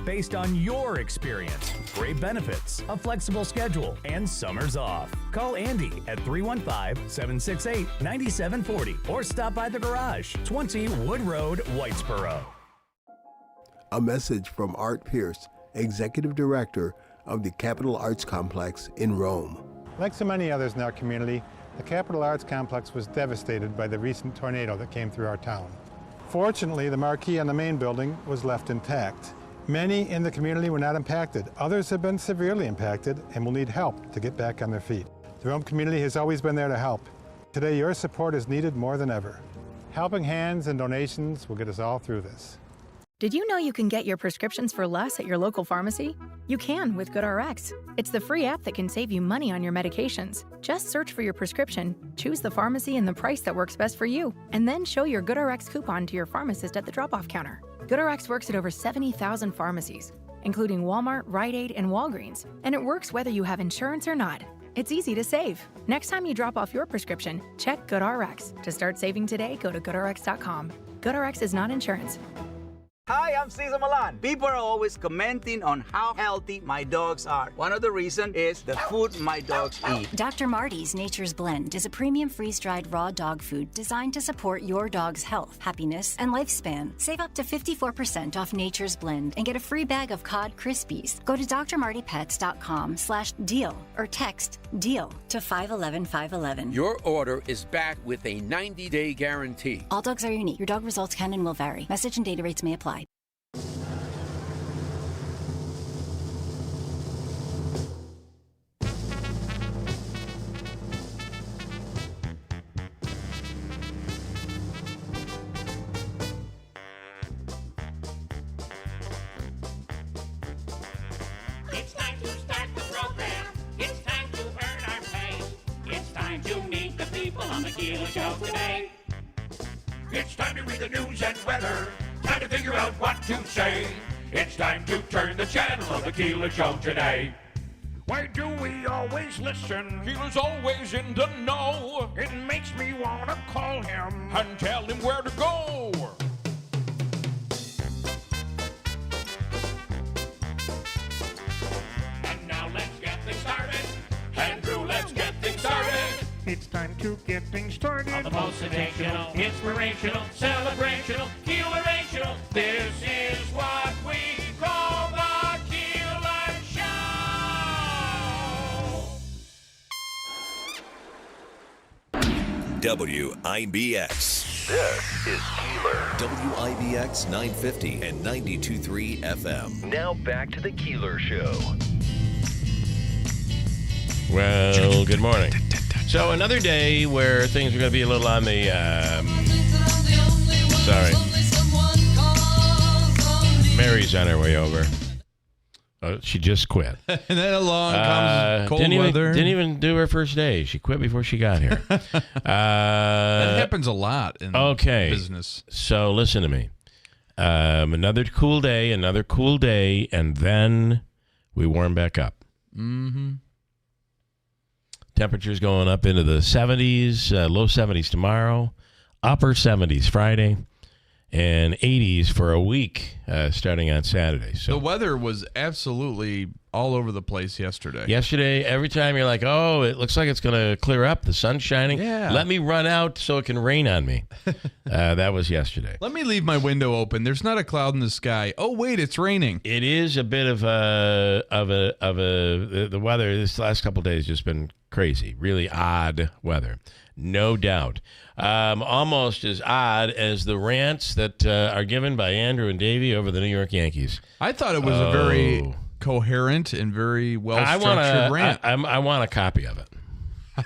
based on your experience. Great benefits, a flexible schedule, and summers off. Call Andy at 315-768-9740 or stop by the garage, 20 Wood Road, Whitesboro. A message from Art Pierce, Executive Director of the Capitol Arts Complex in Rome. Like so many others in our community, the Capitol Arts Complex was devastated by the recent tornado that came through our town. Fortunately, the marquee on the main building was left intact. Many in the community were not impacted. Others have been severely impacted and will need help to get back on their feet. The Rome community has always been there to help. Today, your support is needed more than ever. Helping hands and donations will get us all through this. Did you know you can get your prescriptions for less at your local pharmacy? You can with GoodRx. It's the free app that can save you money on your medications. Just search for your prescription, choose the pharmacy and the price that works best for you, and then show your GoodRx coupon to your pharmacist at the drop-off counter. GoodRx works at over 70,000 pharmacies, including Walmart, Rite Aid, and Walgreens, and it works whether you have insurance or not. It's easy to save. Next time you drop off your prescription, check GoodRx. To start saving today, go to GoodRx.com. GoodRx is not insurance. Hi, I'm Cesar Milan. People are always commenting on how healthy my dogs are. One of the reasons is the food my dogs eat. Dr. Marty's Nature's Blend is a premium freeze-dried raw dog food designed to support your dog's health, happiness, and lifespan. Save up to 54% off Nature's Blend and get a free bag of cod Krispies. Go to drmartypets.com/deal or text DEAL to 511-511. Your order is back with a 90-day guarantee. All dogs are unique. Your dog results can and will vary. Message and data rates may apply. It's time to start the program. It's time to earn our pay. It's time to meet the people on the Keeler Show today. It's time to read the news and weather. Time to figure out what to say. It's time to turn the channel of the Keeler Show today. Why do we always listen? Keeler's always in the know. It makes me want to call him and tell him where to go. And now let's get things started. Andrew, let's get things started. It's time to get things started. On the most sensational, inspirational, celebrational, Keelerational. This is what we call the Keeler Show. WIBX. This is Keeler. WIBX 950 and 92.3 FM. Now back to the Keeler Show. Well, good morning. So another day where things are going to be a little on the, sorry. Mary's on her way over. Oh, she just quit. And then along comes cold weather. Didn't even do her first day. She quit before she got here. That happens a lot in business. So listen to me. Another cool day, and then we warm back up. Mm-hmm. Temperatures going up into the 70s, low 70s tomorrow, upper 70s Friday, and 80s for a week starting on Saturday. So the weather was absolutely all over the place yesterday. Yesterday, every time you're like, oh, it looks like it's going to clear up. The sun's shining. Yeah. Let me run out so it can rain on me. That was yesterday. Let me leave my window open. There's not a cloud in the sky. Oh, wait, it's raining. It is a bit of the weather this last couple of days just been crazy. Really odd weather. No doubt. Almost as odd as the rants that are given by Andrew and Davey over the New York Yankees. I thought it was a very coherent and very well-structured rant. I want a copy of it.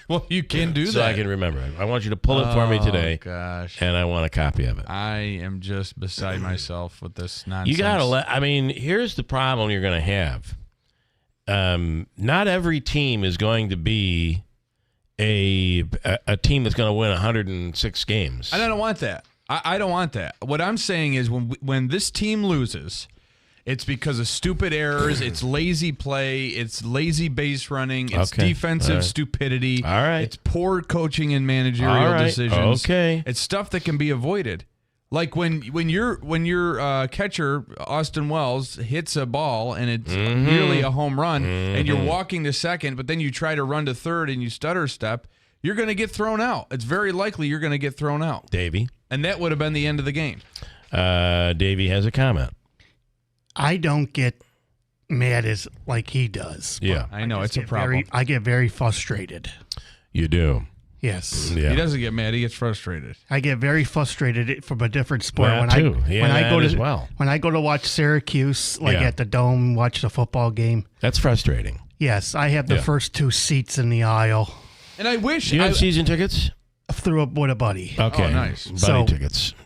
Well, you can do that. So I can remember it. I want you to pull it for me today. Oh, gosh. And I want a copy of it. I am just beside myself with this nonsense. You got to here's the problem you're going to have. Not every team is going to be a team that's going to win 106 games. I don't want that. I don't want that. What I'm saying is when this team loses, it's because of stupid errors, it's lazy play, it's lazy base running, it's defensive stupidity. All right. It's poor coaching and managerial decisions. Okay. It's stuff that can be avoided. Like when your catcher Austin Wells hits a ball and it's nearly a home run, and you're walking to second, but then you try to run to third and you stutter step, you're going to get thrown out. It's very likely you're going to get thrown out, Davey. And that would have been the end of the game. Davey has a comment. I don't get mad as like he does. Yeah, I know it's a problem. I get very frustrated. You do. Yes. Yeah. He doesn't get mad. He gets frustrated. I get very frustrated from a different sport. Well, too. When I go to as well. When I go to watch Syracuse, at the Dome, watch the football game. That's frustrating. Yes, I have the first two seats in the aisle. And I wish you have season tickets. Through up with a buddy. Okay, oh, nice.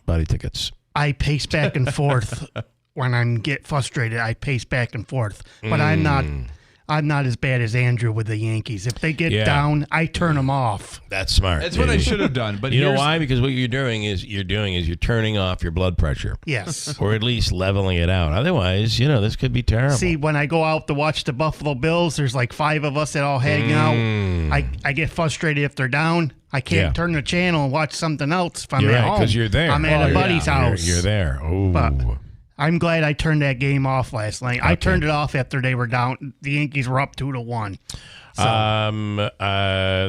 Buddy tickets. I pace back and forth when I get frustrated. I pace back and forth, but I'm not as bad as Andrew with the Yankees. If they get down, I turn them off. That's smart. That's what I should have done. But you know why? Because what you're doing is you're turning off your blood pressure. Yes. Or at least leveling it out. Otherwise, this could be terrible. See, when I go out to watch the Buffalo Bills, there's like 5 of us that all hang out. I get frustrated if they're down. I can't turn the channel and watch something else if I'm at home. Because you're there. I'm at a buddy's house. You're there. Oh. But I'm glad I turned that game off last night. Okay. I turned it off after they were down. The Yankees were up 2-1. So.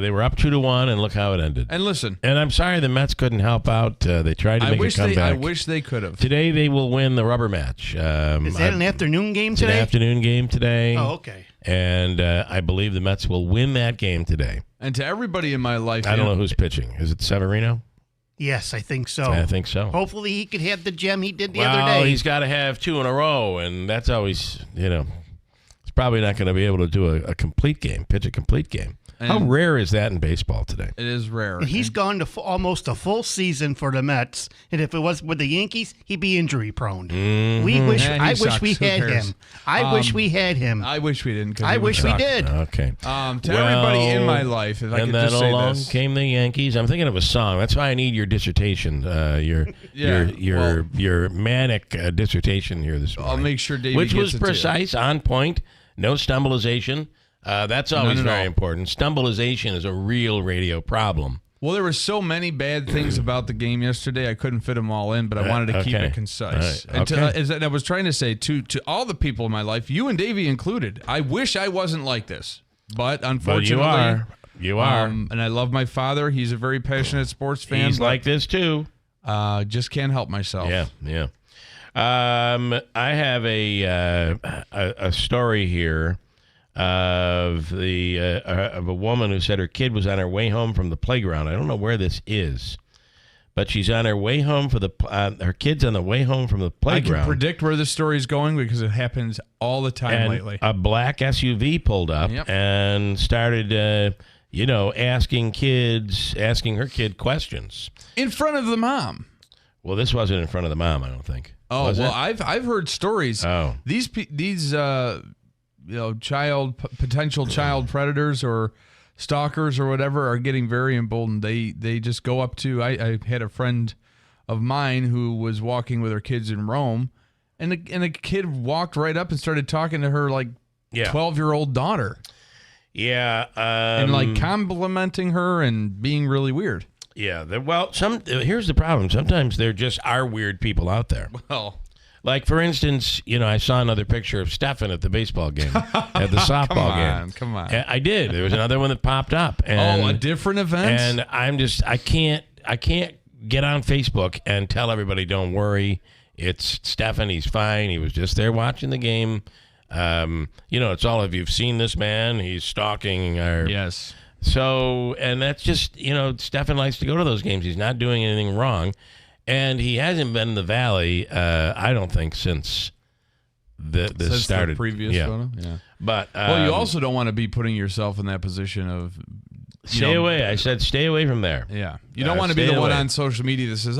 They were up 2-1, and look how it ended. And listen. And I'm sorry the Mets couldn't help out. They tried to make a comeback. I wish they could have. Today they will win the rubber match. Is that an afternoon game today? It's an afternoon game today. Oh, okay. And I believe the Mets will win that game today. And to everybody in my life, I don't know who's pitching. Is it Severino? Yes, I think so. I think so. Hopefully he could have the gem he did the other day. Well, he's got to have 2 in a row, and that's always, he's probably not going to be able to do a complete game, pitch a complete game. And how rare is that in baseball today? It is rare. And he's gone to almost a full season for the Mets, and if it was with the Yankees, he'd be injury prone. Mm-hmm. I wish we had him. I wish we had him. I wish we didn't. I wish we did. Okay. To everybody in my life, if I could just say this. And then along came the Yankees. I'm thinking of a song. That's why I need your dissertation, your manic dissertation here this morning. I'll make sure Davey which gets was precise, on point, no stumbleization. That's always very important. Stumbleization is a real radio problem. Well, there were so many bad things about the game yesterday, I couldn't fit them all in, but I wanted to keep it concise. Right. And I was trying to say to all the people in my life, you and Davey included, I wish I wasn't like this. But unfortunately, you are. And I love my father. He's a very passionate sports fan. He's like this too. Just can't help myself. Yeah. I have a story here of a woman who said her kid was on her way home from the playground. I don't know where this is, but she's on her way home her kid's on the way home from the playground. I can predict where this story's going because it happens all the time lately. A black SUV pulled up and started, asking her kid questions in front of the mom. Well, this wasn't in front of the mom, I don't think. Oh, well, I've heard stories. Oh, these potential child predators or stalkers or whatever are getting very emboldened. They just go up to. I had a friend of mine who was walking with her kids in Rome, and a kid walked right up and started talking to her 12-year-old daughter. Yeah, and complimenting her and being really weird. Yeah, here's the problem. Sometimes there just are weird people out there. Well, like, for instance, I saw another picture of Stefan at the baseball game, at the softball game. Come on. I did. There was another one that popped up. And, a different event? And I can't get on Facebook and tell everybody, don't worry, it's Stefan, he's fine. He was just there watching the game. It's all of you've seen this man. He's stalking our... Yes. So, and that's just, Stefan likes to go to those games. He's not doing anything wrong. And he hasn't been in the Valley, I don't think, since this started. The previous photo? Yeah. But, you also don't want to be putting yourself in that position of... Stay away. I said stay away from there. Yeah. You don't want to be the one on social media that says,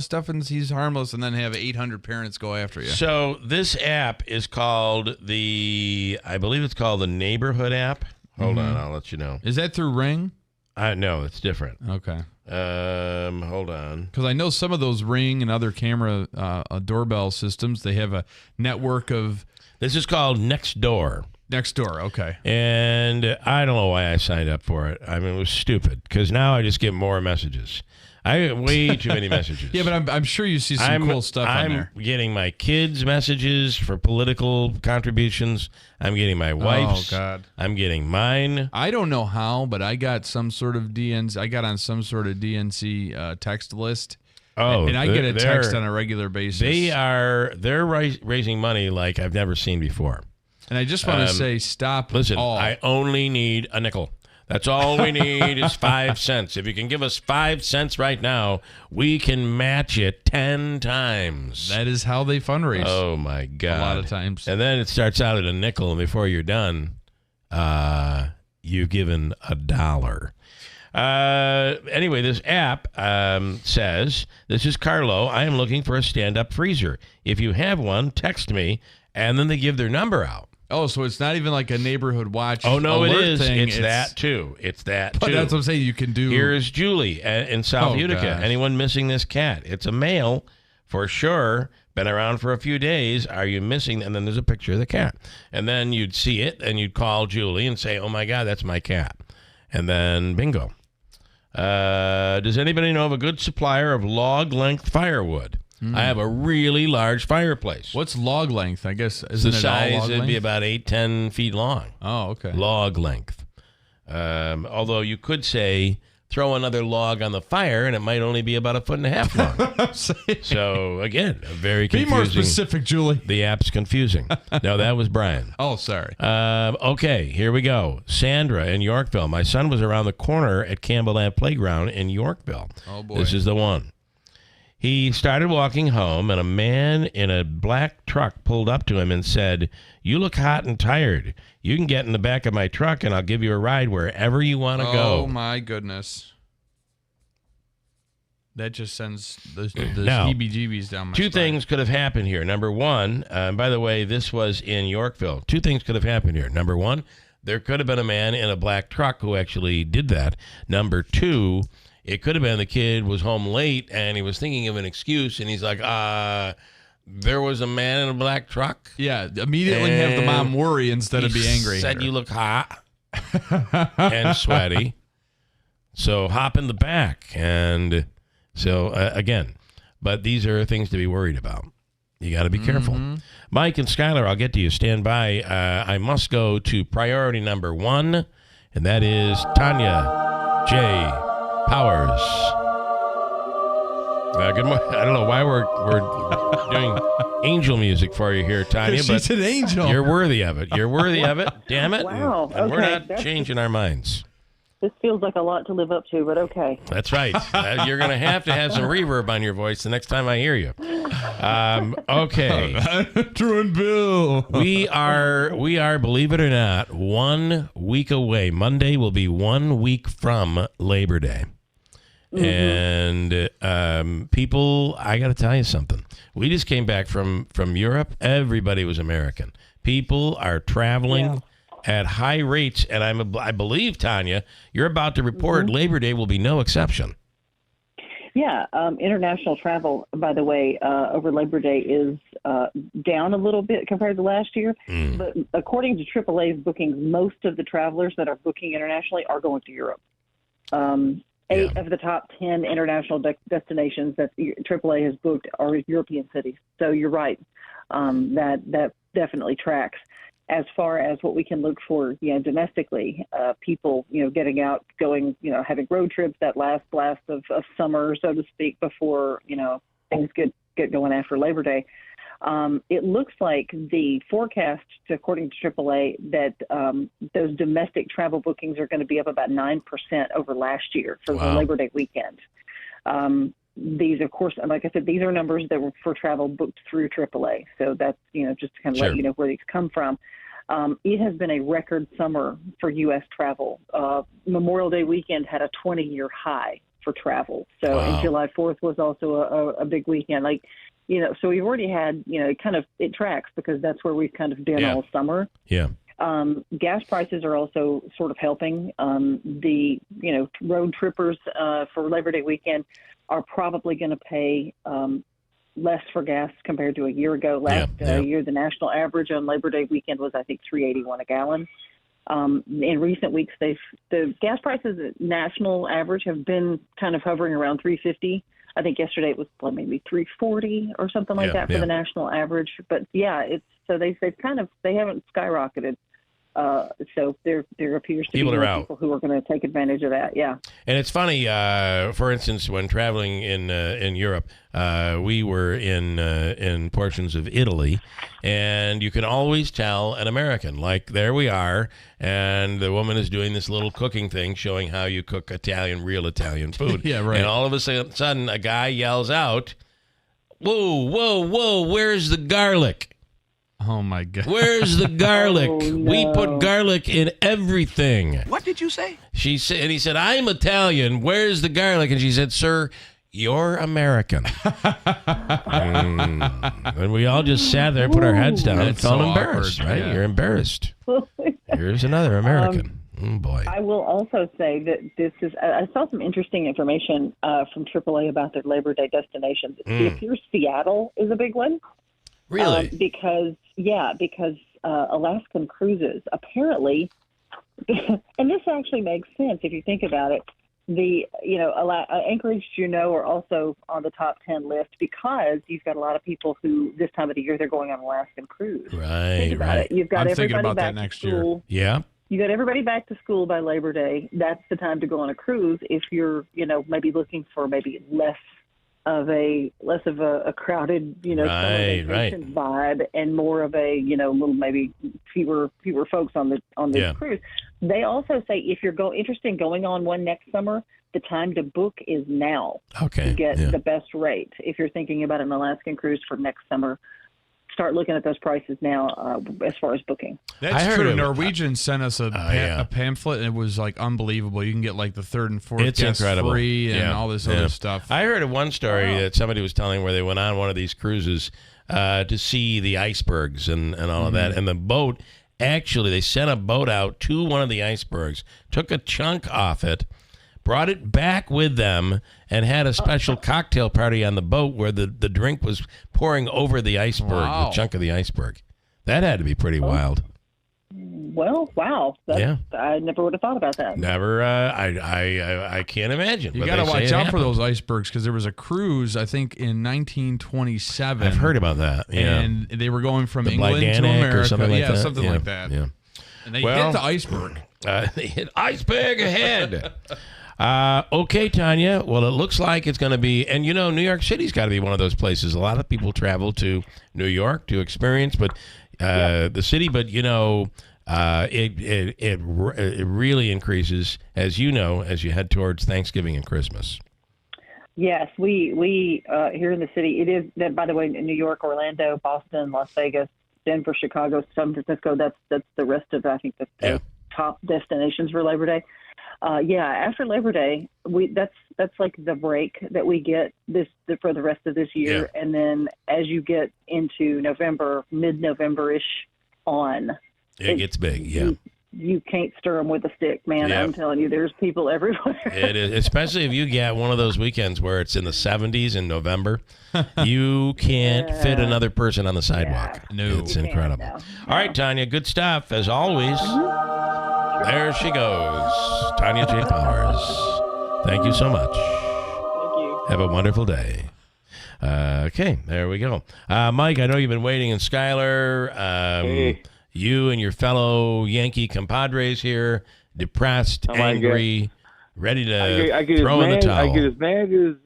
Stefan's, he's harmless, and then have 800 parents go after you. So this app is called I believe it's called the Neighborhood app. Hold on, I'll let you know. Is that through Ring? No, it's different. Okay. Hold on. Because I know some of those Ring and other camera doorbell systems, they have a network of... This is called Nextdoor. Nextdoor, okay. And I don't know why I signed up for it. I mean, it was stupid because now I just get more messages. I have way too many messages. Yeah, but I'm sure you see some cool stuff on there. I'm getting my kids' messages for political contributions. I'm getting my wife's. Oh, God. I'm getting mine. I don't know how, but I got some sort of DNC. I got on some sort of DNC text list. Oh, and I get a text on a regular basis. They're raising money like I've never seen before. And I just want to say, stop. Listen, all. I only need a nickel. That's all we need is 5 cents. If you can give us 5 cents right now, we can match it 10 times. That is how they fundraise. Oh, my God. A lot of times. And then it starts out at a nickel, and before you're done, you've given $1. Anyway, this app says, this is Carlo. I am looking for a stand-up freezer. If you have one, text me, and then they give their number out. Oh, so it's not even like a neighborhood watch. Oh, no, it is. Thing. It's that, too. It's that, but too. That's what I'm saying. You can do. Here's Julie in South Utica. Gosh. Anyone missing this cat? It's a male, for sure. Been around for a few days. Are you missing? And then there's a picture of the cat. And then you'd see it, and you'd call Julie and say, oh, my God, that's my cat. And then bingo. Does anybody know of a good supplier of log-length firewood? I have a really large fireplace. What's log length? I guess isn't the it size? all log It'd length? be about 8-10 feet long. Oh, okay. Log length. Although you could say throw another log on the fire, and it might only be about 1.5 feet long. So again, very confusing. Be more specific, Julie. The app's confusing. No, that was Brian. Oh, sorry. Okay, here we go. Sandra in Yorkville. My son was around the corner at Campbell Ave Playground in Yorkville. Oh boy. This is the one. He started walking home, and a man in a black truck pulled up to him and said, "You look hot and tired. You can get in the back of my truck, and I'll give you a ride wherever you want to go." Oh, my goodness. That just sends the Now, heebie-jeebies down my Two spine. things could have happened here. Number one, by the way, this was in Yorkville. Two things could have happened here. Number one, there could have been a man in a black truck who actually did that. Number two, it could have been the kid was home late and he was thinking of an excuse, and he's like, there was a man in a black truck. Yeah, immediately have the mom worry instead of be angry. Said you look hot and sweaty. So hop in the back. And so, again, but these are things to be worried about. You got to be careful. Mike and Skylar, I'll get to you. Stand by. I must go to priority number 1, and that is Tanya J. Powers. Good morning. I don't know why we're doing angel music for you here, Tanya, but she's an angel. You're worthy of it. You're worthy of it. Damn it. Wow. And we're Okay. not changing our minds. This feels like a lot to live up to, but okay. That's right. You're going to have some reverb on your voice the next time I hear you. Okay. Drew and Bill. We are, believe it or not, 1 week away. Monday will be 1 week from Labor Day. And people, I got to tell you something. We just came back from Europe. Everybody was American. People are traveling at high rates, and I believe, Tanya, you're about to report Labor Day will be no exception. Yeah, international travel, by the way, over Labor Day is down a little bit compared to last year. But according to AAA's bookings, most of the travelers that are booking internationally are going to Europe. 8 of the top 10 international destinations that AAA has booked are European cities. So you're right. That definitely tracks. As far as what we can look for, domestically, people, getting out, going, having road trips, that last blast of summer, so to speak, before, things get going after Labor Day. It looks like the forecast, according to AAA, that those domestic travel bookings are going to be up about 9% over last year for the Labor Day weekend. These, of course, like I said, these are numbers that were for travel booked through AAA. So that's, just to kind of let you know where these come from. It has been a record summer for U.S. travel. Memorial Day weekend had a 20-year high for travel. So and July 4th was also a big weekend. So we've already had, it tracks because that's where we've kind of been all summer. Yeah. Gas prices are also sort of helping. The road trippers for Labor Day weekend are probably going to pay less for gas compared to a year ago. Last year, the national average on Labor Day weekend was, I think, $3.81 a gallon. In recent weeks, the gas prices at national average have been kind of hovering around $3.50. I think yesterday it was maybe $3.40 or something like that for the national average. But yeah, they haven't skyrocketed. So there appears to be more people who are going to take advantage of that. Yeah. And it's funny. For instance, when traveling in Europe, we were in portions of Italy, and you can always tell an American. Like, there we are, and the woman is doing this little cooking thing, showing how you cook real Italian food. Yeah, right. And all of a sudden, a guy yells out, "Whoa, whoa, whoa! Where's the garlic?" Oh, my God. Where's the garlic? Oh, no. We put garlic in everything. What did you say? And he said, "I'm Italian. Where's the garlic?" And she said, "Sir, you're American." And we all just sat there, put our heads down, and felt embarrassed, awkward, right? yeah. You're embarrassed. Here's another American. Oh, boy. I will also say that I saw some interesting information from AAA about their Labor Day destinations. It appears Seattle is a big one. Really? Because Alaskan cruises apparently, and this actually makes sense if you think about it. Anchorage, are also on the top 10 list because you've got a lot of people who this time of the year they're going on an Alaskan cruise. Right, Think about it. You've got I'm thinking everybody about back that next to school. year. Yeah. You got everybody back to school by Labor Day. That's the time to go on a cruise if you're, maybe looking for maybe less of a crowded, Right. vibe and more of a, little maybe fewer folks on the cruise. They also say if you're interested in going on one next summer, the time to book is now. Okay. To get the best rate. If you're thinking about an Alaskan cruise for next summer, start looking at those prices now as far as booking. That's true. Norwegian sent us a pamphlet, and it was like unbelievable. You can get like the third and fourth guest free and all this other stuff. I heard of one story that somebody was telling where they went on one of these cruises to see the icebergs and all of that. And the boat, actually, they sent a boat out to one of the icebergs, took a chunk off it, brought it back with them, and had a special cocktail party on the boat where the drink was pouring over the iceberg, the chunk of the iceberg. That had to be pretty wild. Well, wow. I never would have thought about that. Never. I can't imagine. You got to watch out for those icebergs because there was a cruise, I think, in 1927. I've heard about that. Yeah. And they were going from the England to America. Or something like that. Something like that. Yeah. And they hit the iceberg. They hit iceberg ahead. Okay, Tanya. Well, it looks like it's going to be, and New York City's got to be one of those places. A lot of people travel to New York to experience, but the city. But it really increases as as you head towards Thanksgiving and Christmas. Yes, we here in the city. It is that, by the way, in New York, Orlando, Boston, Las Vegas, Denver, Chicago, San Francisco. That's the rest of I think the top destinations for Labor Day. After Labor Day, that's like the break that we get for the rest of this year, and then as you get into November, mid-November-ish on, it gets big. Yeah, you can't stir them with a stick, man. I'm telling you, there's people everywhere. It is, especially if you get one of those weekends where it's in the 70s in November. You can't fit another person on the sidewalk. No, it's incredible. All right, Tanya, good stuff as always. There she goes, Tanya J. Powers. Thank you so much. Thank you. Have a wonderful day. Okay, there we go. Mike, I know you've been waiting, and Skyler, you and your fellow Yankee compadres here, depressed, angry, ready to throw in the towel. I get as mad as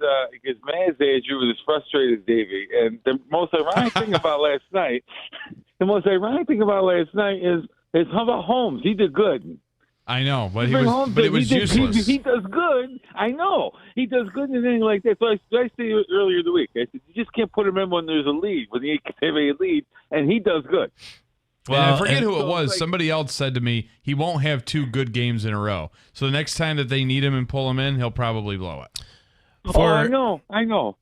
Andrew and as frustrated as Davey. And the most ironic thing about last night is how about Holmes? He did good. I know, but it was useless. He does good. I know. He does good in anything like that. So I said earlier in the week, I said, you just can't put him in when there's a lead, when you have a lead, and he does good. Well, I forget who it was. Somebody else said to me, he won't have two good games in a row. So the next time that they need him and pull him in, he'll probably blow it. I know.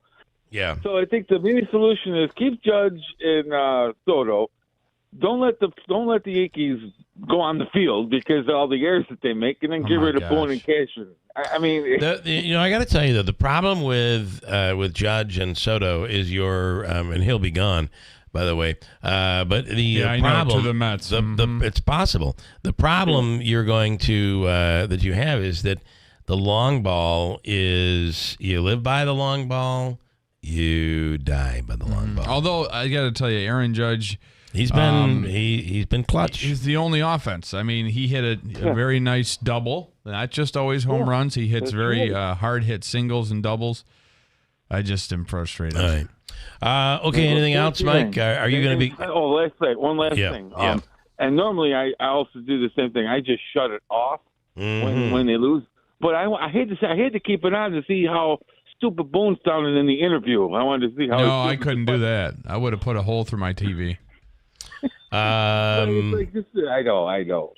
Yeah. So I think the main solution is keep Judge and Soto. Don't let the Yankees go on the field because of all the errors that they make, and then get rid of Boone and Cashman. I mean, I got to tell you that the problem with Judge and Soto is and he'll be gone. by the way. But the I problem know, to the Mets. it's possible. The problem you're going to that you have is that the long ball is you live by the long ball, you die by the long ball. Although I got to tell you, Aaron Judge. He's been he's been clutch. He's the only offense. I mean, he hit a very nice double, not just always home runs. He hits very hard hit singles and doubles. I just am frustrated. All right. Okay. Anything else, Mike? Are you going to be? Oh, one last thing. Yeah. And normally I also do the same thing. I just shut it off when they lose. But I hate to say I had to keep it on to see how stupid Boone sounded in the interview. I wanted to see how. No, I couldn't do that. I would have put a hole through my TV. I know.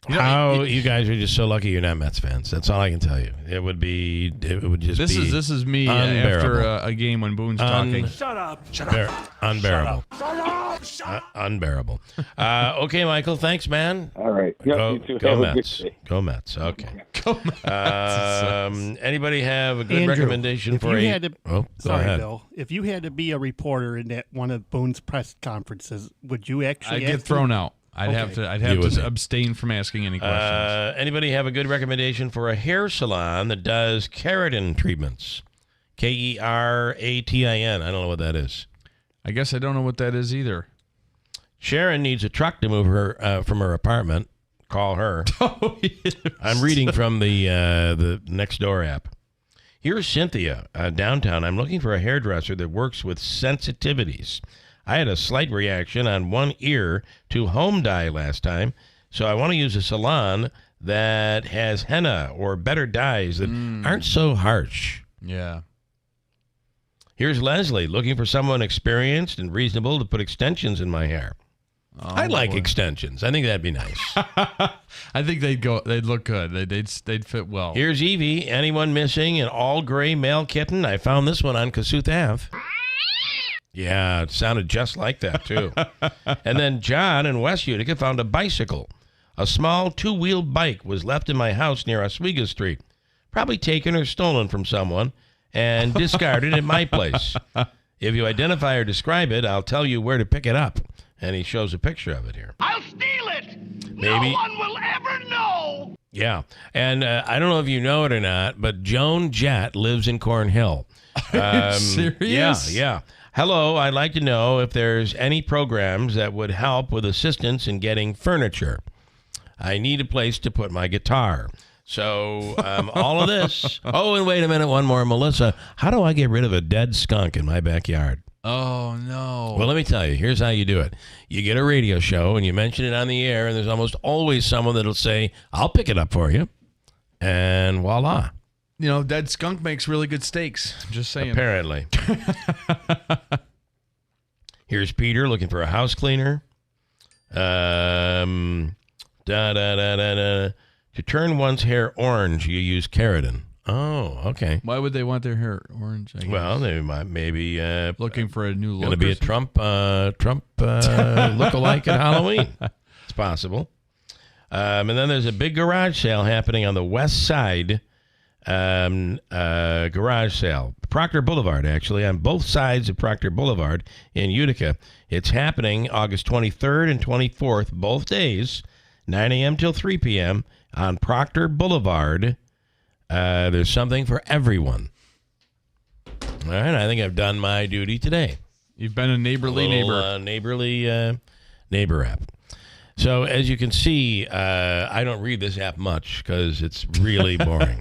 How you guys are just so lucky you're not Mets fans. That's all I can tell you. It would just this be is me after a game when Boone's talking. Shut up. Unbearable. Unbearable. Okay, Michael. Thanks, man. All right. Yep, Go Mets. Go Mets. Okay. Go Mets. Anybody have a good Andrew, recommendation for go ahead. Bill. If you had to be a reporter in that one of Boone's press conferences, would you actually? I'd get thrown out. I'd have to abstain from asking any questions. Anybody have a good recommendation for a hair salon that does keratin treatments? Keratin. I don't know what that is. I guess I don't know what that is either. Sharon needs a truck to move her from her apartment. Call her. I'm reading from the Nextdoor app. Here's Cynthia, downtown. I'm looking for a hairdresser that works with sensitivities. I had a slight reaction on one ear to home dye last time, so I want to use a salon that has henna or better dyes that aren't so harsh. Yeah. Here's Leslie, looking for someone experienced and reasonable to put extensions in my hair. I like extensions. I think that'd be nice. I think they'd look good. They'd fit well. Here's Evie. Anyone missing an all-gray male kitten? I found this one on Kasuth Ave. Yeah, it sounded just like that, too. And then John in West Utica found a bicycle. A small two-wheeled bike was left in my house near Oswego Street. Probably taken or stolen from someone and discarded at my place. If you identify or describe it, I'll tell you where to pick it up. And he shows a picture of it here. I'll steal it. Maybe. No one will ever know. Yeah. And I don't know if you know it or not, but Joan Jett lives in Cornhill. Are you serious? Yeah. Hello, I'd like to know if there's any programs that would help with assistance in getting furniture. I need a place to put my guitar. So all of this. Oh, and wait a minute, one more. Melissa, how do I get rid of a dead skunk in my backyard? Oh, no. Well, let me tell you. Here's how you do it. You get a radio show, and you mention it on the air, and there's almost always someone that'll say, I'll pick it up for you. And voila. You know, dead skunk makes really good steaks. Just saying. Apparently. Here's Peter looking for a house cleaner. To turn one's hair orange, you use keratin. Oh, okay. Why would they want their hair orange? I guess? Well, they might maybe looking for a new look. Going to be a Trump look-alike at Halloween. It's possible. And then there's a big garage sale happening on the west side. Garage sale. Proctor Boulevard, actually, on both sides of Proctor Boulevard in Utica. It's happening August 23rd and 24th, both days, 9 a.m. till 3 p.m. on Proctor Boulevard. There's something for everyone. All right, I think I've done my duty today. You've been a neighborly neighbor. Neighborly neighbor app. So as you can see, I don't read this app much because it's really boring.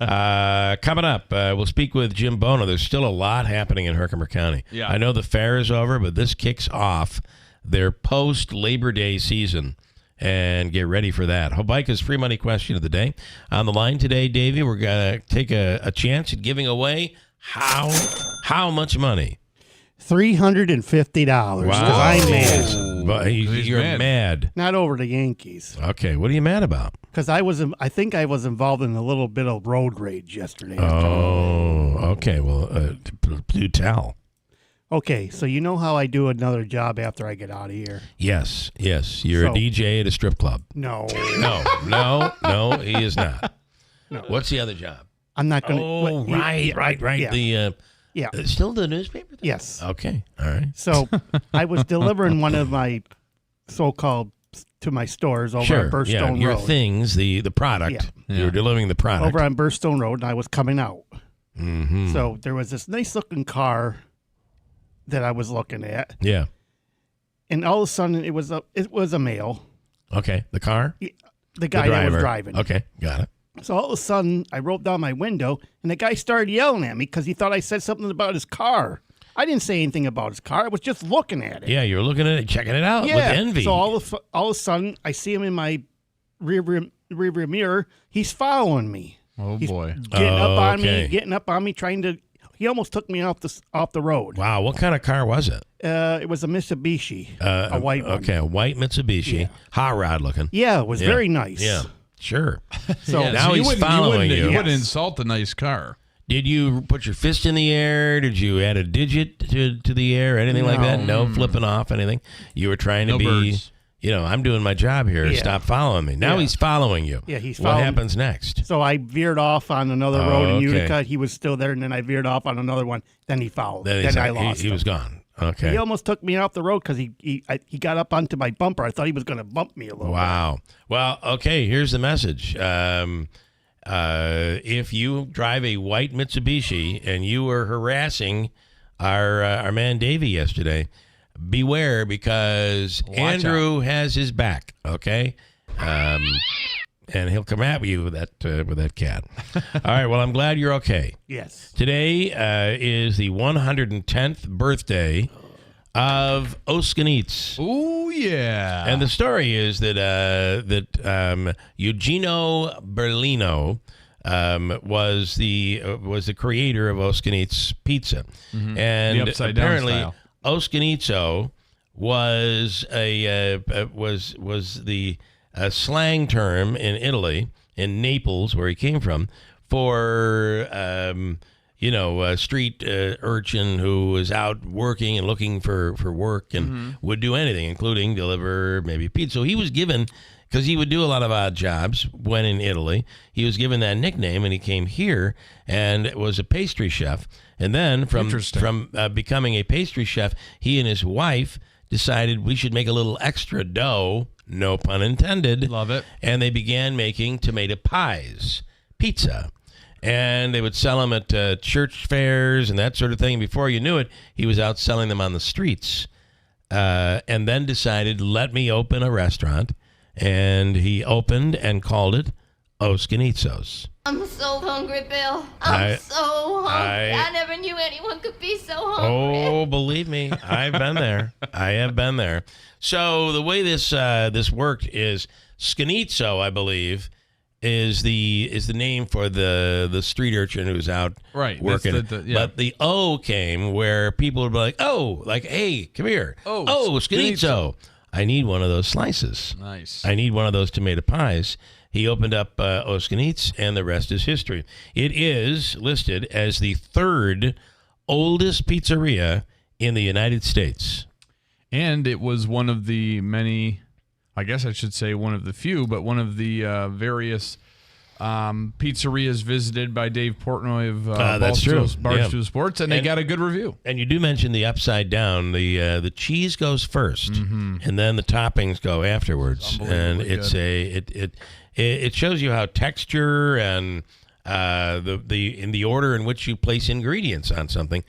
Coming up, we'll speak with Jim Bono. There's still a lot happening in Herkimer County. Yeah. I know the fair is over, but this kicks off their post-Labor Day season. And get ready for that. Hobica's free money question of the day. On the line today, Davey, we're going to take a chance at giving away how much money? $350. Wow. I'm mad. But you're mad. Not over the Yankees. Okay, what are you mad about? Because I think I was involved in a little bit of road rage yesterday. Oh, okay. Well, do tell. Okay, so you know how I do another job after I get out of here? Yes. You're a DJ at a strip club. No, he is not. No. What's the other job? I'm not going to. Oh, right. Yeah. The Yeah. Still the newspaper thing? Yes. Okay. All right. So I was delivering one of my so-called to my stores over on Burstone Road. Your things, the product. Yeah. You were delivering the product. Over on Burstone Road, and I was coming out. Mm-hmm. So there was this nice-looking car that I was looking at. Yeah. And all of a sudden, it was a male. Okay. The car? The guy that was driving. Okay. Got it. So all of a sudden, I rolled down my window, and the guy started yelling at me because he thought I said something about his car. I didn't say anything about his car. I was just looking at it. Yeah, you were looking at it, checking it out with envy. So all of a sudden, I see him in my rear mirror. He's following me. He's boy! Getting up on me, trying to. He almost took me off the road. Wow, what kind of car was it? It was a Mitsubishi, a white one. Okay, a white Mitsubishi, hot rod looking. Yeah, it was very nice. Yeah, sure. So now he's following you. You wouldn't insult a nice car. Did you put your fist in the air? Did you add a digit to the air? Anything like that? No flipping off anything? You were trying to be, birds. I'm doing my job here. Yeah. Stop following me. Now he's following you. Yeah, he's following What happens next? So I veered off on another road in Utica. He was still there, and then I veered off on another one. Then he followed. Then I lost him. He was gone. Okay. He almost took me off the road because he got up onto my bumper. I thought he was going to bump me a little Wow. Well, okay, here's the message. If you drive a white Mitsubishi and you were harassing our man Davey yesterday, beware because Andrew has his back. Okay, and he'll come at you with that cat. All right. Well, I'm glad you're okay. Yes. Today is the 110th birthday of Oskanitz. Oh yeah! And the story is that Eugenio Berlino was the creator of Oskanitz pizza, and the upside down apparently style. Oskanitzo was the slang term in Italy, in Naples, where he came from, for a street urchin who was out working and looking for work and would do anything, including deliver maybe pizza. So he was given, because he would do a lot of odd jobs when in Italy, he was given that nickname, and he came here and was a pastry chef. And then from becoming a pastry chef, he and his wife decided we should make a little extra dough, no pun intended. Love it. And they began making tomato pies, pizza. And they would sell them at church fairs and that sort of thing. Before you knew it, he was out selling them on the streets. And then decided, let me open a restaurant. And he opened and called it Oskanitzos. I'm so hungry, Bill. I'm so hungry. I never knew anyone could be so hungry. Oh, believe me, I've been there. I have been there. So the way this worked is Skanitzo, I believe, is the name for the street urchin who's out working. But the O came where people would be like, hey, come here. Oh, Skanitzo. I need one of those slices. Nice. I need one of those tomato pies. He opened up Oskanitz, and the rest is history. It is listed as the third oldest pizzeria in the United States. And it was one of the many, I guess I should say one of the few, but one of the various pizzerias visited by Dave Portnoy of Barstool Sports, and they got a good review. And you do mention the upside down. The cheese goes first, and then the toppings go afterwards. And it's it shows you how texture and in the order in which you place ingredients on something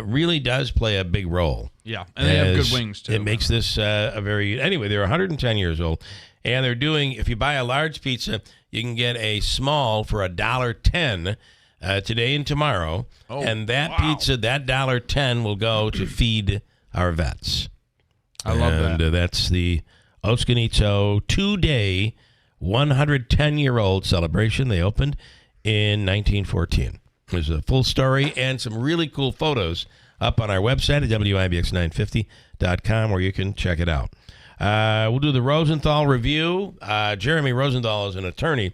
really does play a big role. Yeah, and they have good wings too. It makes this anyway. They're 110 years old, and they're doing. If you buy a large pizza, you can get a small for $1.10 today and tomorrow, and that pizza, that $1.10 will go to feed our vets. I love that. And that's the Oskanitzo 2-day 110-year-old celebration. They opened in 1914. There's a full story and some really cool photos up on our website at WIBX950.com where you can check it out. We'll do the Rosenthal review. Jeremy Rosenthal is an attorney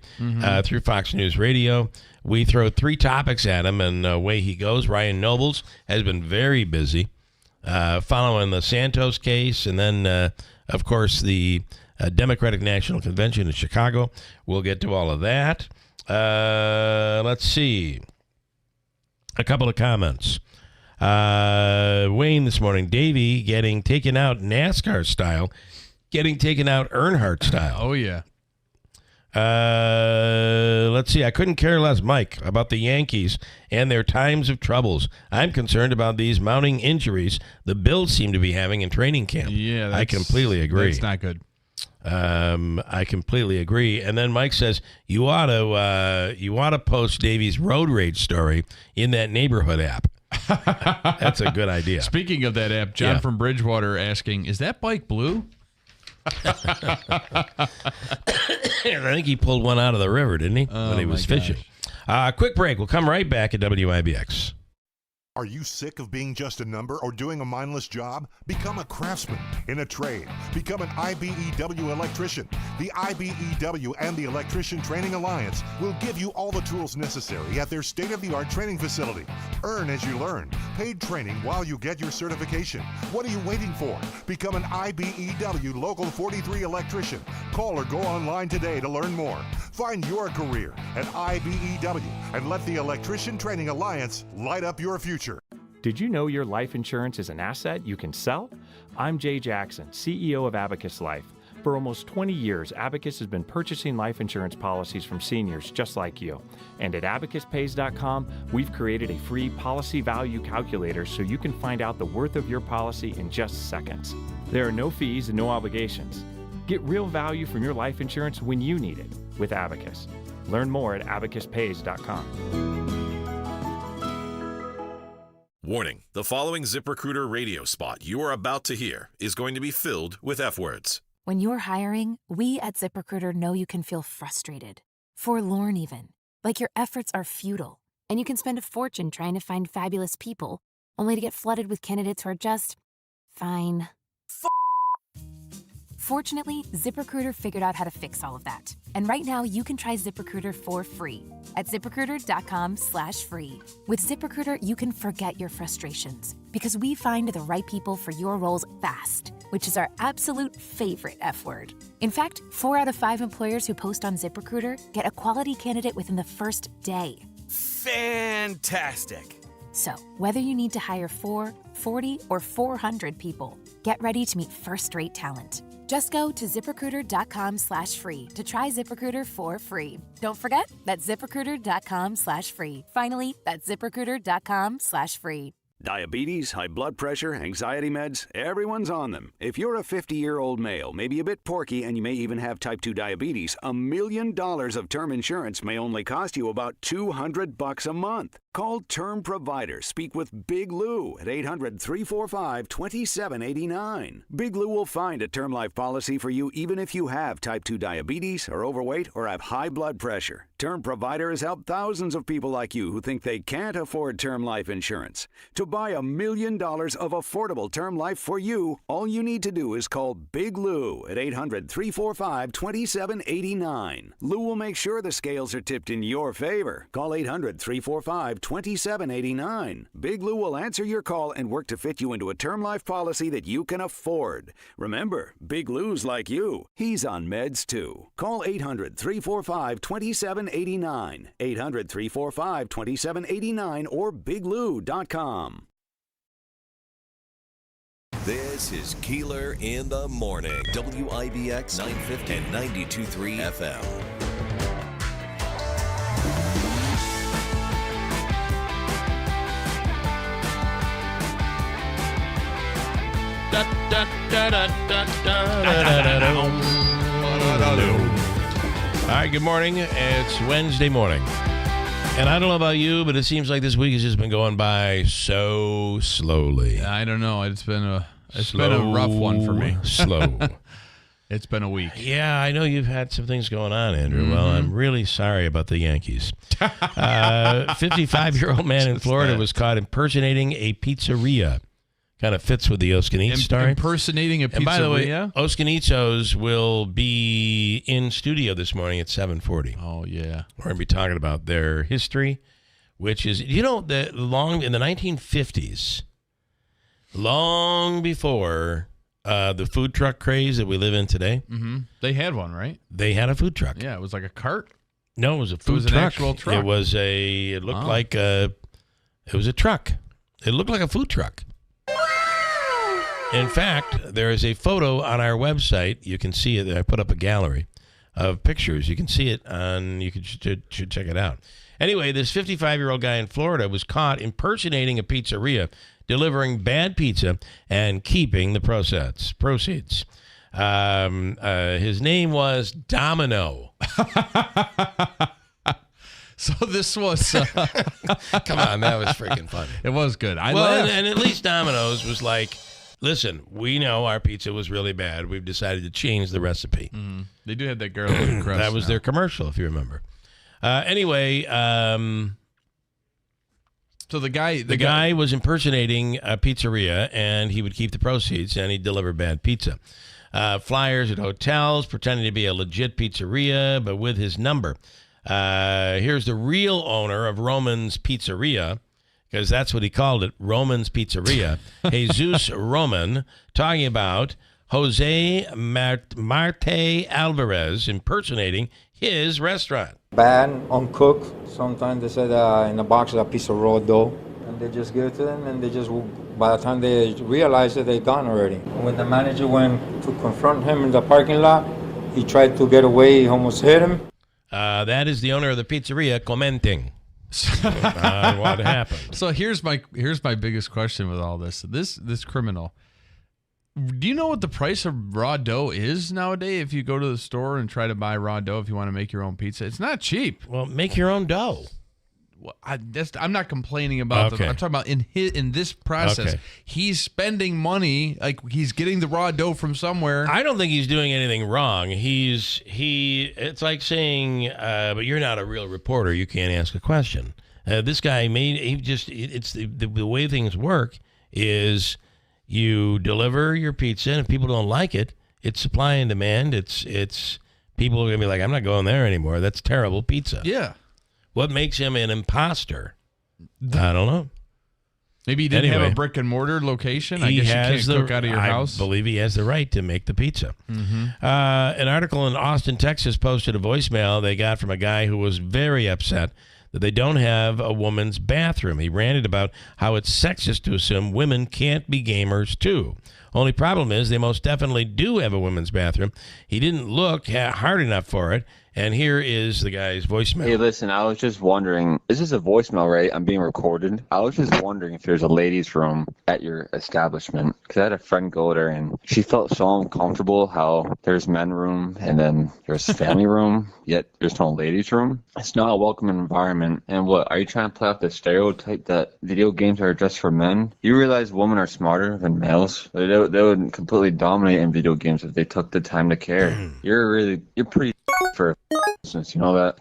through Fox News Radio. We throw 3 topics at him, and away he goes. Ryan Nobles has been very busy following the Santos case, and then, of course, the Democratic National Convention in Chicago. We'll get to all of that. Let's see. A couple of comments. Wayne this morning. Davey getting taken out NASCAR style, getting taken out Earnhardt style. Oh, yeah. Let's see. I couldn't care less, Mike, about the Yankees and their times of troubles. I'm concerned about these mounting injuries the Bills seem to be having in training camp. Yeah, I completely agree. That's not good. I completely agree. And then Mike says you ought to post Davey's road rage story in that neighborhood app. That's a good idea. Speaking of that app, John from Bridgewater asking, is that bike blue? I think he pulled one out of the river, didn't he? When he was fishing. Quick break. We'll come right back at WIBX. Are you sick of being just a number or doing a mindless job? Become a craftsman in a trade. Become an IBEW electrician. The IBEW and the Electrician Training Alliance will give you all the tools necessary at their state-of-the-art training facility. Earn as you learn. Paid training while you get your certification. What are you waiting for? Become an IBEW Local 43 electrician. Call or go online today to learn more. Find your career at IBEW and let the Electrician Training Alliance light up your future. Did you know your life insurance is an asset you can sell? I'm Jay Jackson, CEO of Abacus Life. For almost 20 years, Abacus has been purchasing life insurance policies from seniors just like you. And at abacuspays.com, we've created a free policy value calculator so you can find out the worth of your policy in just seconds. There are no fees and no obligations. Get real value from your life insurance when you need it with Abacus. Learn more at abacuspays.com. Warning, the following ZipRecruiter radio spot you are about to hear is going to be filled with F-words. When you're hiring, we at ZipRecruiter know you can feel frustrated, forlorn even, like your efforts are futile, and you can spend a fortune trying to find fabulous people, only to get flooded with candidates who are just fine. Fortunately, ZipRecruiter figured out how to fix all of that. And right now, you can try ZipRecruiter for free at ZipRecruiter.com/free. With ZipRecruiter, you can forget your frustrations because we find the right people for your roles fast, which is our absolute favorite F word. In fact, 4 out of 5 employers who post on ZipRecruiter get a quality candidate within the first day. Fantastic. So, whether you need to hire 4, 40, or 400 people, get ready to meet first-rate talent. Just go to ZipRecruiter.com/free to try ZipRecruiter for free. Don't forget, that's ZipRecruiter.com/free. Finally, that's ZipRecruiter.com/free. Diabetes, high blood pressure, anxiety meds, everyone's on them. If you're a 50-year-old male, maybe a bit porky, and you may even have type 2 diabetes, $1 million of term insurance may only cost you about $200 a month. Call Term Provider. Speak with Big Lou at 800-345-2789. Big Lou will find a term life policy for you even if you have type 2 diabetes, are overweight, or have high blood pressure. Term Provider has helped thousands of people like you who think they can't afford term life insurance. To buy $1 million of affordable term life for you, all you need to do is call Big Lou at 800-345-2789. Lou will make sure the scales are tipped in your favor. Call 800-345-2789. Big Lou will answer your call and work to fit you into a term life policy that you can afford. Remember, Big Lou's like you. He's on meds too. Call 800-345-2789. 800-345-2789 or biglou.com. This is Keeler in the Morning. WIBX 950 and 92.3 FM. All right, good morning. It's Wednesday morning. And I don't know about you, but it seems like this week has just been going by so slowly. I don't know. It's been a rough one for me. Slow. It's been a week. Yeah, I know you've had some things going on, Andrew. Mm-hmm. Well, I'm really sorry about the Yankees. 55-year-old man in Florida was caught impersonating a pizzeria. Kind of fits with the Oskanitz story. Impersonating a pizzeria? And by the way, Oskanitzos will be in studio this morning at 7:40. Oh, yeah. We're going to be talking about their history, which is, in the 1950s, long before the food truck craze that we live in today. Mm-hmm. They had one, right? They had a food truck. Yeah, it was like a cart? No, it was a food truck. An actual truck. It looked like it was a truck. It looked like a food truck. In fact, there is a photo on our website. You can see it. I put up a gallery of pictures. You can see it on. You should check it out. Anyway, this 55-year-old guy in Florida was caught impersonating a pizzeria, delivering bad pizza, and keeping the proceeds. His name was Domino. So this was... Come on, that was freaking funny. It was good. And at least Domino's was like, listen, we know our pizza was really bad. We've decided to change the recipe. Mm-hmm. They do have that garlic crust. That was their commercial, if you remember. Anyway, so the guy was impersonating a pizzeria, and he would keep the proceeds, and he'd deliver bad pizza. Flyers at hotels, pretending to be a legit pizzeria, but with his number. Here's the real owner of Roman's Pizzeria, because that's what he called it, Roman's Pizzeria. Jesus Roman, talking about Jose Marte Alvarez impersonating his restaurant. Bad, uncooked. Sometimes they said in the box is a piece of raw dough. And they just give it to them, and they just, by the time they realize it, they're gone already. When the manager went to confront him in the parking lot, he tried to get away, he almost hit him. That is the owner of the pizzeria commenting on what happened. So here's my biggest question with all this. This criminal, do you know what the price of raw dough is nowadays if you go to the store and try to buy raw dough if you want to make your own pizza? It's not cheap. Well, make your own dough. Well, I'm not complaining about them. I'm talking about in this process. Okay. He's spending money, like he's getting the raw dough from somewhere. I don't think he's doing anything wrong. It's like saying, but you're not a real reporter. You can't ask a question. This guy it's the way things work is you deliver your pizza, and if people don't like it, it's supply and demand. It's people are going to be like, I'm not going there anymore. That's terrible pizza. Yeah. What makes him an imposter? I don't know. Maybe he didn't have a brick and mortar location. I guess you can't cook out of your house. I believe he has the right to make the pizza. Mm-hmm. An article in Austin, Texas posted a voicemail they got from a guy who was very upset that they don't have a woman's bathroom. He ranted about how it's sexist to assume women can't be gamers too. Only problem is they most definitely do have a women's bathroom. He didn't look hard enough for it. And here is the guy's voicemail. Hey, listen, I was just wondering, this is a voicemail, right? I'm being recorded. I was just wondering if there's a ladies' room at your establishment. Because I had a friend go there, and she felt so uncomfortable how there's men room, and then there's family room, yet there's no ladies' room. It's not a welcoming environment. And what, are you trying to play off the stereotype that video games are just for men? You realize women are smarter than males? They would completely dominate in video games if they took the time to care. You're pretty for business, you know that.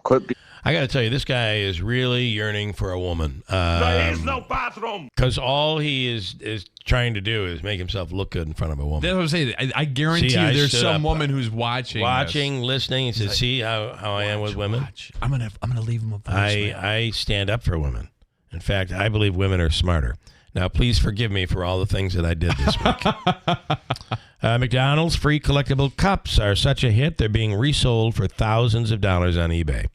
I got to tell you, this guy is really yearning for a woman. There is no bathroom. Because all he is trying to do is make himself look good in front of a woman. That's what I'm saying. I guarantee you there's some woman who's watching, listening, and says, "See how I am with women." I'm gonna leave him a voicemail. I stand up for women. In fact, I believe women are smarter. Now, please forgive me for all the things that I did this week. McDonald's free collectible cups are such a hit, they're being resold for thousands of dollars on eBay.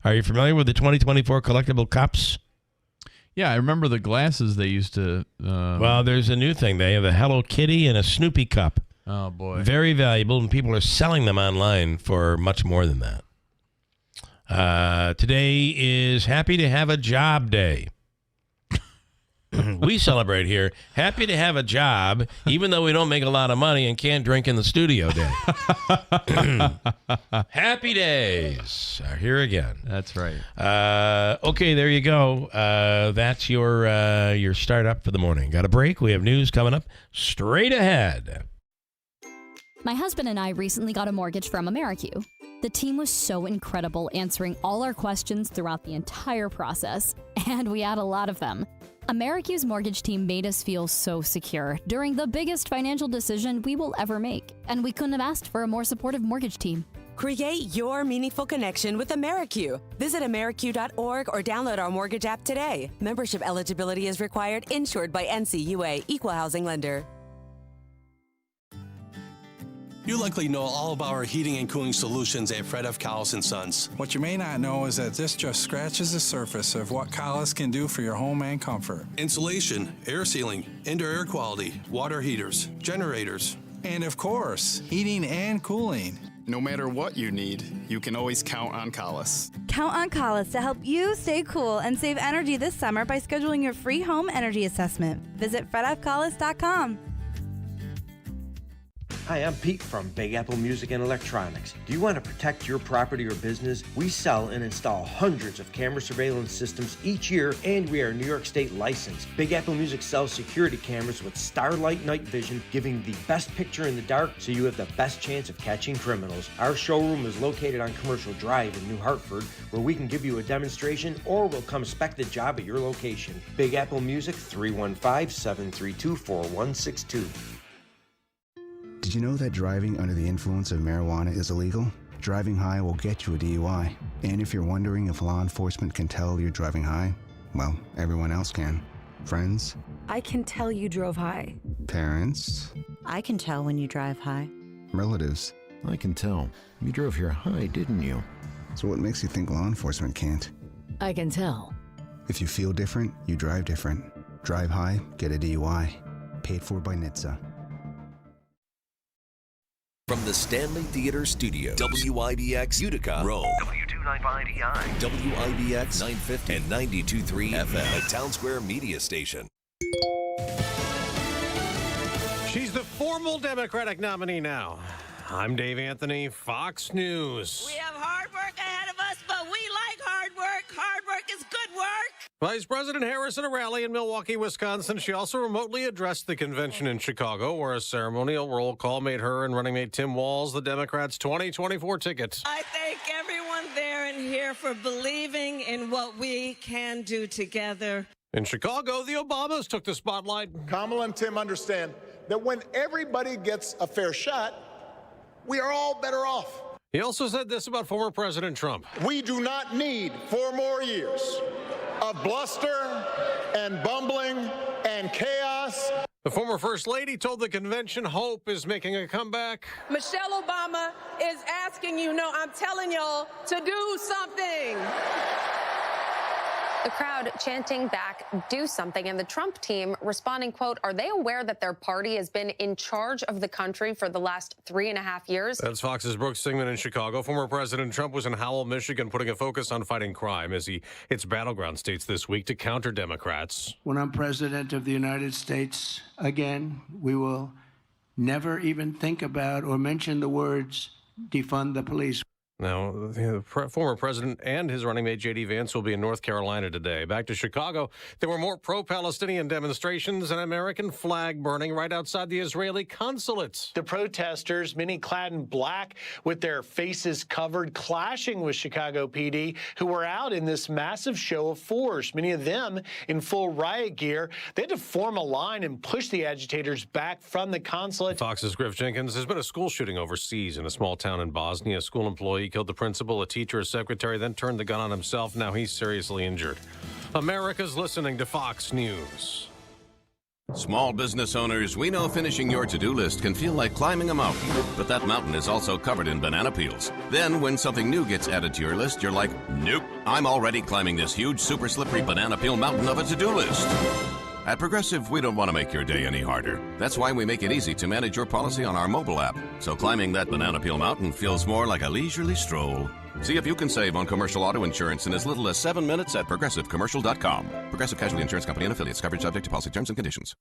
Are you familiar with the 2024 collectible cups? Yeah, I remember the glasses they used to... Well, there's a new thing. They have a Hello Kitty and a Snoopy cup. Oh, boy. Very valuable, and people are selling them online for much more than that. Today is Happy to Have a Job Day. We celebrate here. Happy to have a job, even though we don't make a lot of money and can't drink in the studio day. Happy days are here again. That's right. Okay, there you go. That's your start up for the morning. Got a break. We have news coming up straight ahead. My husband and I recently got a mortgage from AmeriQ. The team was so incredible, answering all our questions throughout the entire process, and we had a lot of them. AmeriQ's mortgage team made us feel so secure during the biggest financial decision we will ever make, and we couldn't have asked for a more supportive mortgage team. Create your meaningful connection with AmeriQ. Visit AmeriQ.org or download our mortgage app today. Membership eligibility is required, insured by NCUA, Equal Housing Lender. You likely know all about our heating and cooling solutions at Fred F. Collis & Sons. What you may not know is that this just scratches the surface of what Collis can do for your home and comfort. Insulation, air sealing, indoor air quality, water heaters, generators. And of course, heating and cooling. No matter what you need, you can always count on Collis. Count on Collis to help you stay cool and save energy this summer by scheduling your free home energy assessment. Visit fredfcollis.com. Hi, I'm Pete from Big Apple Music and Electronics. Do you want to protect your property or business? We sell and install hundreds of camera surveillance systems each year, and we are New York State licensed. Big Apple Music sells security cameras with Starlight night vision, giving the best picture in the dark so you have the best chance of catching criminals. Our showroom is located on Commercial Drive in New Hartford, where we can give you a demonstration or we'll come spec the job at your location. Big Apple Music, 315-732-4162. Did you know that driving under the influence of marijuana is illegal? Driving high will get you a DUI. And if you're wondering if law enforcement can tell you're driving high, well, everyone else can. Friends? I can tell you drove high. Parents? I can tell when you drive high. Relatives? I can tell. You drove here high, didn't you? So what makes you think law enforcement can't? I can tell. If you feel different, you drive different. Drive high, get a DUI. Paid for by NHTSA. From the Stanley Theater Studio, WIBX Utica, Rome, W295EI, WIBX 950 and 92.3 FM, a Town Square media station. She's the formal Democratic nominee now. I'm Dave Anthony, Fox News. We have hard work ahead of us, but we like hard work. Hard work is good work. Vice President Harris at a rally in Milwaukee, Wisconsin. She also remotely addressed the convention in Chicago, where a ceremonial roll call made her and running mate Tim Walz the Democrats' 2024 ticket. I thank everyone there and here for believing in what we can do together. In Chicago, the Obamas took the spotlight. Kamala and Tim understand that when everybody gets a fair shot, we are all better off. He also said this about former President Trump. We do not need 4 more years of bluster and bumbling and chaos. The former First Lady told the convention hope is making a comeback. Michelle Obama is asking you, no, I'm telling y'all to do something. The crowd chanting back, do something, and the Trump team responding, quote, are they aware that their party has been in charge of the country for the last 3.5 years? That's Fox's Brooks Singman in Chicago. Former President Trump was in Howell, Michigan, putting a focus on fighting crime as he hits battleground states this week to counter Democrats. When I'm president of the United States, again, we will never even think about or mention the words defund the police. Now, the former president and his running mate, J.D. Vance, will be in North Carolina today. Back to Chicago, there were more pro-Palestinian demonstrations and American flag burning right outside the Israeli consulate. The protesters, many clad in black with their faces covered, clashing with Chicago PD, who were out in this massive show of force, many of them in full riot gear. They had to form a line and push the agitators back from the consulate. Fox's Griff Jenkins. There's been a school shooting overseas in a small town in Bosnia. A school employee killed the principal, a teacher, a secretary, then turned the gun on himself. Now he's seriously injured. America's listening to Fox News. Small business owners, we know finishing your to-do list can feel like climbing a mountain, but that mountain is also covered in banana peels. Then when something new gets added to your list, you're like, nope, I'm already climbing this huge, super slippery banana peel mountain of a to-do list. At Progressive, we don't want to make your day any harder. That's why we make it easy to manage your policy on our mobile app. So climbing that banana peel mountain feels more like a leisurely stroll. See if you can save on commercial auto insurance in as little as 7 minutes at ProgressiveCommercial.com. Progressive Casualty Insurance Company and affiliates. Coverage subject to policy terms and conditions.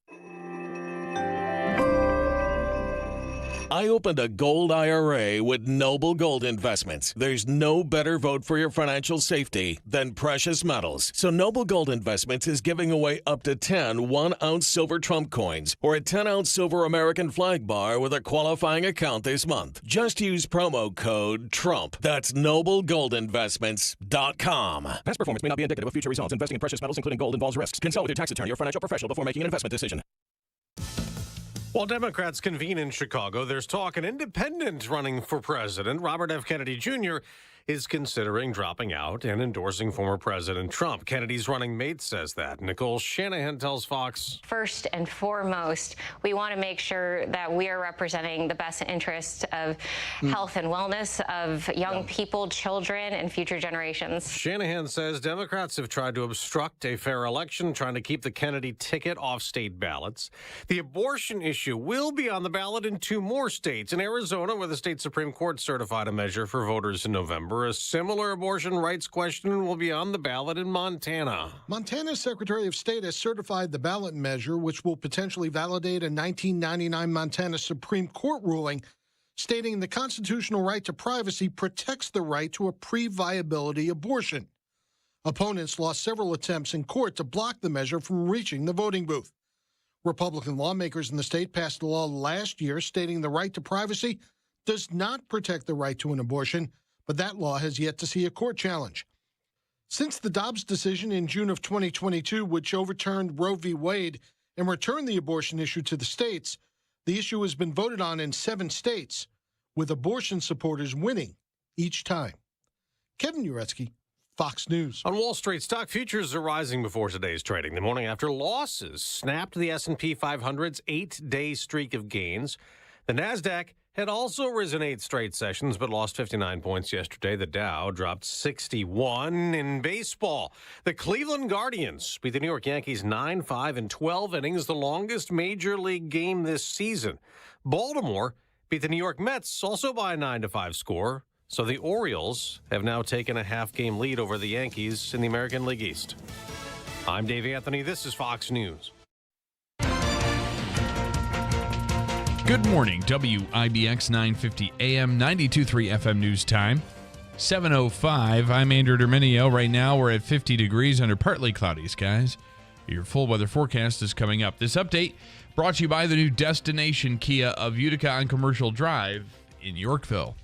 I opened a gold IRA with Noble Gold Investments. There's no better vote for your financial safety than precious metals. So Noble Gold Investments is giving away up to 10 1-ounce silver Trump coins or a 10-ounce silver American flag bar with a qualifying account this month. Just use promo code TRUMP. That's NobleGoldInvestments.com. Past performance may not be indicative of future results. Investing in precious metals, including gold, involves risks. Consult with your tax attorney or financial professional before making an investment decision. While Democrats convene in Chicago, there's talk an independent running for president, Robert F. Kennedy Jr., is considering dropping out and endorsing former President Trump. Kennedy's running mate says that. Nicole Shanahan tells Fox. First and foremost, we want to make sure that we are representing the best interest of health and wellness of young people, children, and future generations. Shanahan says Democrats have tried to obstruct a fair election, trying to keep the Kennedy ticket off state ballots. The abortion issue will be on the ballot in 2 more states. In Arizona, where the state Supreme Court certified a measure for voters in November, a similar abortion rights question will be on the ballot in Montana. Montana's Secretary of State has certified the ballot measure, which will potentially validate a 1999 Montana Supreme Court ruling stating the constitutional right to privacy protects the right to a pre-viability abortion. Opponents lost several attempts in court to block the measure from reaching the voting booth. Republican lawmakers in the state passed a law last year stating the right to privacy does not protect the right to an abortion, but that law has yet to see a court challenge. Since the Dobbs decision in June of 2022, which overturned Roe v. Wade and returned the abortion issue to the states, the issue has been voted on in 7 states, with abortion supporters winning each time. Kevin Uretsky, Fox News. On Wall Street, stock futures are rising before today's trading. The morning after losses snapped the S&P 500's 8-day streak of gains. The Nasdaq had also risen 8 straight sessions, but lost 59 points yesterday. The Dow dropped 61. In baseball, the Cleveland Guardians beat the New York Yankees 9-5 in 12 innings, the longest major league game this season. Baltimore beat the New York Mets also by a 9-5 score. So the Orioles have now taken a half-game lead over the Yankees in the American League East. I'm Dave Anthony. This is Fox News. Good morning, WIBX 950 AM, 92.3 FM News Time, 7:05. I'm Andrew Derminio. Right now, we're at 50 degrees under partly cloudy skies. Your full weather forecast is coming up. This update brought to you by the new Destination Kia of Utica on Commercial Drive in Yorkville.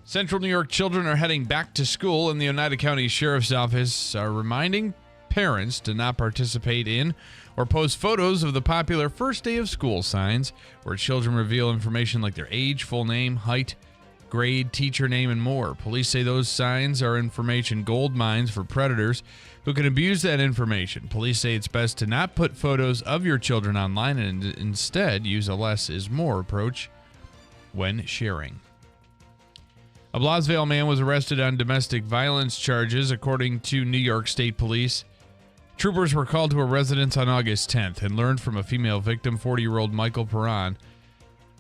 Central New York children are heading back to school, and the Oneida County Sheriff's Office are reminding parents to not participate in or post photos of the popular first day of school signs where children reveal information like their age, full name, height, grade, teacher name, and more. Police say those signs are information gold mines for predators who can abuse that information. Police say it's best to not put photos of your children online and instead use a less is more approach when sharing. A Blasville man was arrested on domestic violence charges, according to New York State Police. Troopers were called to a residence on August 10th and learned from a female victim, 40-year-old Michael Perron,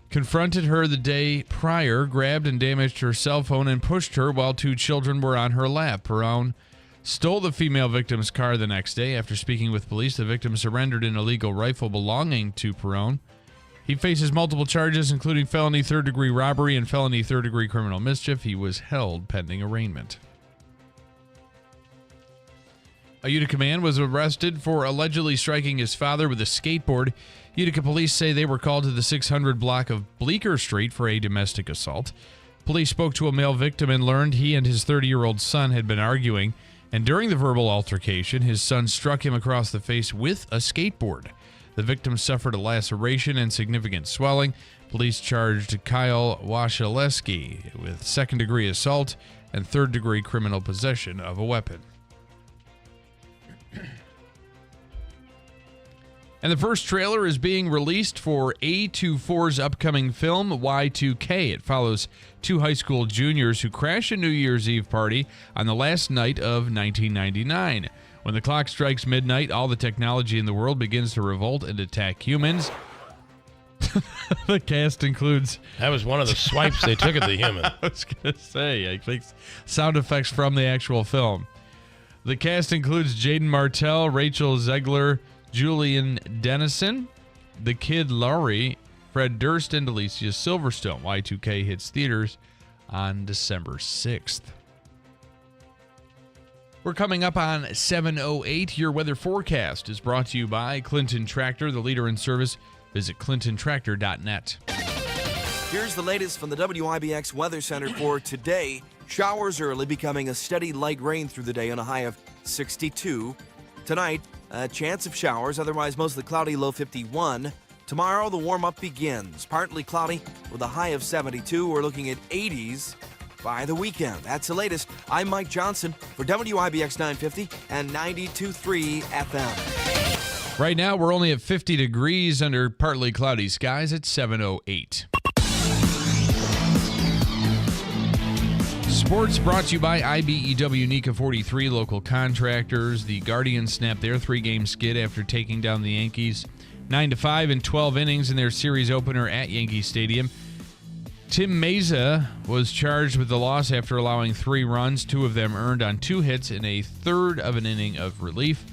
confronted her the day prior, grabbed and damaged her cell phone, and pushed her while 2 children were on her lap. Perron stole the female victim's car the next day. After speaking with police, the victim surrendered an illegal rifle belonging to Perron. He faces multiple charges, including felony third-degree robbery and felony third-degree criminal mischief. He was held pending arraignment. A Utica man was arrested for allegedly striking his father with a skateboard. Utica police say they were called to the 600 block of Bleecker Street for a domestic assault. Police spoke to a male victim and learned he and his 30-year-old son had been arguing, and during the verbal altercation, his son struck him across the face with a skateboard. The victim suffered a laceration and significant swelling. Police charged Kyle Washaleski with second-degree assault and third-degree criminal possession of a weapon. And the first trailer is being released for A24's upcoming film, Y2K. It follows 2 high school juniors who crash a New Year's Eve party on the last night of 1999. When the clock strikes midnight, all the technology in the world begins to revolt and attack humans. The cast includes... That was one of the swipes they took at the human. I was going to say, I think sound effects from the actual film. The cast includes Jaden Martell, Rachel Zegler, Julian Dennison, The Kid Larry, Fred Durst, and Alicia Silverstone. Y2K hits theaters on December 6th. We're coming up on 7:08. Your weather forecast is brought to you by Clinton Tractor, the leader in service. Visit clintontractor.net. Here's the latest from the WIBX Weather Center for today. Showers early, becoming a steady light rain through the day on a high of 62. Tonight, a chance of showers, otherwise mostly cloudy, low 51. Tomorrow, the warm-up begins. Partly cloudy with a high of 72. We're looking at 80s by the weekend. That's the latest. I'm Mike Johnson for WIBX 950 and 92.3 FM. Right now, we're only at 50 degrees under partly cloudy skies at 7:08. Sports brought to you by IBEW Nika 43 local contractors. The Guardians snapped their 3-game skid after taking down the Yankees 9-5 in 12 innings in their series opener at Yankee Stadium. Tim Meza was charged with the loss after allowing 3 runs, 2 of them earned on 2 hits in a third of an inning of relief.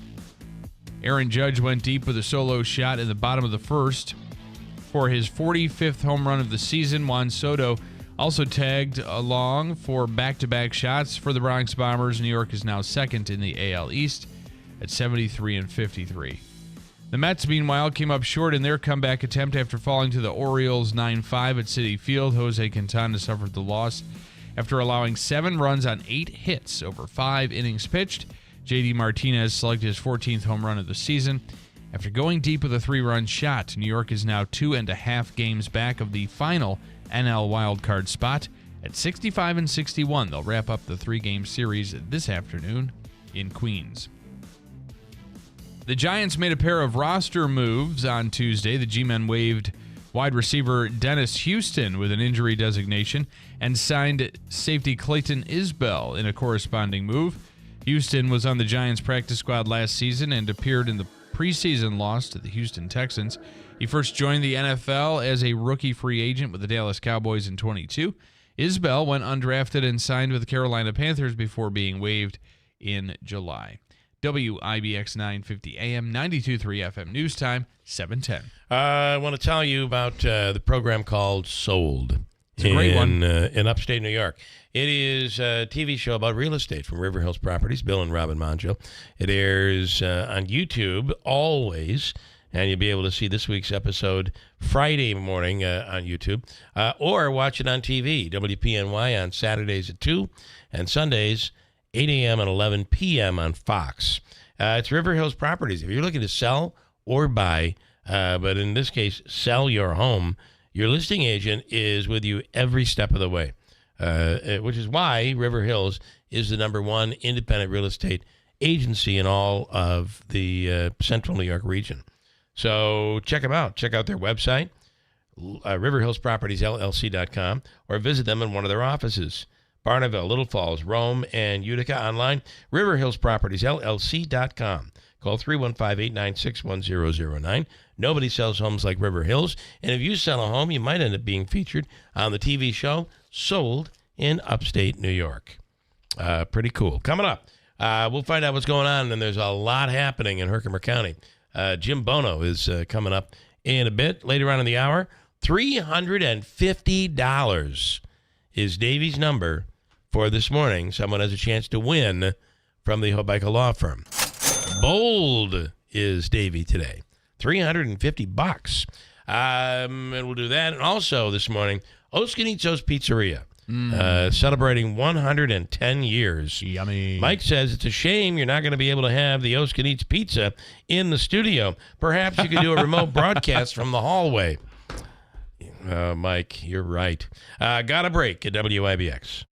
Aaron Judge went deep with a solo shot in the bottom of the first for his 45th home run of the season. Juan Soto also tagged along for back-to-back shots for the Bronx Bombers. New York is now second in the AL East at 73 and 53. The Mets, meanwhile, came up short in their comeback attempt after falling to the Orioles 9-5 at Citi Field. Jose Quintana suffered the loss after allowing 7 runs on 8 hits over 5 innings pitched. J.D. Martinez selected his 14th home run of the season. After going deep with a 3-run shot, New York is now 2.5 games back of the final NL wildcard spot at 65 and 61. They'll wrap up the 3-game series this afternoon in Queens. The Giants made a pair of roster moves on Tuesday. The G-men waived wide receiver Dennis Houston with an injury designation and signed safety Clayton Isbell in a corresponding move. Houston was on the Giants practice squad last season and appeared in the preseason loss to the Houston Texans. He first joined the NFL as a rookie free agent with the Dallas Cowboys in 22. Isbell went undrafted and signed with the Carolina Panthers before being waived in July. WIBX 950 AM, 92.3 FM News Time, 7:10. I want to tell you about the program called Sold. It's a great one. In upstate New York. It is a TV show about real estate from River Hills Properties, Bill and Robin Monjo. It airs on YouTube always, and you'll be able to see this week's episode Friday morning on YouTube, or watch it on TV, WPNY on Saturdays at 2, and Sundays 8 a.m. and 11 p.m. on Fox. It's River Hills Properties. If you're looking to sell or buy, but in this case, sell your home, your listing agent is with you every step of the way, which is why River Hills is the number 1 independent real estate agency in all of the central New York region. So check them out. Check out their website, riverhillspropertiesllc.com, or visit them in one of their offices. Barneville, Little Falls, Rome, and Utica. Online, riverhillspropertiesllc.com. Call 315-896-1009. Nobody sells homes like River Hills. And if you sell a home, you might end up being featured on the TV show Sold in upstate New York. Pretty cool. Coming up, we'll find out what's going on, and there's a lot happening in Herkimer County. Jim Bono is coming up in a bit. Later on in the hour, $350 is Davy's number for this morning. Someone has a chance to win from the Hobeika Law Firm. Bold is Davy today. $350. And we'll do that. And also this morning, Oscanizzo's Pizzeria, celebrating 110 years. Yummy. Mike says it's a shame you're not going to be able to have the Oscanizzo pizza in the studio. Perhaps you could do a remote broadcast from the hallway. Mike, you're right. Got a break at WIBX.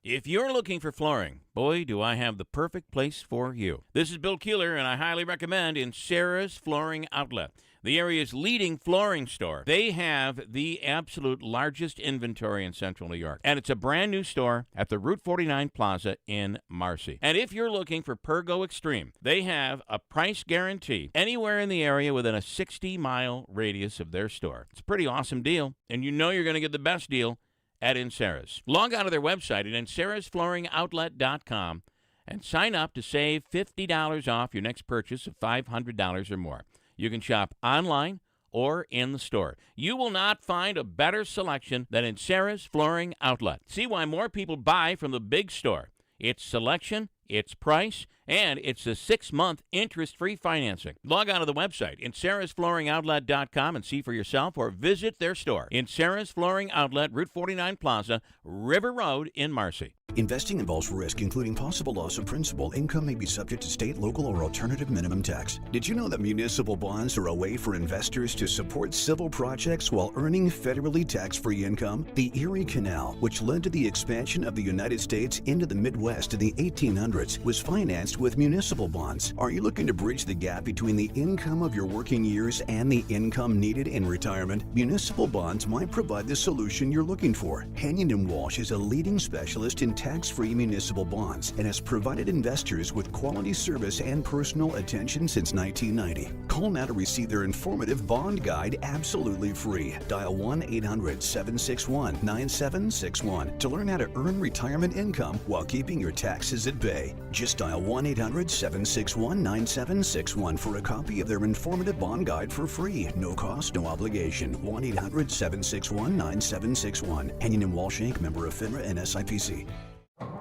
If you're looking for flooring, boy, do I have the perfect place for you. This is Bill Keeler, and I highly recommend Sarah's Flooring Outlet, the area's leading flooring store. They have the absolute largest inventory in Central New York, and it's a brand new store at the Route 49 Plaza in Marcy. And if you're looking for Pergo Extreme, they have a price guarantee anywhere in the area within a 60-mile radius of their store. It's a pretty awesome deal, and you know you're going to get the best deal at Insera's. Log on to their website at InserasFlooringOutlet.com and sign up to save $50 off your next purchase of $500 or more. You can shop online or in the store. You will not find a better selection than Insera's Flooring Outlet. See why more people buy from the big store. It's selection, it's price, And it's a 6-month interest-free financing. Log on to the website, InSarah'sFlooringOutlet.com, and see for yourself, or visit their store in Sarah's Flooring Outlet, Route 49 Plaza, River Road in Marcy. Investing involves risk, including possible loss of principal. Income may be subject to state, local, or alternative minimum tax. Did you know that municipal bonds are a way for investors to support civil projects while earning federally tax-free income? The Erie Canal, which led to the expansion of the United States into the Midwest in the 1800s, was financed with municipal bonds. Are you looking to bridge the gap between the income of your working years and the income needed in retirement? Municipal bonds might provide the solution you're looking for. Henyon & Walsh is a leading specialist in tax-free municipal bonds and has provided investors with quality service and personal attention since 1990. Call now to receive their informative bond guide absolutely free. Dial 1-800-761-9761 to learn how to earn retirement income while keeping your taxes at bay. Just dial 1-800-761-9761 for a copy of their informative bond guide for free. No cost, no obligation. 1-800-761-9761. Henyon & Walsh Inc., member of FINRA and SIPC.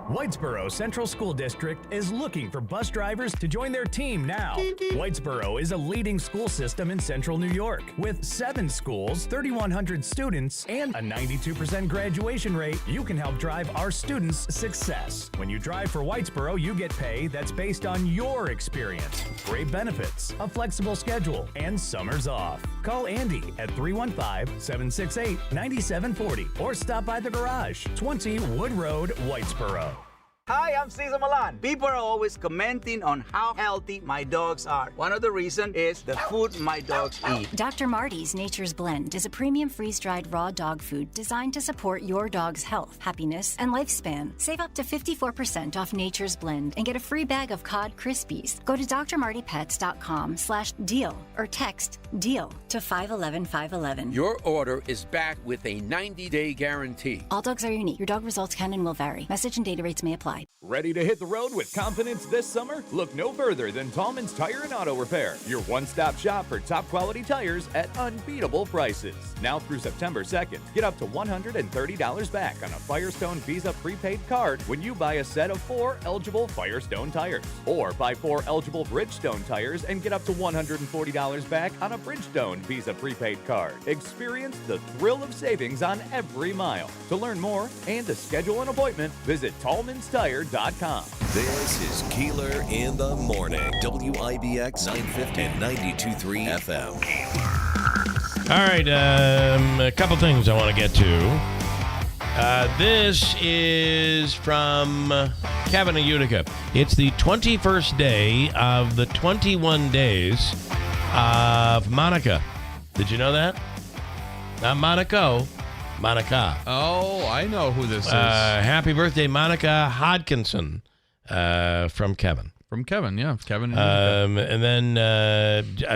Whitesboro Central School District is looking for bus drivers to join their team now. Whitesboro is a leading school system in central New York with 7 schools, 3,100 students, and a 92% graduation rate. You can help drive our students' success. When you drive for Whitesboro, you get pay that's based on your experience, great benefits, a flexible schedule, and summers off. Call Andy at 315-768-9740 or stop by the garage, 20 Wood Road, Whitesboro. Hi, I'm Cesar Milan. People are always commenting on how healthy my dogs are. One of the reasons is the food my dogs eat. Dr. Marty's Nature's Blend is a premium freeze-dried raw dog food designed to support your dog's health, happiness, and lifespan. Save up to 54% off Nature's Blend and get a free bag of cod Crispies. Go to drmartypets.com/deal or text DEAL to 511-511. Your order is back with a 90-day guarantee. All dogs are unique. Your dog results can and will vary. Message and data rates may apply. Ready to hit the road with confidence this summer? Look no further than Tallman's Tire and Auto Repair, your one-stop shop for top quality tires at unbeatable prices. Now through September 2nd, get up to $130 back on a Firestone Visa prepaid card when you buy a set of 4 eligible Firestone tires. Or buy 4 eligible Bridgestone tires and get up to $140 back on a Bridgestone Visa prepaid card. Experience the thrill of savings on every mile. To learn more and to schedule an appointment, visit tallmanstire.com. This is Keeler in the Morning. WIBX 950 and 92.3 FM. All right, a couple things I want to get to. This is from Kevin in Utica. It's the 21st day of the 21 days of Monica. Did you know that? Not Monaco. Monica. Oh, I know who this is. Happy birthday, Monica Hodkinson, from Kevin. From Kevin, yeah. Kevin. And then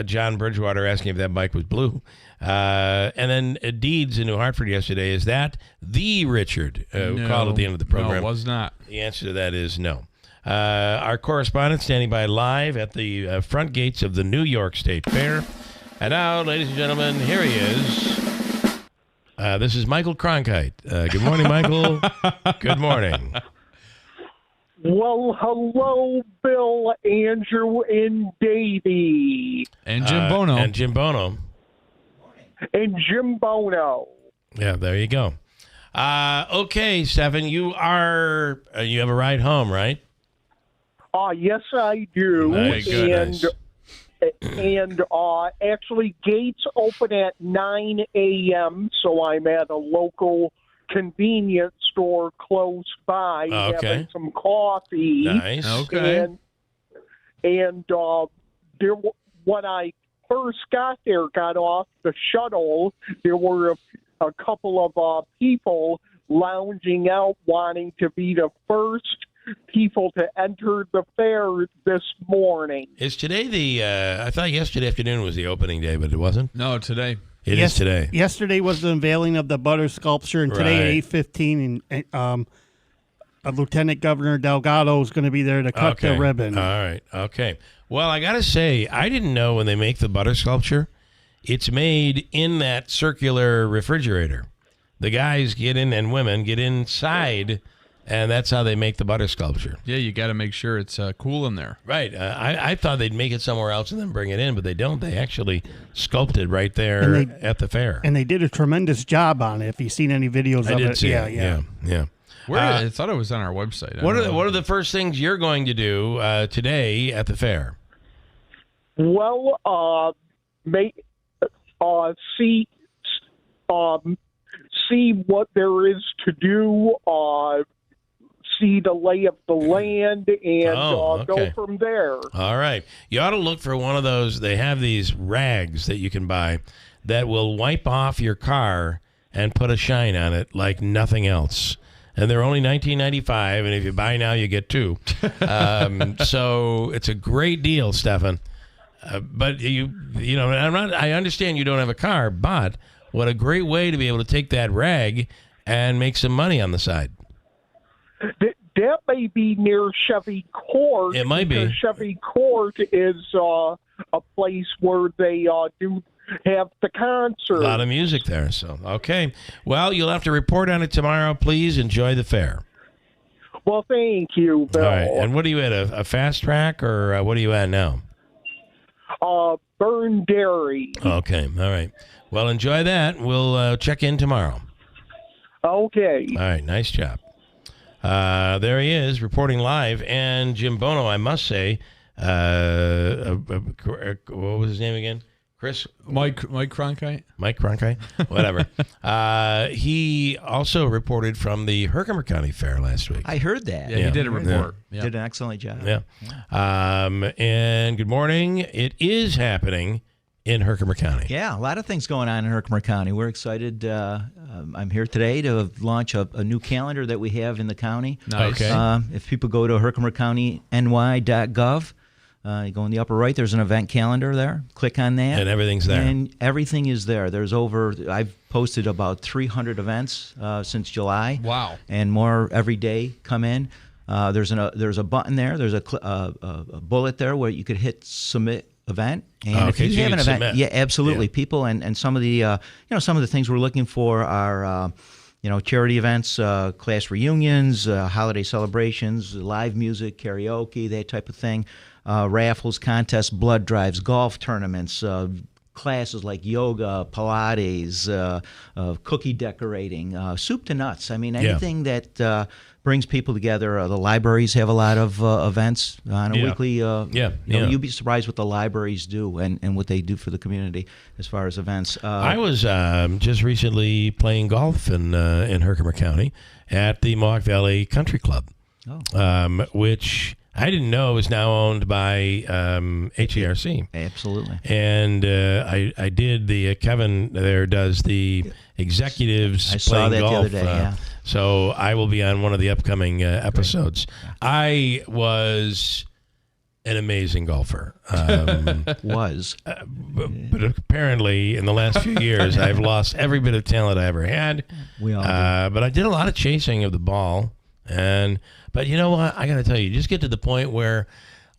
John Bridgewater asking if that bike was blue. And then Deeds in New Hartford yesterday. Is that the Richard who called at the end of the program? No, it was not. The answer to that is no. Our correspondent standing by live at the front gates of the New York State Fair. And now, ladies and gentlemen, here he is. This is Michael Cronkite. Good morning, Michael. Good morning. Well, hello, Bill, Andrew, and Davey. And Jim Bono. And Jim Bono. And Jim Bono. Yeah, there you go. Okay, Stephen, you have a ride home, right? Yes, I do. My goodness. And actually, gates open at 9 a.m., so I'm at a local convenience store close by having some coffee. Nice. Okay. And there, when I first got off the shuttle, there were a couple of people lounging out wanting to be the first people to enter the fair this morning. Is today I thought yesterday afternoon was the opening day, but it wasn't? No, today. It is today. Yesterday was the unveiling of the butter sculpture, and today at 8:15, and Lieutenant Governor Delgado is going to be there to cut the ribbon. All right. Okay. Well, I got to say, I didn't know when they make the butter sculpture, it's made in that circular refrigerator. The guys get in and women get inside and that's how they make the butter sculpture. Yeah, you got to make sure it's cool in there. Right. I thought they'd make it somewhere else and then bring it in, but they don't. They actually sculpt it right there at the fair. And they did a tremendous job on it. If you've seen any videos of it, yeah. I thought it was on our website. What are the first things you're going to do today at the fair? Well, see what there is to do, see the lay of the land, and go from there. All right. You ought to look for one of those. They have these rags that you can buy that will wipe off your car and put a shine on it like nothing else. And they're only $19.95, and if you buy now, you get two. So it's a great deal, Stefan. But I understand you don't have a car, but what a great way to be able to take that rag and make some money on the side. That may be near Chevy Court. It might be. Chevy Court is a place where they do have the concert. A lot of music there. So, okay. Well, you'll have to report on it tomorrow. Please enjoy the fair. Well, thank you, Bill. All right. And what are you at, a fast track, or what are you at now? Burn Dairy. Okay. All right. Well, enjoy that. We'll check in tomorrow. Okay. All right. Nice job. There he is, reporting live. And Jim Bono, I must say, what was his name again? Chris? Mike Cronkite? Mike Cronkite? Whatever. He also reported from the Herkimer County Fair last week. I heard that. Yeah, he did a report. Yeah. Did an excellent job. Yeah. And good morning. It is happening in Herkimer County. Yeah, a lot of things going on in Herkimer County. We're excited. I'm here today to launch a new calendar that we have in the county. Nice. Okay. If people go to herkimercountyny.gov, you go in the upper right, there's an event calendar there. Click on that. And everything's there. And everything is there. I've posted about 300 events since July. Wow. And more every day come in. There's a button there. There's a bullet there where you could hit submit event. And if you have an event, yeah, absolutely. Yeah. People and some of the some of the things we're looking for are charity events, class reunions, holiday celebrations, live music, karaoke, that type of thing, raffles, contests, blood drives, golf tournaments, classes like yoga, Pilates, cookie decorating, soup to nuts. I mean, anything that brings people together. The libraries have a lot of events on a weekly. You'd be surprised what the libraries do and what they do for the community as far as events. I was just recently playing golf in Herkimer County at the Mohawk Valley Country Club, which I didn't know is now owned by HERC. Absolutely. And I did Kevin there does the executives playing golf. I saw that the other day, yeah. So I will be on one of the upcoming episodes. I was an amazing golfer. But apparently in the last few years, I've lost every bit of talent I ever had. We all do. But I did a lot of chasing of the ball. But you know what? I got to tell you, just get to the point where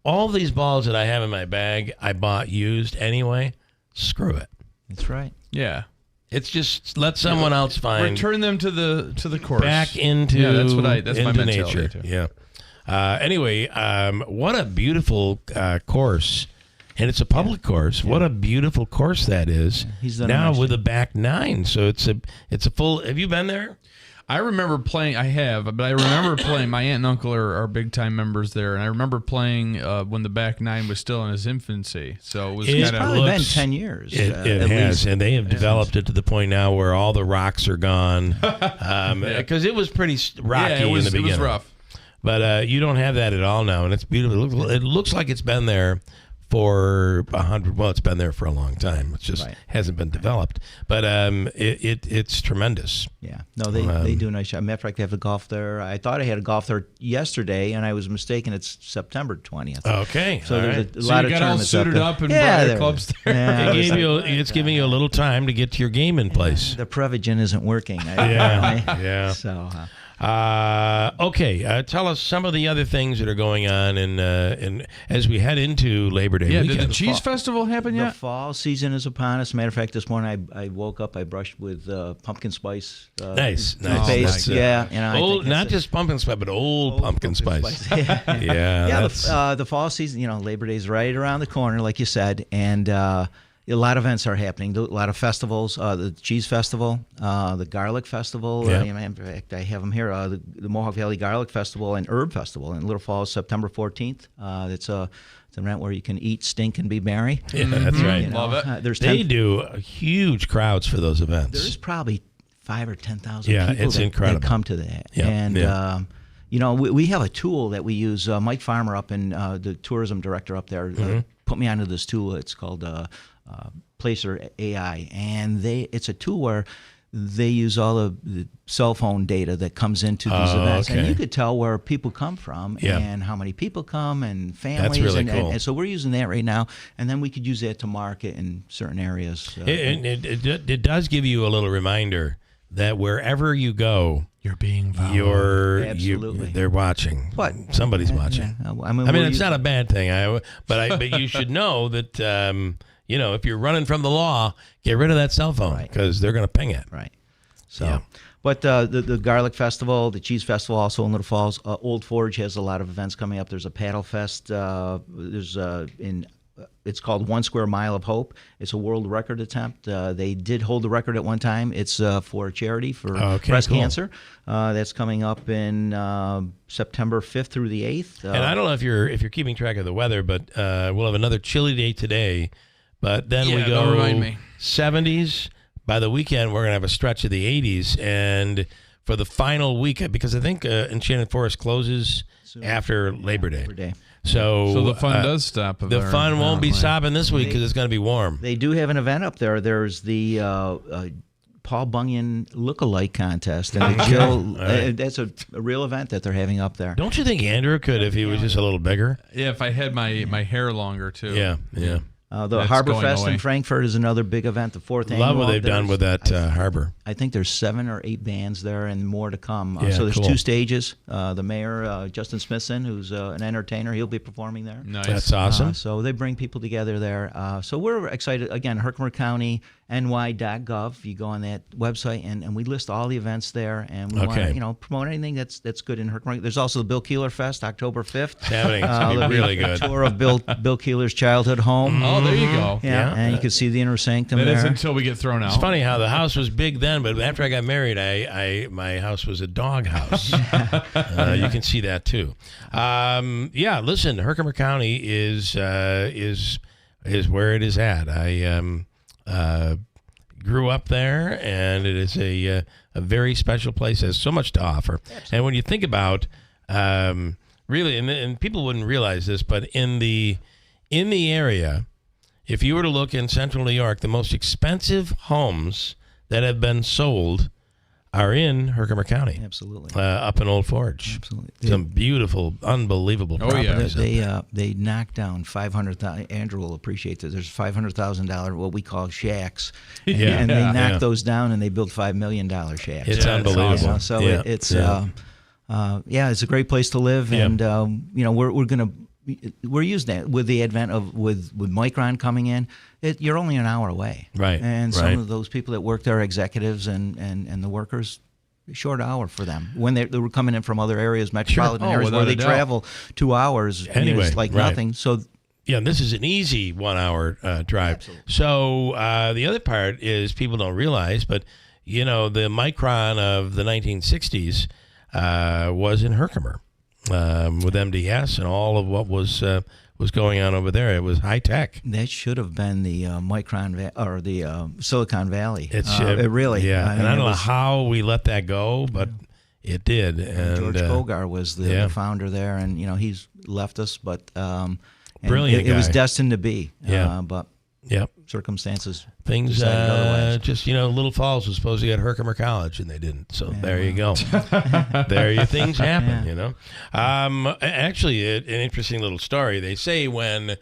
all these balls that I have in my bag, I bought used anyway. Screw it. That's right. Yeah. It's just let someone else find. Return them to the course. Back into that's my mentality nature. Too. Yeah. Anyway, what a beautiful course, and it's a public course. Yeah. What a beautiful course that is. He's done now with a back nine, so it's a full. Have you been there? I remember playing. I have, but I remember playing. My aunt and uncle are big time members there, and I remember playing when the back nine was still in its infancy. So it was it's probably been 10 years. It has, least. And they have developed it to the point now where all the rocks are gone because it was pretty rocky in the beginning. It was rough, but you don't have that at all now, and it's beautiful. It looks like it's been there for 100. Well, it's been there for a long time. It just hasn't been developed. But it's tremendous. Yeah. No, they do a nice job. Matter of fact, they have a golf there. I thought I had a golf there yesterday, and I was mistaken. It's September 20th. Okay. So there's a lot of tournaments. You got all suited up and brought your clubs there. Yeah, it's giving you a little time to get your game in place. The Prevagen isn't working. Yeah. So. Okay, tell us some of the other things that are going on in as we head into Labor Day weekend. Did the Cheese Festival happen yet? The fall season is upon us. Matter of fact, this morning I woke up, I brushed with pumpkin spice. Nice. Paste. Yeah, old, not just pumpkin spice, but old pumpkin spice. Yeah, the fall season, Labor Day is right around the corner, like you said, and a lot of events are happening. A lot of festivals. The Cheese Festival, the Garlic Festival. In fact, I have them here. The Mohawk Valley Garlic Festival and Herb Festival in Little Falls, September 14th. It's an event where you can eat, stink, and be merry. Yeah, that's right. Love it. They do huge crowds for those events. There's probably 5,000 or 10,000 people it's incredible. that come to that. Yep. And we have a tool that we use. Mike Farmer up in the tourism director up there put me onto this tool. It's called Placer AI, and it's a tool where they use all the cell phone data that comes into these events, and you could tell where people come from and how many people come and families. That's really cool. And so we're using that right now, and then we could use that to market in certain areas. It does give you a little reminder that wherever you go, you're being followed. Absolutely. They're watching. What? Somebody's watching. Yeah. I mean, it's not a bad thing. But you should know that if you're running from the law, get rid of that cell phone because they're going to ping it. Right. So, but the Garlic Festival, the Cheese Festival, also in Little Falls. Old Forge has a lot of events coming up. There's a paddle fest. It's called 1 Square Mile of Hope. It's a world record attempt. They did hold the record at one time. It's for a charity for breast cancer. That's coming up in September 5th through the 8th. And I don't know if you're keeping track of the weather, but we'll have another chilly day today. But then we go 70s. By the weekend, we're going to have a stretch of the 80s. And for the final week, because I think Enchanted Forest closes after Labor Day. So the fun does stop. The fun won't be stopping this week because it's going to be warm. They do have an event up there. There's the Paul Bunyan look-alike contest. And that's a real event that they're having up there. Don't you think Andrew could if he was just a little bigger? Yeah, if I had my hair longer, too. Yeah. The Harbor Fest in Frankfurt is another big event, the fourth annual. Love what they've done with that harbor. I think there's 7 or 8 bands there and more to come. So there's 2 stages. The mayor, Justin Smithson, who's an entertainer, he'll be performing there. Nice. That's awesome. So they bring people together there. So we're excited. Again, Herkimer County, ny.gov. You go on that website, and we list all the events there, and we want to promote anything that's good in Herkimer. There's also the Bill Keeler Fest, October 5th. It's happening. It's going to be really good. Tour of Bill Keeler's childhood home. Oh, there you go. Yeah, and you can see the inner sanctum that there. Is until we get thrown out. It's funny how the house was big then, but after I got married, my house was a dog house. You can see that too. Listen, Herkimer County is where it is at. I grew up there, and it is a very special place. It has so much to offer. Absolutely. And when you think about really, and people wouldn't realize this, but in the area, if you were to look in central New York, the most expensive homes that have been sold are in Herkimer County. Absolutely. Up in Old Forge. Absolutely. Some beautiful, unbelievable properties. They knocked down $500,000. Andrew will appreciate this. There's $500,000 what we call shacks. And they knocked those down and they built $5 million shacks. It's unbelievable. So it's a great place to live, and we're using that with the advent of with Micron coming in. You're only an hour away, right? And some of those people that work there, executives and the workers, short hour for them when they were coming in from other areas, metropolitan areas where they travel 2 hours. Anyway, it's like nothing. So. Yeah, this is an easy 1 hour drive. Absolutely. So the other part is people don't realize, but the Micron of the 1960s was in Herkimer. With MDS and all of what was going on over there. It was high tech. That should have been the Micron or the Silicon Valley. It really. Yeah, and I don't know how we let that go, but it did. And George Kogar was the founder there, and he's left us, but brilliant. It was destined to be. Yeah, but circumstances. Things just Little Falls was supposed to get Herkimer College and they didn't. So there you go. There things happen. Actually, an interesting little story. They say when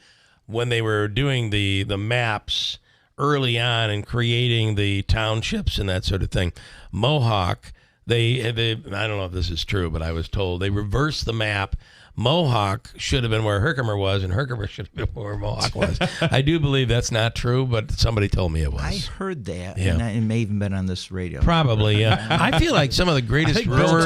they were doing the maps early on and creating the townships and that sort of thing, Mohawk, They I don't know if this is true, but I was told they reversed the map. Mohawk should have been where Herkimer was, and Herkimer should have been where Mohawk was. I do believe that's not true, but somebody told me it was. I heard that, Yeah. and it may even been on this radio. Probably, yeah. I feel like some of the greatest rumors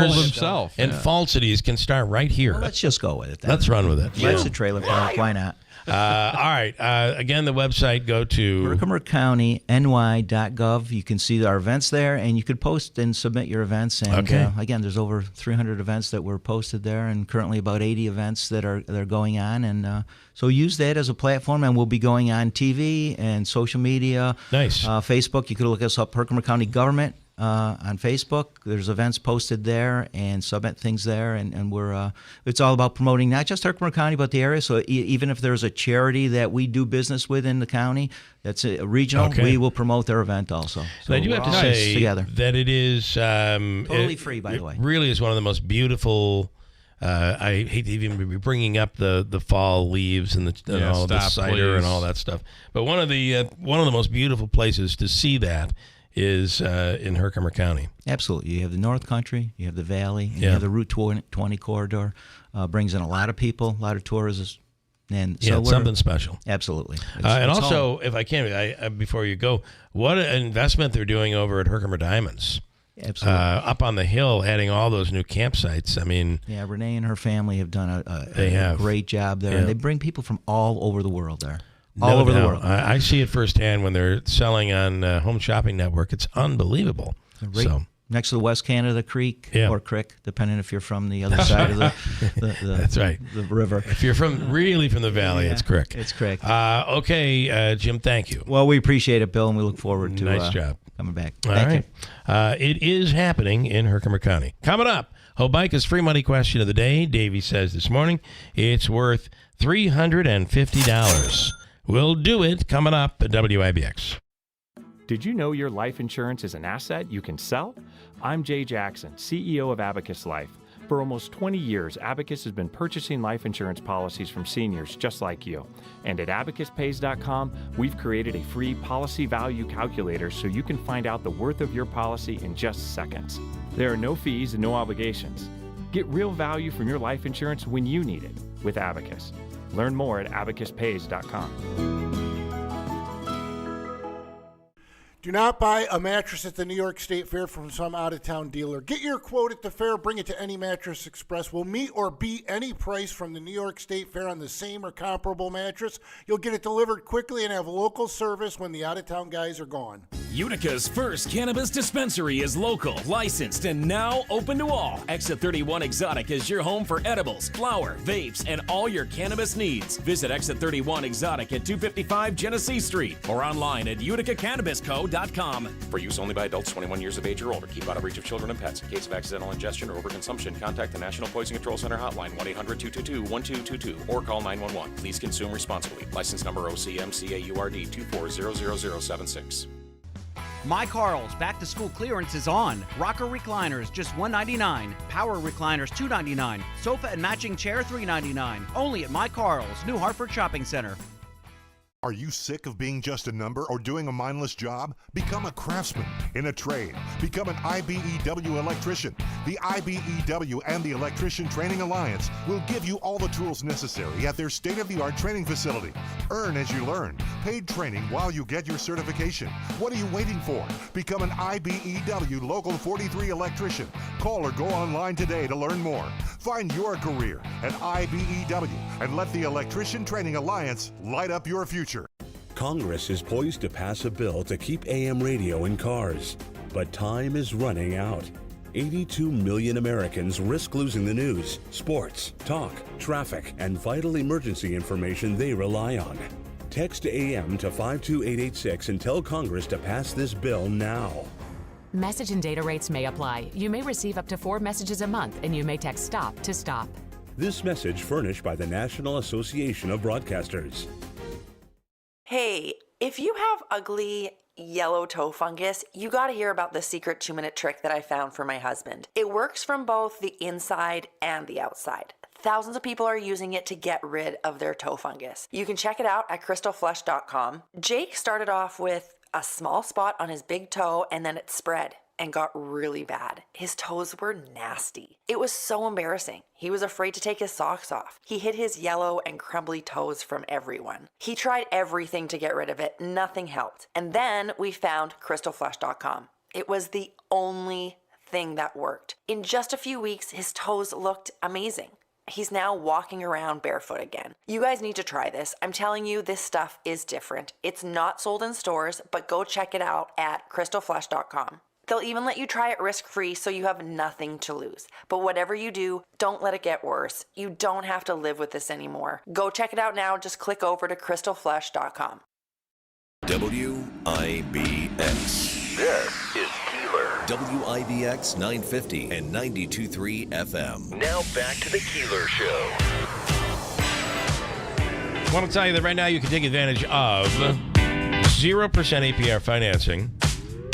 and Yeah. falsities can start right here. Well, let's just go with it then. Let's run with it. Life's a trailer park. Why not? All right. Again, the website, go to HerkimerCountyNY.gov. You can see our events there, and you could post and submit your events. And Okay. Again, there's over 300 events that were posted there, and currently about 80 events that are going on. And so use that as a platform, and we'll be going on TV and social media. Nice. Facebook. You could look us up, Herkimer County Government. On Facebook, there's events posted there, and submit things there, and we're it's all about promoting not just Herkimer County but the area. So even if there's a charity that we do business with in the county that's a regional, Okay. we will promote their event also. So I do we're have to all say together. that it is Totally free, by the way. It really is one of the most beautiful. I hate to even be bringing up the fall leaves and all the stop, cider and please. all that stuff. But one of the most beautiful places to see that is in Herkimer County. Absolutely. You have the North Country, you have the Valley, and Yeah. you have the Route 20 corridor. Brings in a lot of people, a lot of tourists. And so It's something special. Absolutely. And it's also, home. if I can, before you go, what an investment they're doing over at Herkimer Diamonds. Absolutely. Up on the hill, adding all those new campsites. I mean, Yeah, Renee and her family have done They have. a great job there. Yeah. And they bring people from all over the world there. no All over the doubt. world. I see it firsthand when they're selling on Home Shopping Network. It's unbelievable. Right So next to the West Canada Creek Yeah. or Crick, depending if you're from the other side of the that's right, the river. If you're from the valley, Yeah, it's Crick. it's Crick. Okay, Jim, thank you. Well, we appreciate it, Bill, and we look forward to Nice job. coming back. All Thank right. you. It is happening in Herkimer County. Coming up, Hobica's free money question of the day. Davey says this morning it's worth $350. We'll do it coming up at WIBX. Did you know your life insurance is an asset you can sell? I'm Jay Jackson, CEO of Abacus Life. For almost 20 years, Abacus has been purchasing life insurance policies from seniors just like you. And at abacuspays.com, we've created a free policy value calculator so you can find out the worth of your policy in just seconds. There are no fees and no obligations. Get real value from your life insurance when you need it with Abacus. Learn more at abacuspays.com. Do not buy a mattress at the New York State Fair from some out-of-town dealer. Get your quote at the fair, bring it to any Mattress Express. We'll meet or beat any price from the New York State Fair on the same or comparable mattress. You'll get it delivered quickly and have local service when the out-of-town guys are gone. Utica's first cannabis dispensary is local, licensed, and now open to all. Exit 31 Exotic is your home for edibles, flower, vapes, and all your cannabis needs. Visit Exit 31 Exotic at 255 Genesee Street or online at uticacannabisco.com. For use only by adults 21 years of age or older. Keep out of reach of children and pets. In case of accidental ingestion or overconsumption, contact the National Poison Control Center hotline 1-800-222-1222 or call 911. Please consume responsibly. License number OCMCAURD 2400076. My Carl's back to school clearance is on. Rocker recliners just $199. Power recliners $299. Sofa and matching chair $399. Only at My Carl's, New Hartford Shopping Center. Are you sick of being just a number or doing a mindless job? Become a craftsman in a trade. Become an IBEW electrician. The IBEW and the Electrician Training Alliance will give you all the tools necessary at their state-of-the-art training facility. Earn as you learn. Paid training while you get your certification. What are you waiting for? Become an IBEW Local 43 electrician. Call or go online today to learn more. Find your career at IBEW and let the Electrician Training Alliance light up your future. Congress is poised to pass a bill to keep AM radio in cars, but time is running out. 82 million Americans risk losing the news, sports, talk, traffic, and vital emergency information they rely on. Text AM to 52886 and tell Congress to pass this bill now. Message and data rates may apply. You may receive up to 4 messages a month, and you may text STOP to stop. This message furnished by the National Association of Broadcasters. Hey, if you have ugly yellow toe fungus, you gotta hear about the secret 2-minute trick that I found for my husband. It works from both the inside and the outside. Thousands of people are using it to get rid of their toe fungus. You can check it out at crystalflesh.com. Jake started off with a small spot on his big toe and then it spread. and got really bad. His toes were nasty. It was so embarrassing. He was afraid to take his socks off. He hid his yellow and crumbly toes from everyone. He tried everything to get rid of it. Nothing helped. And then we found crystalflush.com. It was the only thing that worked. In just a few weeks, his toes looked amazing. He's now walking around barefoot again. You guys need to try this. I'm telling you, this stuff is different. It's not sold in stores, but go check it out at crystalflush.com. They'll even let you try it risk-free, so you have nothing to lose. But whatever you do, don't let it get worse. You don't have to live with this anymore. Go check it out now. Just click over to crystalflush.com. WIBX. This is Keeler. WIBX 950 and 92.3 FM. Now back to the Keeler Show. I want to tell you that right now you can take advantage of 0% APR financing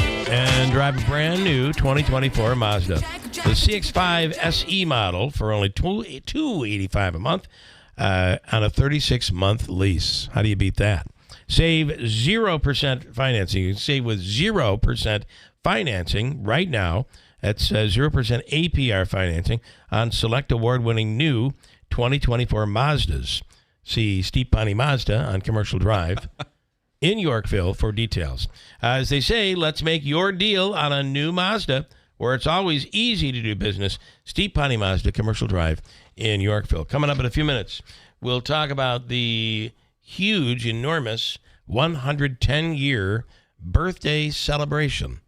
and drive a brand new 2024 Mazda. The CX-5 SE model for only $285 a month on a 36-month lease. How do you beat that? Save 0% financing. You can save with 0% financing right now. That's 0% APR financing on select award-winning new 2024 Mazdas. See Steep Bonnie Mazda on Commercial Drive in Yorkville for details. As they say, let's make your deal on a new Mazda where it's always easy to do business. Steep Bonnie Mazda, Commercial Drive in Yorkville. Coming up in a few minutes, we'll talk about the huge, enormous 110-year birthday celebration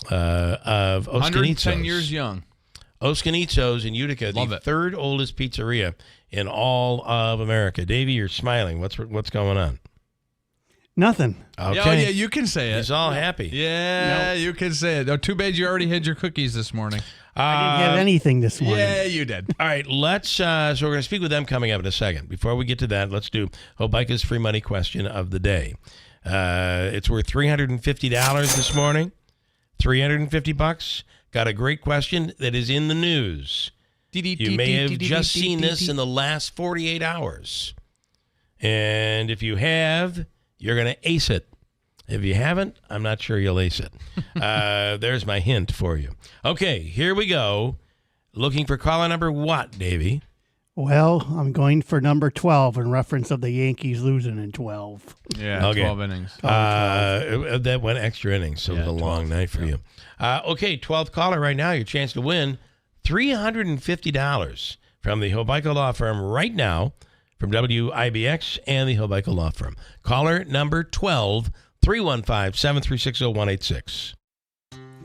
of Oscanizzo's. 110 years young. Oscanizzo's in Utica, the third oldest pizzeria in all of America. Davey, you're smiling. What's going on? Nothing. Okay. Oh, yeah, you can say it. He's all happy. Yeah, you can say it. Oh, too bad you already had your cookies this morning. I didn't have anything this morning. Yeah, you did. All right, let's. So we're going to speak with them coming up in a second. Before we get to that, let's do Hobica's free money question of the day. It's worth $350 this morning. $350. Got a great question that is in the news. You may have just seen this in the last 48 hours. And if you have, you're going to ace it. If you haven't, I'm not sure you'll ace it. There's my hint for you. Okay, here we go. Looking for caller number what, Davey? Well, I'm going for number 12 in reference of the Yankees losing in 12. Yeah, okay. 12 innings. That went extra innings, so it was a long night for you. Okay, 12th caller right now. Your chance to win $350 from the Hobica Law Firm right now from WIBX and the Hobica Law Firm. Caller number 12, 315-736-0186.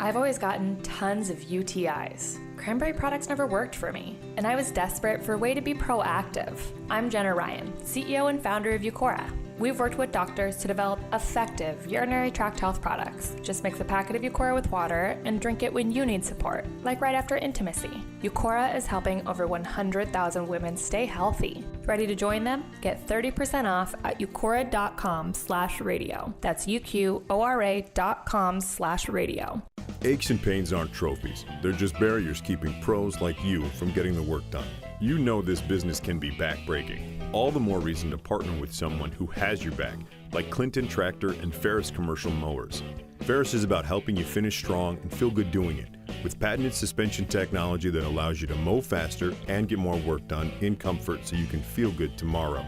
I've always gotten tons of UTIs. Cranberry products never worked for me, and I was desperate for a way to be proactive. I'm Jenna Ryan, CEO and founder of Eucora. We've worked with doctors to develop effective urinary tract health products. Just mix a packet of Eucora with water and drink it when you need support, like right after intimacy. Eucora is helping over 100,000 women stay healthy. Ready to join them? Get 30% off at eucora.com/radio. That's UQORA.com/radio. Aches and pains aren't trophies. They're just barriers keeping pros like you from getting the work done. You know this business can be backbreaking. All the more reason to partner with someone who has your back, like Clinton Tractor and Ferris Commercial Mowers. Ferris is about helping you finish strong and feel good doing it, with patented suspension technology that allows you to mow faster and get more work done in comfort so you can feel good tomorrow.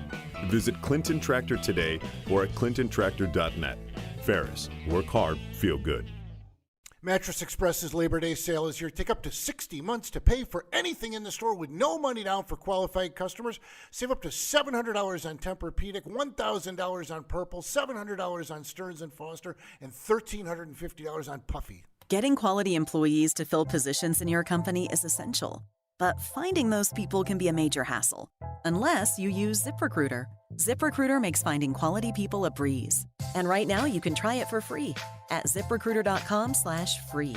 Visit Clinton Tractor today or at clintontractor.net. Ferris, work hard, feel good. Mattress Express's Labor Day sale is here. Take up to 60 months to pay for anything in the store with no money down for qualified customers. Save up to $700 on Tempur-Pedic, $1,000 on Purple, $700 on Stearns & Foster, and $1,350 on Puffy. Getting quality employees to fill positions in your company is essential, but finding those people can be a major hassle, unless you use ZipRecruiter. ZipRecruiter makes finding quality people a breeze. And right now you can try it for free at ZipRecruiter.com/free.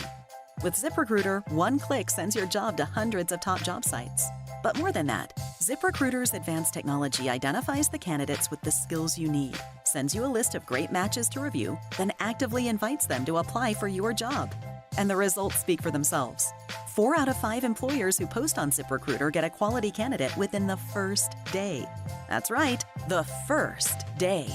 With ZipRecruiter, one click sends your job to hundreds of top job sites. But more than that, ZipRecruiter's advanced technology identifies the candidates with the skills you need, sends you a list of great matches to review, then actively invites them to apply for your job. And the results speak for themselves. 4 out of 5 employers who post on ZipRecruiter get a quality candidate within the first day. That's right, the first day.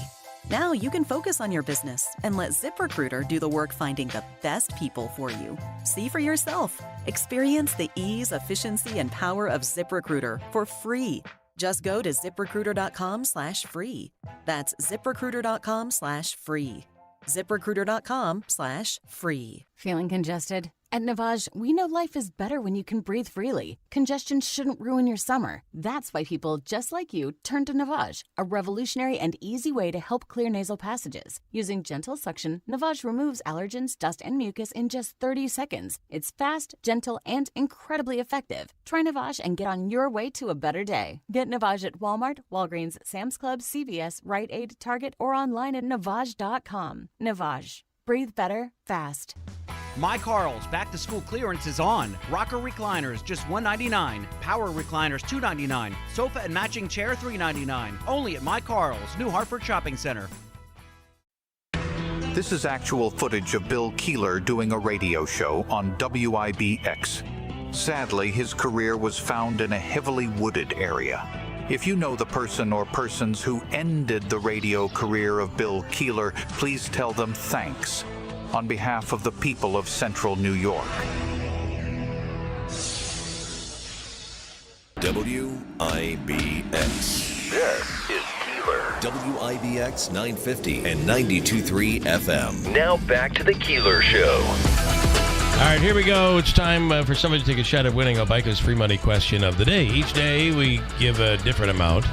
Now you can focus on your business and let ZipRecruiter do the work finding the best people for you. See for yourself. Experience the ease, efficiency, and power of ZipRecruiter for free. Just go to ZipRecruiter.com/free. That's ZipRecruiter.com/free. ZipRecruiter.com/free. Feeling congested? At Navage, we know life is better when you can breathe freely. Congestion shouldn't ruin your summer. That's why people just like you turn to Navage, a revolutionary and easy way to help clear nasal passages. Using gentle suction, Navage removes allergens, dust, and mucus in just 30 seconds. It's fast, gentle, and incredibly effective. Try Navage and get on your way to a better day. Get Navage at Walmart, Walgreens, Sam's Club, CVS, Rite Aid, Target, or online at Navage.com. Navage. Breathe better, fast. My Carl's back-to-school clearance is on. Rocker recliners, just $199. Power recliners, $299. Sofa and matching chair, $399. Only at My Carl's, New Hartford Shopping Center. This is actual footage of Bill Keeler doing a radio show on WIBX. Sadly, his career was found in a heavily wooded area. If you know the person or persons who ended the radio career of Bill Keeler, please tell them thanks on behalf of the people of Central New York. WIBX. This is Keeler. WIBX 950 and 92.3 FM. Now back to the Keeler Show. All right, here we go. It's time for somebody to take a shot at winning Obika's free money question of the day. Each day we give a different amount.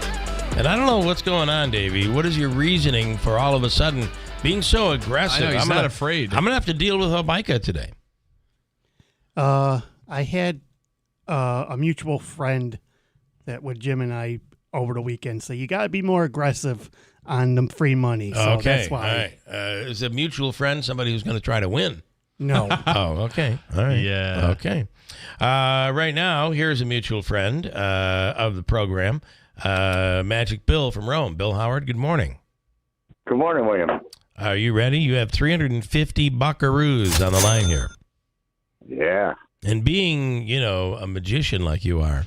And I don't know what's going on, Davey. What is your reasoning for all of a sudden being so aggressive? I know, he's not afraid. I'm going to have to deal with Obika today. I had a mutual friend that with Jim and I over the weekend say, you got to be more aggressive on the free money. So okay, that's why. all right. Is a mutual friend somebody who's going to try to win? No. Oh, okay. All right. Yeah. Okay. Right now, here's a mutual friend of the program, Magic Bill from Rome. Bill Howard, good morning. Good morning, William. Are you ready? You have 350 buckaroos on the line here. Yeah. And being, a magician like you are,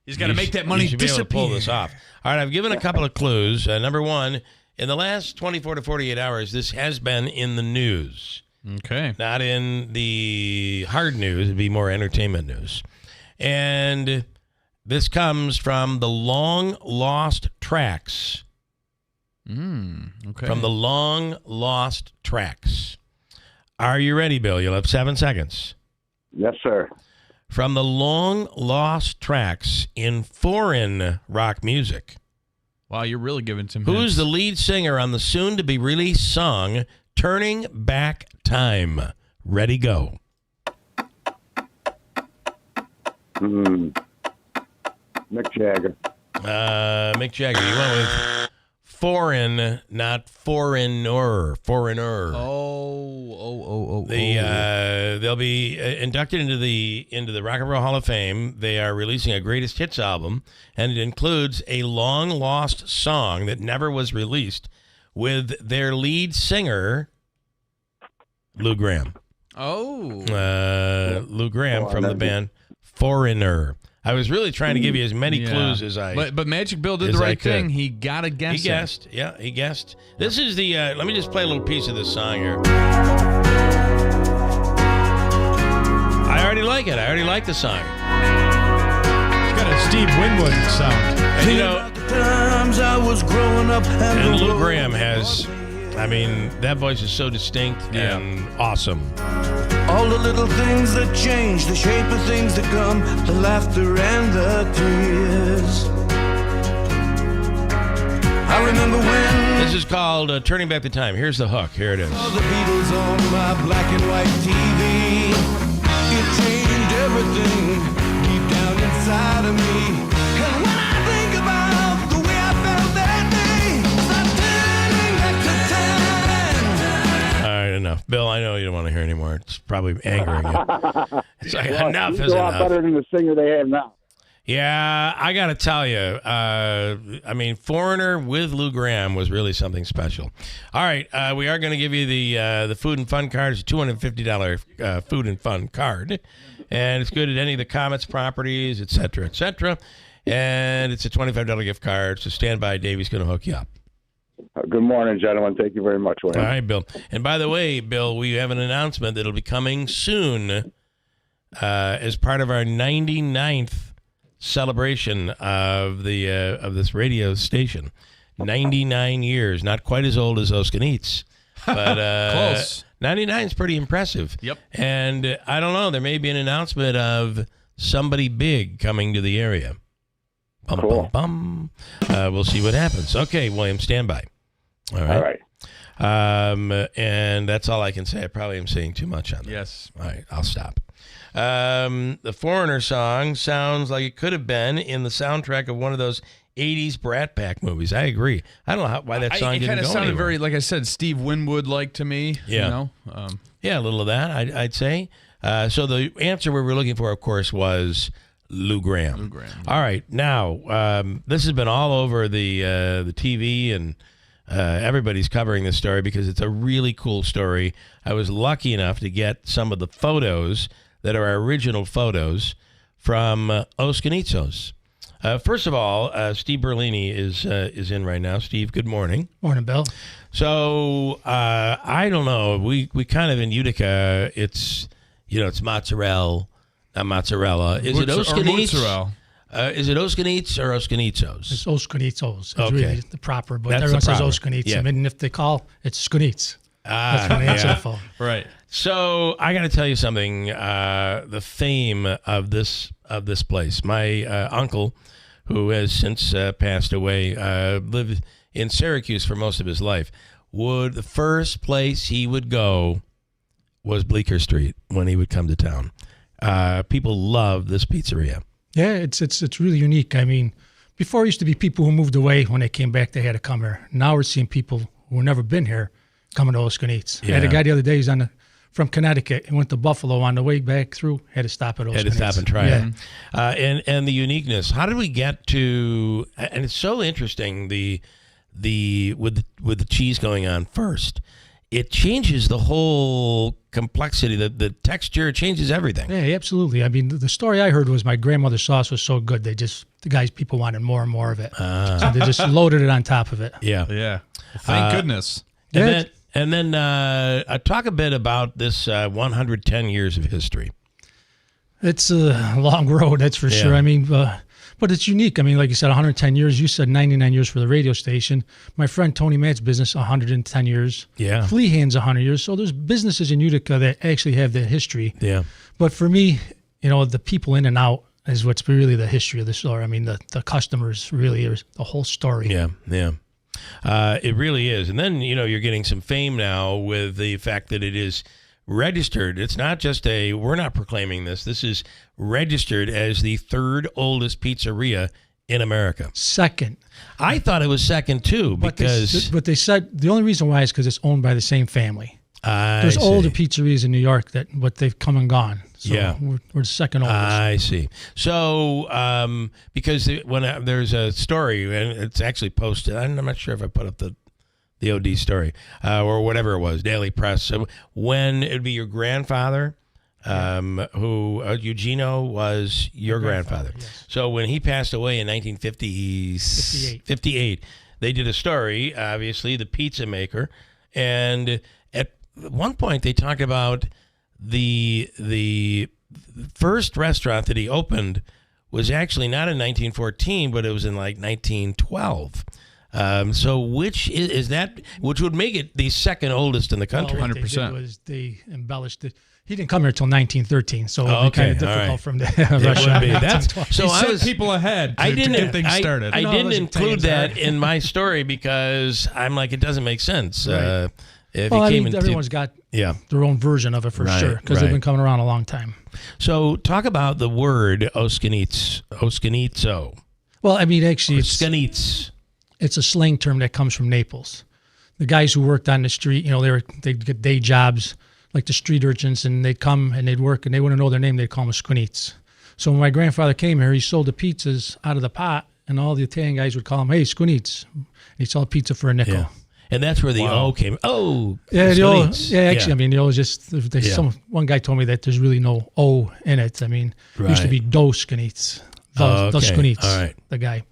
he's got to make that money you should disappear. Be able to pull this off. All right, I've given a couple of clues. Number one, in the last 24 to 48 hours, this has been in the news. Okay. Not in the hard news. It'd be more entertainment news. And this comes from the Long Lost Tracks. Okay. From the Long Lost Tracks. Are you ready, Bill? You'll have 7 seconds. Yes, sir. From the Long Lost Tracks in foreign rock music. Wow, you're really giving some Who's hints. the lead singer on the soon-to-be-released song Turning Back Time? Ready, go. Mick Jagger. Mick Jagger. You went with foreign, not foreigner. Foreigner. Oh. They'll be inducted into the Rock and Roll Hall of Fame. They are releasing a greatest hits album, and it includes a long lost song that never was released with their lead singer, Lou Gramm. Oh. Lou Gramm from the band Foreigner. I was really trying to give you as many clues as I. But Magic Bill did the right thing. He got to guess. He guessed. Yeah, he guessed. This is the. Let me just play a little piece of this song here. I already like it. I already like the song. It's got a Steve Winwood sound. And times I was growing up, and Lou Gramm has. I mean, that voice is so distinct and awesome. All the little things that change, the shape of things that come, the laughter and the tears. I remember when... This is called Turning Back the Time. Here's the hook. Here it is. All the Beatles on my black and white TV. It changed everything deep down inside of me. And when I think about the way I felt that day, I'm turning back to time. All right, enough. Bill, I know you don't want to hear anymore. It's probably angering you. It's like, enough is a lot enough. better than the singer they have now. Yeah, I got to tell you, I mean, Foreigner with Lou Gramm was really something special. All right, we are going to give you the Food and Fun card. It's a $250 Food and Fun card, and it's good at any of the Comets properties, et cetera, and it's a $25 gift card, so stand by. Davey's going to hook you up. Good morning, gentlemen. Thank you very much, William. All right, Bill. And by the way, Bill, we have an announcement that'll be coming soon as part of our 99th celebration of this radio station. 99 years, not quite as old as Oskanitz, but close. 99 is pretty impressive. Yep. And I don't know, there may be an announcement of somebody big coming to the area. Bum, Cool. bum, bum. We'll see what happens. Okay, William, stand by. All right. And that's all I can say. I probably am saying too much on that. Yes. All right, I'll stop. The Foreigner song sounds like it could have been in the soundtrack of one of those 80s Brat Pack movies. I agree. I don't know why that song it didn't kind of go sounded anywhere. very, like I said, Steve Winwood-like to me. Yeah. You know? Yeah, a little of that, I'd say. So the answer we were looking for, of course, was Lou Gramm. Lou Gramm. All right. Now, this has been all over the TV, and everybody's covering this story because it's a really cool story. I was lucky enough to get some of the photos that are our original photos from Oskanitsos. First of all, Steve Berlini is in right now. Steve, good morning. Morning, Bill. So I don't know. We kind of in Utica. It's mozzarella, not mozzarella. Is it Oskanitz? Is it Oskanitz or Oskanitsos? It's Oskanitsos. It's Okay. really the proper, but That's everyone the says proper. Oskanitz. Yeah. I mean, if they call, it's Skunitz. That's when they answer yeah. the phone. Right. So I got to tell you something. The fame of this place. My uncle, who has since passed away, lived in Syracuse for most of his life. The first place he would go was Bleecker Street when he would come to town. People love this pizzeria. Yeah, it's really unique. I mean, before it used to be people who moved away. When they came back, they had to come here. Now we're seeing people who never been here coming to Oskanitz. I had a guy the other day. He's from Connecticut. He went to Buffalo on the way back through. Had to stop at Oskanitz. Had to stop and try it. And the uniqueness. How did we get to? And it's so interesting. With the cheese going on first, it changes the whole complexity. The texture changes everything. Yeah, absolutely. I mean, the story I heard was my grandmother's sauce was so good. People wanted more and more of it. So they just loaded it on top of it. Yeah. Yeah. Well, thank goodness. And then talk a bit about this 110 years of history. It's a long road, that's for sure. I mean, but it's unique. I mean, like you said, 110 years. You said 99 years for the radio station. My friend Tony Matt's business, 110 years. Yeah. Fleahand's 100 years. So there's businesses in Utica that actually have that history. Yeah. But for me, the people in and out is what's really the history of the store. I mean, the customers really are the whole story. Yeah, yeah. It really is. And then, you're getting some fame now with the fact that it is registered. It's not just we're not proclaiming this. This is registered as the third oldest pizzeria in America. Second. I thought it was second too, because... But they said the only reason why is because it's owned by the same family. There's older pizzerias in New York but they've come and gone. So we're the second oldest. I see. So because when there's a story, and it's actually posted, I'm not sure if I put up the OD story or whatever it was, Daily Press. So when it'd be your grandfather, who Eugenio was your grandfather. Yes. So when he passed away in 1958, they did a story, obviously, the pizza maker, and at one point they talked about the first restaurant that he opened was actually not in 1914, but it was in like 1912. So which is that? Which would make it the second oldest in the country. 100%. They embellished it. He didn't come here until 1913, so it would be kind of difficult from the restaurant. So I was people ahead to get things started. I didn't include that in my story because I'm like, it doesn't make sense. Right. Everyone's got their own version of it for sure because they've been coming around a long time. So talk about the word Oskanitso. Well, I mean, actually, Oskanitz. It's a slang term that comes from Naples. The guys who worked on the street, they'd get day jobs like the street urchins, and they'd come and they'd work, and they wouldn't know their name. They'd call them Skunitz. So when my grandfather came here, he sold the pizzas out of the pot, and all the Italian guys would call him, "Hey, Skunitz." And he'd sell pizza for a nickel. Yeah. And that's where the O came. Oh, yeah, the O. Yeah, actually, yeah. I mean, the O is just. One guy told me that there's really no O in it. I mean, it used to be Dos Skunitz. Dos Skunitz. All right. The guy.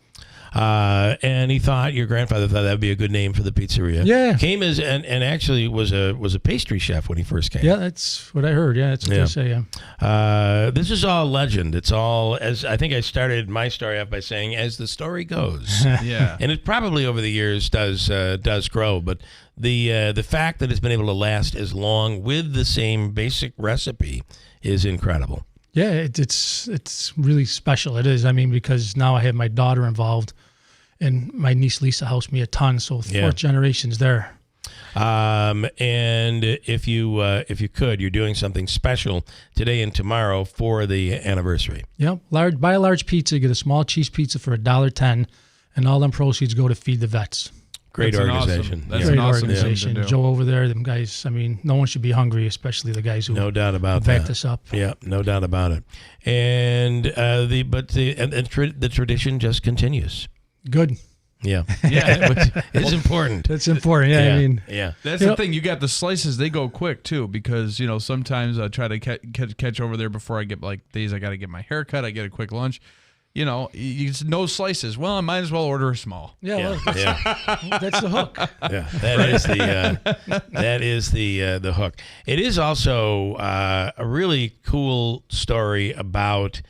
And your grandfather thought that would be a good name for the pizzeria. Yeah. Came as and actually was a pastry chef when he first came. Yeah, that's what I heard. Yeah, that's what they say. Yeah. This is all legend. It's all, as I think I started my story off by saying, as the story goes. Yeah. And it probably over the years does grow, but the fact that it's been able to last as long with the same basic recipe is incredible. Yeah, it's really special. It is. I mean, because now I have my daughter involved, and my niece Lisa helps me a ton. So fourth generation's there. And if you could, you're doing something special today and tomorrow for the anniversary. Yep. Buy a large pizza, get a small cheese pizza for $1.10, and all them proceeds go to feed the vets. Great organization. That's an awesome organization. thing to do. Joe over there, them guys. I mean, no one should be hungry, especially the guys who no doubt about backed that. us up. Yeah, no doubt about it. And the tradition just continues. Good. Yeah, yeah, it's important. It's important. Yeah, I mean, That's the thing. You got the slices; they go quick too, because sometimes I try to catch over there before I get days I got to get my hair cut. I get a quick lunch. No slices. Well, I might as well order a small. Yeah, that's the hook. Yeah, that is the hook. It is also a really cool story about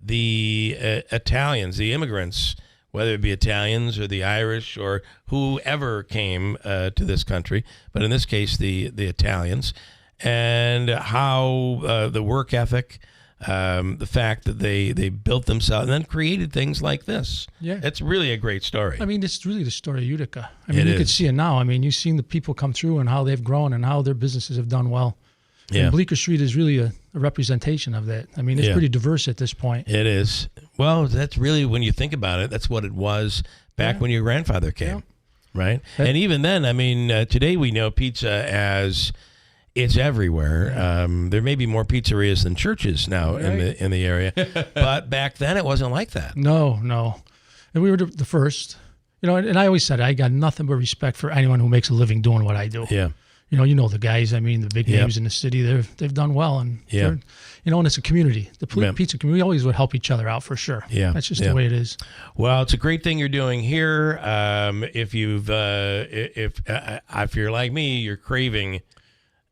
the Italians, the immigrants, whether it be Italians or the Irish or whoever came to this country, but in this case, the Italians, and how the work ethic. The fact that they built themselves and then created things like this. Yeah. It's really a great story. I mean, it's really the story of Utica. I mean, you could see it now. I mean, you've seen the people come through and how they've grown and how their businesses have done well. Yeah. And Bleecker Street is really a representation of that. I mean, it's pretty diverse at this point. It is. Well, that's really, when you think about it, that's what it was back when your grandfather came, right? And even then, I mean, today we know pizza as... It's everywhere. There may be more pizzerias than churches now in the area, but back then it wasn't like that. No, and we were the first. And I always said I got nothing but respect for anyone who makes a living doing what I do. Yeah. The guys. I mean, the big names in the city. They've done well, and and it's a community. The pizza community. We always would help each other out for sure. Yeah, that's just the way it is. Well, it's a great thing you're doing here. If you're like me, you're craving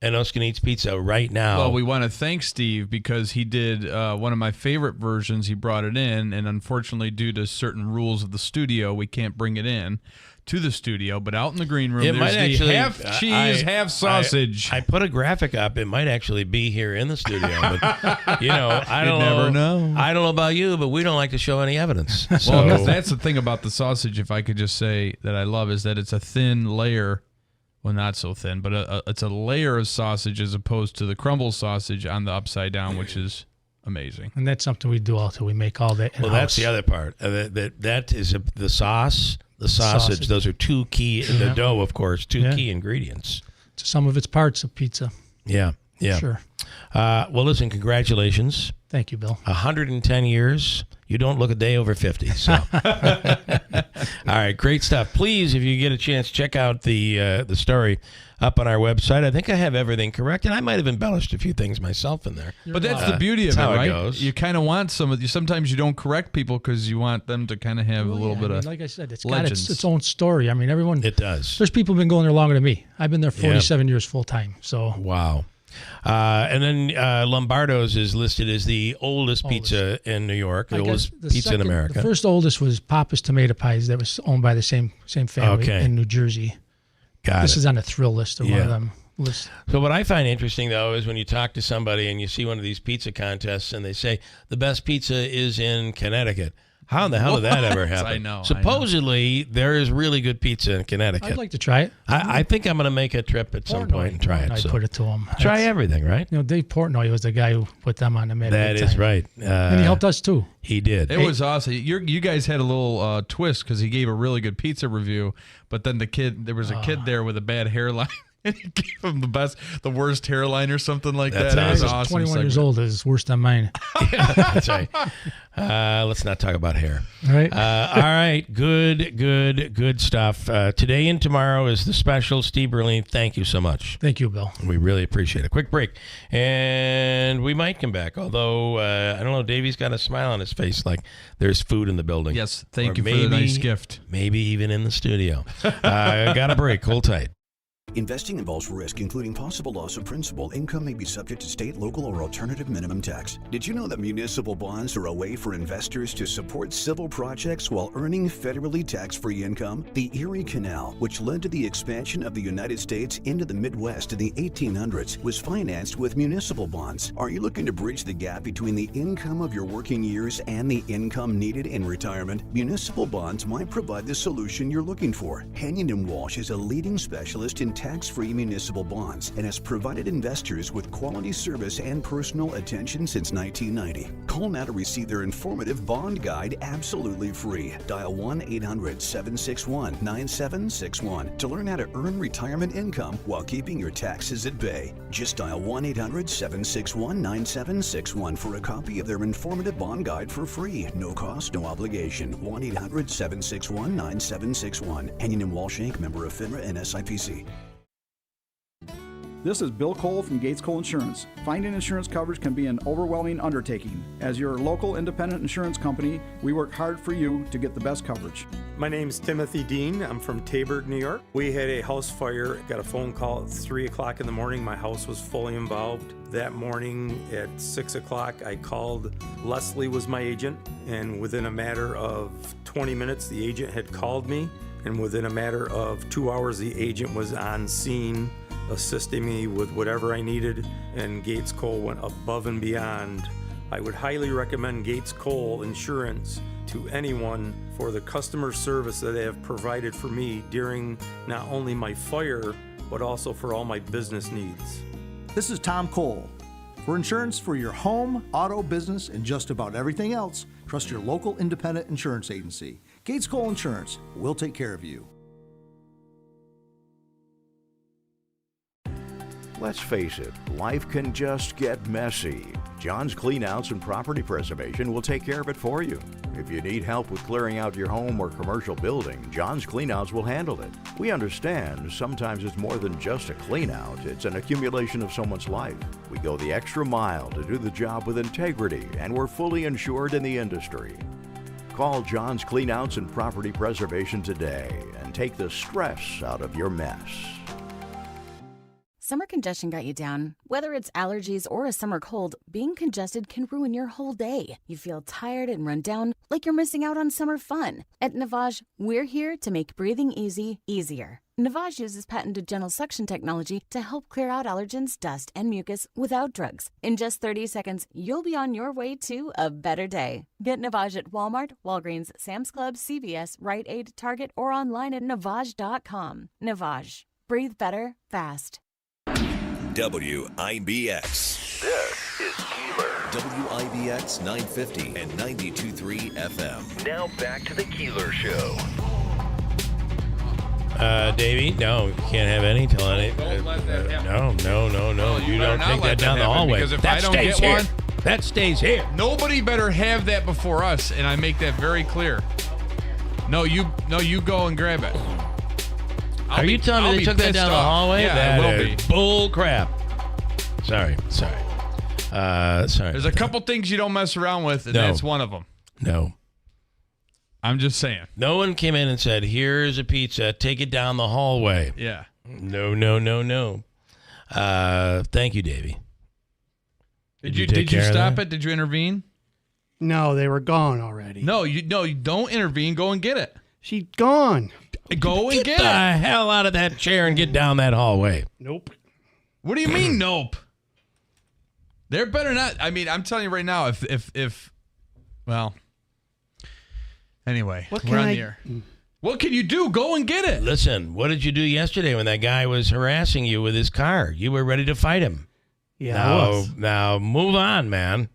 an Oskanitz pizza right now. Well, we want to thank Steve because he did one of my favorite versions. He brought it in, and unfortunately, due to certain rules of the studio, we can't bring it in to the studio. But out in the green room, there's the half cheese, half sausage. I put a graphic up. It might actually be here in the studio, but I don't never know. I don't know about you, but we don't like to show any evidence. So. Well, that's the thing about the sausage. If I could just say that I love is that it's a thin layer. Well, not so thin, but it's a layer of sausage as opposed to the crumble sausage on the upside down, which is amazing. And that's something we do also. We make all that in-house. Well, that's the other part. That is the sauce, the sausage. Those are two key, the dough, of course, two key ingredients. Some of its parts of pizza. Yeah. Sure. Well, listen, congratulations. Thank you, Bill. 110 years. You don't look a day over 50. So, all right, great stuff. Please, if you get a chance, check out the story up on our website. I think I have everything correct, and I might have embellished a few things myself in there. But that's the beauty of it, how right? It goes. You kind of want sometimes you don't correct people because you want them to kind of have a little bit of like I said, it's legends. got its own story. I mean, everyone. It does. There's people who've been going there longer than me. I've been there 47 years full time. So wow. And then Lombardo's is listed as the oldest pizza in New York, the oldest pizza in America. The first oldest was Papa's Tomato Pies that was owned by the same family in New Jersey. This is on the thrill list of one of them lists. So what I find interesting, though, is when you talk to somebody and you see one of these pizza contests and they say the best pizza is in Connecticut. How in the hell did that ever happen? I know. Supposedly, there is really good pizza in Connecticut. I'd like to try it. I think I'm going to make a trip at some point and try it. I'd put it to him. Try everything, right? Dave Portnoy was the guy who put them on the menu. That is right. And he helped us, too. He did. It was awesome. You guys had a little twist because he gave a really good pizza review, but then there was a kid there with a bad hairline. And he gave him the worst hairline or something like That's that. It was awesome. awesome. 21 years old is worse than mine. Yeah, that's right. Let's not talk about hair. All right. All right. Good stuff. Today and tomorrow is the special. Steve Berline, thank you so much. Thank you, Bill. We really appreciate it. Quick break. And we might come back. Although, I don't know, Davey's got a smile on his face like there's food in the building. Yes. Thank you for the nice gift. Maybe even in the studio. Got a break. Hold tight. Investing involves risk, including possible loss of principal. Income may be subject to state, local, or alternative minimum tax. Did you know that municipal bonds are a way for investors to support civil projects while earning federally tax-free income? The Erie Canal, which led to the expansion of the United States into the Midwest in the 1800s, was financed with municipal bonds. Are you looking to bridge the gap between the income of your working years and the income needed in retirement? Municipal bonds might provide the solution you're looking for. Henyon & Walsh is a leading specialist in tax-free municipal bonds and has provided investors with quality service and personal attention since 1990. Call now to receive their informative bond guide absolutely free. Dial 1-800-761-9761 to learn how to earn retirement income while keeping your taxes at bay. Just dial 1-800-761-9761 for a copy of their informative bond guide for free. No cost, no obligation. 1-800-761-9761. Henyon & Walsh Inc., member of FINRA and SIPC. This is Bill Cole from Gates Cole Insurance. Finding insurance coverage can be an overwhelming undertaking. As your local independent insurance company, we work hard for you to get the best coverage. My name's Timothy Dean. I'm from Taberg, New York. We had a house fire. Got a phone call at 3 o'clock in the morning. My house was fully involved. That morning at 6 o'clock, I called. Leslie was my agent, and within a matter of 20 minutes, the agent had called me, and within a matter of 2 hours, the agent was on scene, assisting me with whatever I needed, and Gates Cole went above and beyond. I would highly recommend Gates Cole Insurance to anyone for the customer service that they have provided for me during not only my fire, but also for all my business needs. This is Tom Cole. For insurance for your home, auto, business, and just about everything else, trust your local independent insurance agency. Gates Cole Insurance. We'll take care of you. Let's face it, life can just get messy. John's Cleanouts and Property Preservation will take care of it for you. If you need help with clearing out your home or commercial building, John's Cleanouts will handle it. We understand sometimes it's more than just a cleanout, it's an accumulation of someone's life. We go the extra mile to do the job with integrity, and we're fully insured in the industry. Call John's Cleanouts and Property Preservation today and take the stress out of your mess. Summer congestion got you down. Whether it's allergies or a summer cold, being congested can ruin your whole day. You feel tired and run down, like you're missing out on summer fun. At Navage, we're here to make breathing easy, easier. Navage uses patented gentle suction technology to help clear out allergens, dust, and mucus without drugs. In just 30 seconds, you'll be on your way to a better day. Get Navage at Walmart, Walgreens, Sam's Club, CVS, Rite Aid, Target, or online at Navage.com. Navage. Breathe better, fast. WIBX. This is Keeler. WIBX 950 and 92.3 FM. Now back to the Keeler Show. Davey, no, you can't have any till any. Don't let that happen. No. You don't take that down the hallway. Because if that I don't stays get here. one, that stays here. Nobody better have that before us, and I make that very clear. No, you go and grab it. Are you telling me they took that down the hallway? Yeah, that it will is be. Bull crap. Sorry. Sorry. There's a couple things you don't mess around with, and that's one of them. No. I'm just saying. No one came in and said, here's a pizza, take it down the hallway. Yeah. No. Thank you, Davey. Did you stop it? Did you intervene? No, they were gone already. No, you don't intervene. Go and get it. She's gone. Go and Get the hell out of that chair and get down that hallway. Nope. What do you mean, nope? There better not. I mean, I'm telling you right now, well, anyway, we're on the air. What can you do? Go and get it. Listen, what did you do yesterday when that guy was harassing you with his car? You were ready to fight him. Yeah, Now move on, man.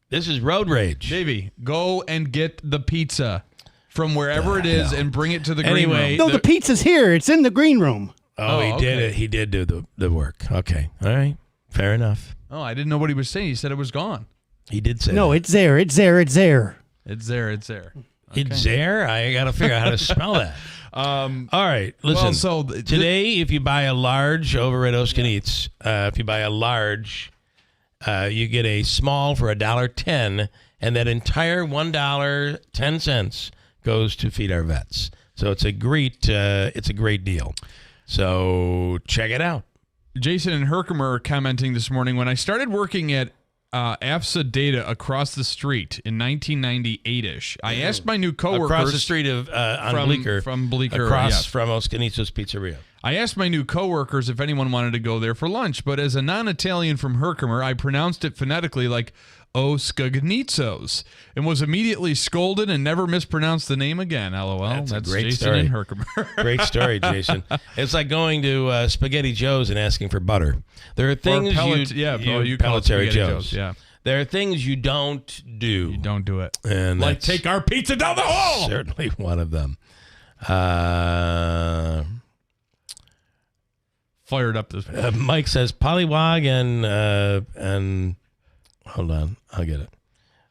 This is road rage. Davey, go and get the pizza from wherever it is and bring it to the green room. No, the pizza's here. It's in the green room. Oh, he did it. He did do the work. Okay. All right. Fair enough. Oh, I didn't know what he was saying. He said it was gone. He did say No, that. it's there. It's there. It's there. It's there. It's there. It's there? I got to figure out how to spell that. All right. Listen, today, if you buy a large over at Oskin Eats, if you buy a large, you get a small for $1.10, and that entire $1.10 goes to feed our vets. So it's a great deal. So check it out. Jason and Herkimer are commenting this morning. When I started working at AFSA Data across the street in 1998-ish, I asked my new coworkers across the street of on Bleecker, from Bleecker, across from Oscanizzo's Pizzeria. I asked my new coworkers if anyone wanted to go there for lunch, but as a non-Italian from Herkimer, I pronounced it phonetically like Oscanizzo's and was immediately scolded and never mispronounced the name again. LOL. That's a great Jason story. and Herkimer. Great story, Jason. It's like going to Spaghetti Joe's and asking for butter. There are things you call it Spaghetti Joe's. Yeah. There are things you don't do. You don't do it. And like take our pizza down the hall. Certainly one of them. Fired up this morning. Mike says Pollywog and hold on, I'll get it.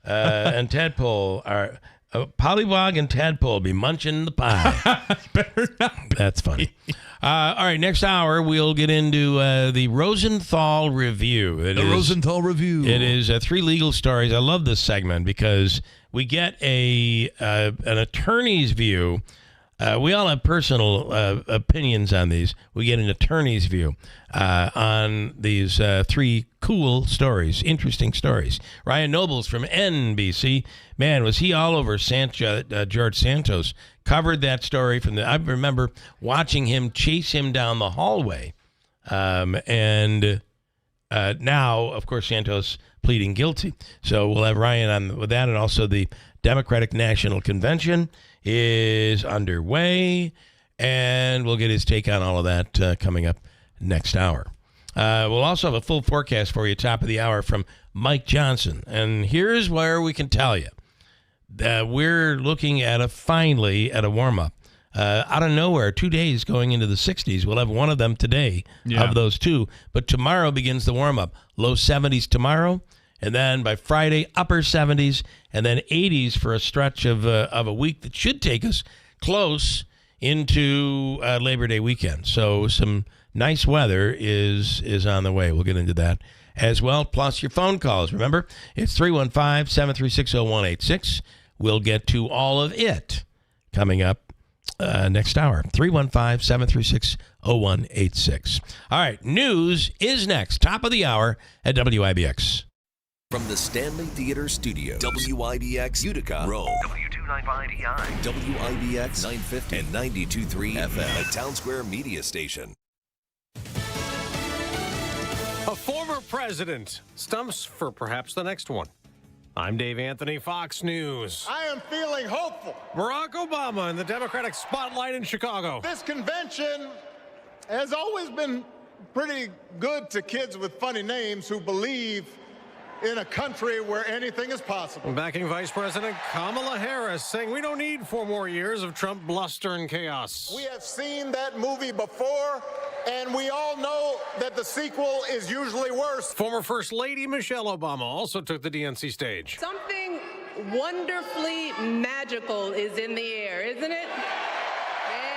And Tadpole are Pollywog and Tadpole be munching the pie. Better not. That's funny. All right, next hour we'll get into the Rosenthal Review. Rosenthal Review. It is 3 legal stories. I love this segment because we get an attorney's view. We all have personal opinions on these. We get an attorney's view on these 3 cool stories, interesting stories. Ryan Nobles from NBC, man, was he all over George Santos. Covered that story I remember watching him chase him down the hallway. And now, of course, Santos pleading guilty. So we'll have Ryan on with that, and also the Democratic National Convention is underway, and we'll get his take on all of that coming up next hour. We'll also have a full forecast for you, top of the hour, from Mike Johnson. And here's where we can tell you that we're looking at finally at a warm-up. Out of nowhere, 2 days going into the 60s. We'll have one of them today of those 2. But tomorrow begins the warm-up. Low 70s tomorrow. And then by Friday, upper 70s, and then 80s for a stretch of a week that should take us close into Labor Day weekend. So some nice weather is on the way. We'll get into that as well, plus your phone calls. Remember, it's 315-736-0186. We'll get to all of it coming up next hour. 315-736-0186. All right, news is next. Top of the hour at WIBX. From the Stanley Theater Studio, WIBX Utica, Rome, W295EI, WIBX 950 and 92.3 FM, a Town Square media station. A former president stumps for perhaps the next one. I'm Dave Anthony, Fox News. I am feeling hopeful. Barack Obama in the Democratic spotlight in Chicago. This convention has always been pretty good to kids with funny names who believe in a country where anything is possible. Backing Vice President Kamala Harris, saying we don't need 4 more years of Trump bluster and chaos. We have seen that movie before, and we all know that the sequel is usually worse. Former First Lady Michelle Obama also took the DNC stage. Something wonderfully magical is in the air, isn't it?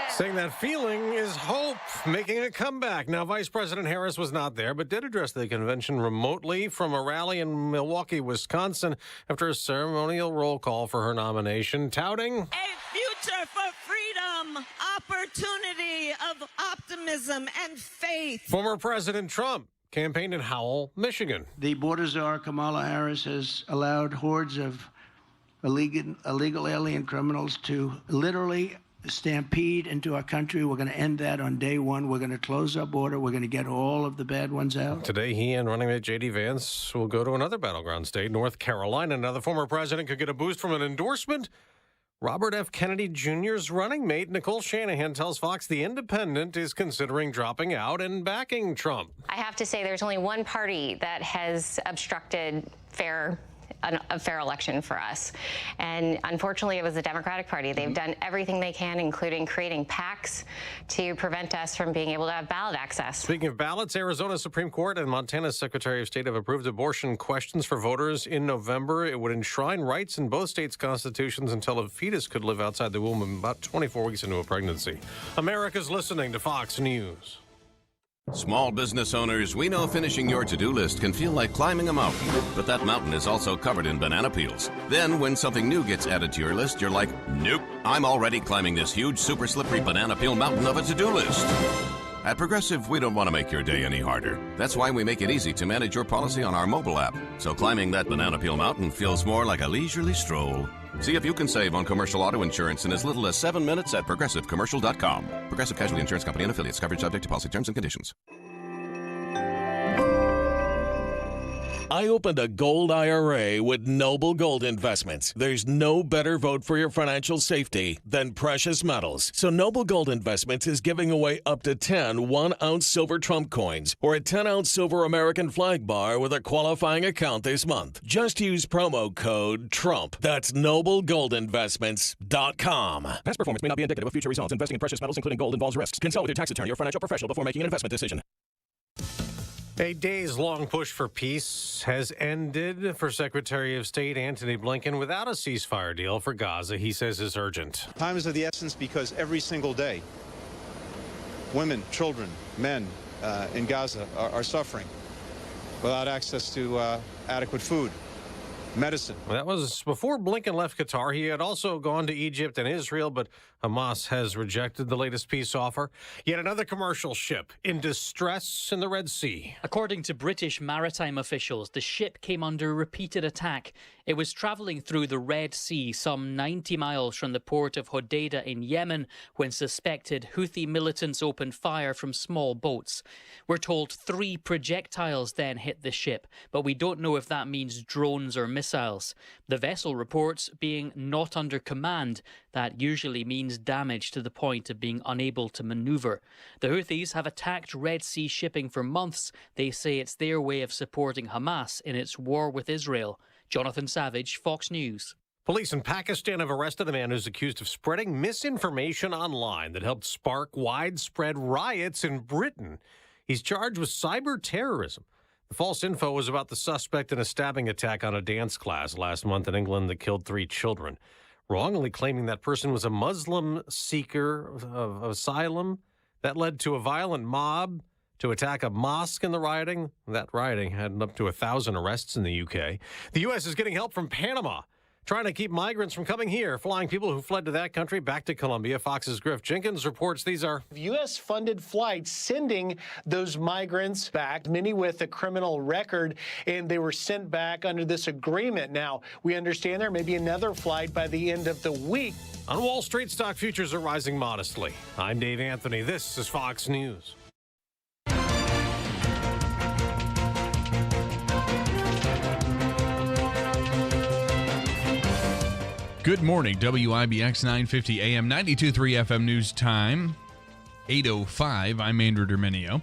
Saying that feeling is hope, making a comeback. Now, Vice President Harris was not there, but did address the convention remotely from a rally in Milwaukee, Wisconsin, after a ceremonial roll call for her nomination, touting a future for freedom, opportunity of optimism and faith. Former President Trump campaigned in Howell, Michigan. The border czar, Kamala Harris, has allowed hordes of illegal alien criminals to literally stampede into our country. We're going to end that on day one. We're going to close our border. We're going to get all of the bad ones out. Today, he and running mate J.D. Vance will go to another battleground state, North Carolina. Now, the former president could get a boost from an endorsement. Robert F. Kennedy Jr.'s running mate, Nicole Shanahan, tells Fox the Independent is considering dropping out and backing Trump. I have to say there's only one party that has obstructed fair a fair election for us. And unfortunately, it was the Democratic Party. They've done everything they can, including creating PACs, to prevent us from being able to have ballot access. Speaking of ballots, Arizona Supreme Court and Montana's Secretary of State have approved abortion questions for voters in November. It would enshrine rights in both states' constitutions until a fetus could live outside the womb about 24 weeks into a pregnancy. America's listening to Fox News. Small business owners, we know finishing your to-do list can feel like climbing a mountain, but that mountain is also covered in banana peels. Then when something new gets added to your list, you're like, nope, I'm already climbing this huge, super slippery banana peel mountain of a to-do list. At Progressive, we don't want to make your day any harder. That's why we make it easy to manage your policy on our mobile app. So climbing that banana peel mountain feels more like a leisurely stroll. See if you can save on commercial auto insurance in as little as 7 minutes at ProgressiveCommercial.com. Progressive Casualty Insurance Company and affiliates. Coverage subject to policy terms and conditions. I opened a gold IRA with Noble Gold Investments. There's no better vote for your financial safety than precious metals. So Noble Gold Investments is giving away up to 10 1-ounce silver Trump coins or a 10-ounce silver American flag bar with a qualifying account this month. Just use promo code TRUMP. That's NobleGoldInvestments.com. Past performance may not be indicative of future results. Investing in precious metals, including gold, involves risks. Consult with your tax attorney or financial professional before making an investment decision. A days-long push for peace has ended for Secretary of State Antony Blinken without a ceasefire deal for Gaza, he says is urgent. Time is of the essence because every single day, women, children, men in Gaza are suffering without access to adequate food, medicine. Well, that was before Blinken left Qatar. He had also gone to Egypt and Israel, but Hamas has rejected the latest peace offer. Yet another commercial ship in distress in the Red Sea. According to British maritime officials, the ship came under repeated attack. It was traveling through the Red Sea, some 90 miles from the port of Hodeidah in Yemen, when suspected Houthi militants opened fire from small boats. We're told 3 projectiles then hit the ship, but we don't know if that means drones or missiles. The vessel reports being not under command. That usually means damage to the point of being unable to maneuver. The Houthis have attacked Red Sea shipping for months. They say it's their way of supporting Hamas in its war with Israel. Jonathan Savage, Fox News. Police in Pakistan have arrested a man who's accused of spreading misinformation online that helped spark widespread riots in Britain. He's charged with cyber terrorism. The false info was about the suspect in a stabbing attack on a dance class last month in England that killed 3 children. Wrongly claiming that person was a Muslim seeker of asylum. That led to a violent mob to attack a mosque in the rioting. That rioting had up to 1,000 arrests in the UK. The U.S. is getting help from Panama, trying to keep migrants from coming here, flying people who fled to that country back to Colombia. Fox's Griff Jenkins reports these are U.S.-funded flights sending those migrants back, many with a criminal record, and they were sent back under this agreement. Now, we understand there may be another flight by the end of the week. On Wall Street, stock futures are rising modestly. I'm Dave Anthony. This is Fox News. Good morning, WIBX 950 AM, 92.3 FM news time, 8:05. I'm Andrew Derminio.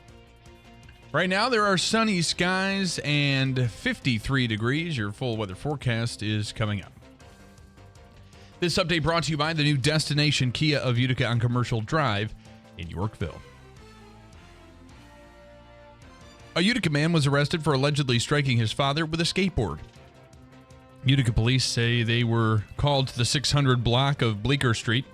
Right now, there are sunny skies and 53 degrees. Your full weather forecast is coming up. This update brought to you by the new Destination Kia of Utica on Commercial Drive in Yorkville. A Utica man was arrested for allegedly striking his father with a skateboard. Utica police say they were called to the 600 block of Bleecker Street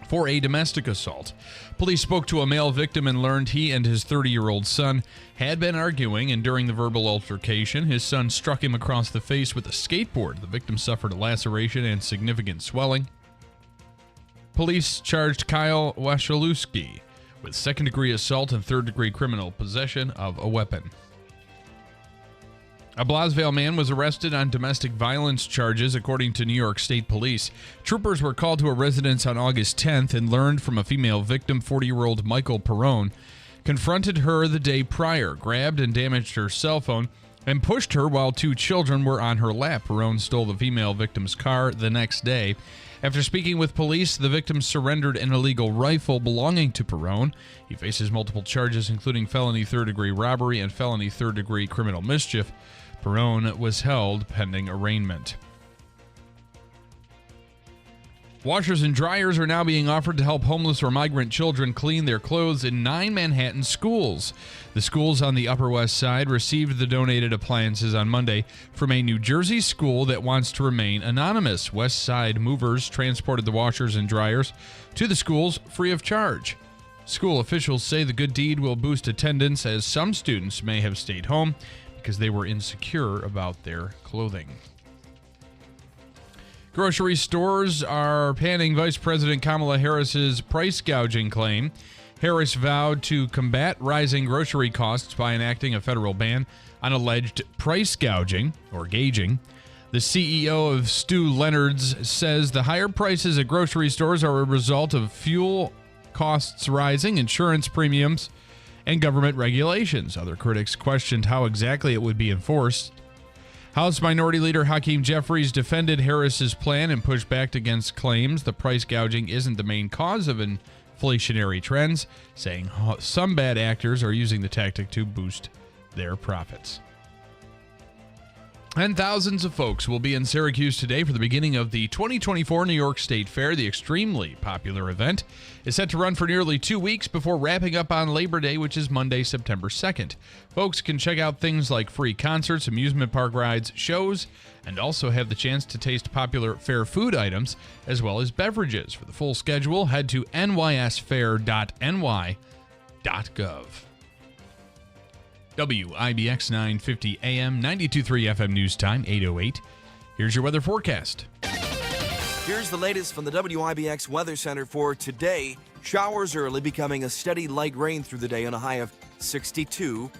for a domestic assault. Police spoke to a male victim and learned he and his 30-year-old son had been arguing, and during the verbal altercation, his son struck him across the face with a skateboard. The victim suffered a laceration and significant swelling. Police charged Kyle Wasilewski with second-degree assault and third-degree criminal possession of a weapon. A Blasville man was arrested on domestic violence charges, according to New York State Police. Troopers were called to a residence on August 10th and learned from a female victim, 40-year-old Michael Perrone, confronted her the day prior, grabbed and damaged her cell phone, and pushed her while 2 children were on her lap. Perrone stole the female victim's car the next day. After speaking with police, the victim surrendered an illegal rifle belonging to Perrone. He faces multiple charges, including felony third-degree robbery and felony third-degree criminal mischief. chaperone was held pending arraignment. Washers and dryers are now being offered to help homeless or migrant children clean their clothes in 9 Manhattan schools. The schools on the Upper West Side received the donated appliances on Monday from a New Jersey school that wants to remain anonymous. West Side movers transported the washers and dryers to the schools free of charge. School officials say the good deed will boost attendance, as some students may have stayed home because they were insecure about their clothing. Grocery stores are panning Vice President Kamala Harris's price gouging claim. Harris vowed to combat rising grocery costs by enacting a federal ban on alleged price gouging or gauging. The CEO of Stu Leonard's says the higher prices at grocery stores are a result of fuel costs rising, insurance premiums, and government regulations. Other critics questioned how exactly it would be enforced. House Minority Leader Hakeem Jeffries defended Harris's plan and pushed back against claims the price gouging isn't the main cause of inflationary trends, saying some bad actors are using the tactic to boost their profits. And thousands of folks will be in Syracuse today for the beginning of the 2024 New York State Fair. The extremely popular event is set to run for nearly 2 weeks before wrapping up on Labor Day, which is Monday, September 2nd. Folks can check out things like free concerts, amusement park rides, shows, and also have the chance to taste popular fair food items as well as beverages. For the full schedule, head to nysfair.ny.gov. WIBX 950 AM, 92.3 FM News Time, 8:08. Here's your weather forecast. Here's the latest from the WIBX Weather Center for today. Showers early, becoming a steady light rain through the day on a high of 62.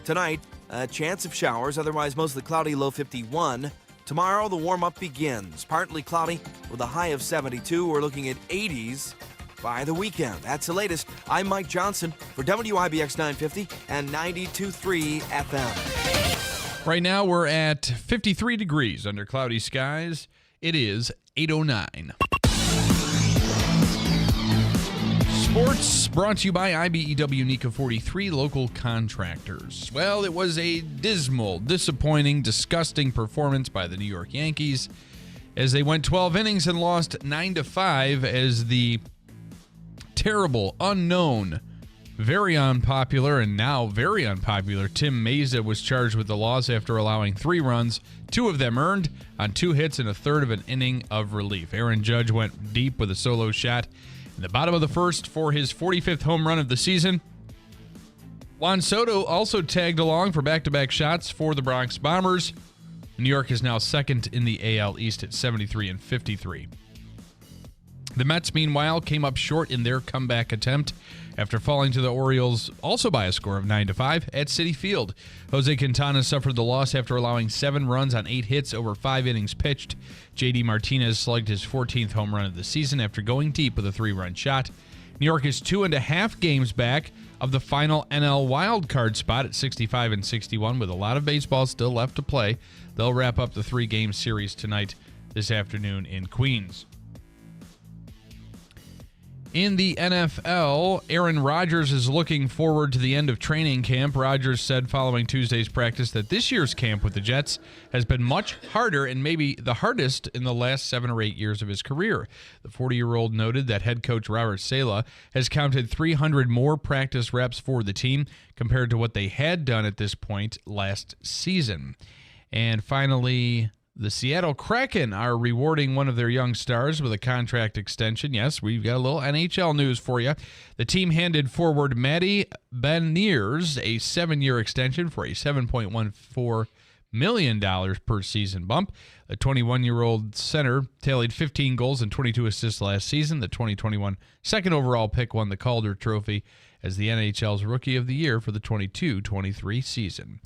Tonight, a chance of showers, otherwise mostly cloudy, low 51. Tomorrow, the warm-up begins. Partly cloudy with a high of 72. We're looking at 80s by the weekend. That's the latest. I'm Mike Johnson for WIBX 950 and 92.3 FM. Right now we're at 53 degrees under cloudy skies. It is 8:09. Sports brought to you by IBEW NECA 43 local contractors. Well, it was a dismal, disappointing, disgusting performance by the New York Yankees as they went 12 innings and lost 9-5 as the terrible, unknown, very unpopular, and now very unpopular Tim Meza was charged with the loss after allowing 3 runs, 2 of them earned, on 2 hits and a third of an inning of relief. Aaron Judge went deep with a solo shot in the bottom of the first for his 45th home run of the season. Juan Soto also tagged along for back-to-back shots for the Bronx Bombers. New York is now second in the AL East at 73 and 53. The Mets, meanwhile, came up short in their comeback attempt after falling to the Orioles also by a score of 9-5 at Citi Field. Jose Quintana suffered the loss after allowing 7 runs on 8 hits over 5 innings pitched. J.D. Martinez slugged his 14th home run of the season after going deep with a 3-run shot. New York is 2.5 games back of the final NL wildcard spot at 65 and 61 with a lot of baseball still left to play. They'll wrap up the 3-game series tonight this afternoon in Queens. In the NFL, Aaron Rodgers is looking forward to the end of training camp. Rodgers said following Tuesday's practice that this year's camp with the Jets has been much harder and maybe the hardest in the last 7 or 8 years of his career. The 40-year-old noted that head coach Robert Saleh has counted 300 more practice reps for the team compared to what they had done at this point last season. And finally, the Seattle Kraken are rewarding one of their young stars with a contract extension. Yes, we've got a little NHL news for you. The team handed forward Matty Beniers a 7-year extension for a $7.14 million per season bump. The 21-year-old center tallied 15 goals and 22 assists last season. The 2021 second overall pick won the Calder Trophy as the NHL's Rookie of the Year for the 22-23 season.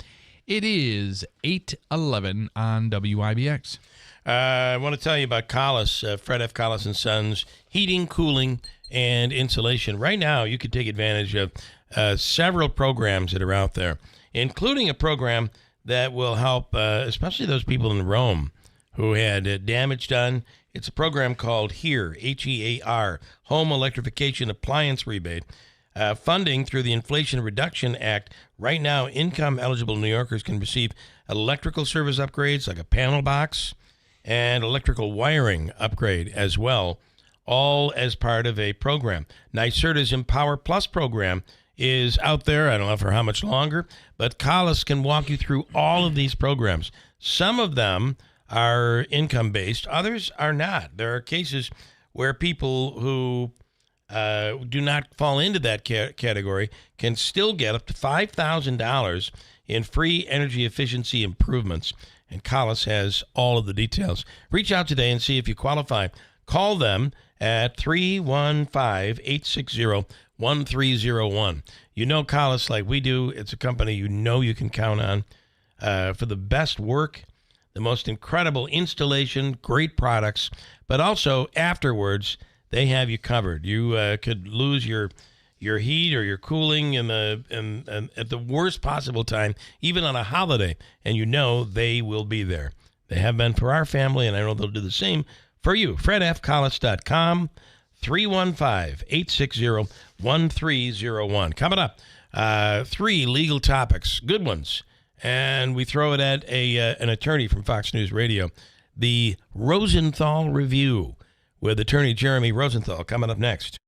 It is 8:11 on WIBX. I want to tell you about Collis, Fred F. Collis & Sons, heating, cooling, and insulation. Right now, you can take advantage of several programs that are out there, including a program that will help especially those people in Rome who had damage done. It's a program called HEAR, H-E-A-R, Home Electrification Appliance Rebate. funding through the Inflation Reduction Act. Right now, income-eligible New Yorkers can receive electrical service upgrades like a panel box and electrical wiring upgrade as well, all as part of a program. NYSERDA's Empower Plus program is out there. I don't know for how much longer, but Collis can walk you through all of these programs. Some of them are income-based. Others are not. There are cases where people who do not fall into that category can still get up to $5,000 in free energy efficiency improvements. And Collis has all of the details. Reach out today and see if you qualify. Call them at 315-860-1301. You know Collis like we do. It's a company you know you can count on for the best work, the most incredible installation, great products, but also afterwards, they have you covered. You could lose your heat or your cooling at the worst possible time, even on a holiday, and you know they will be there. They have been for our family, and I know they'll do the same for you. FredFCollis.com, 315-860-1301. Coming up, 3 legal topics, good ones, and we throw it at an attorney from Fox News Radio. The Rosenthal Review with attorney Jeremy Rosenthal coming up next.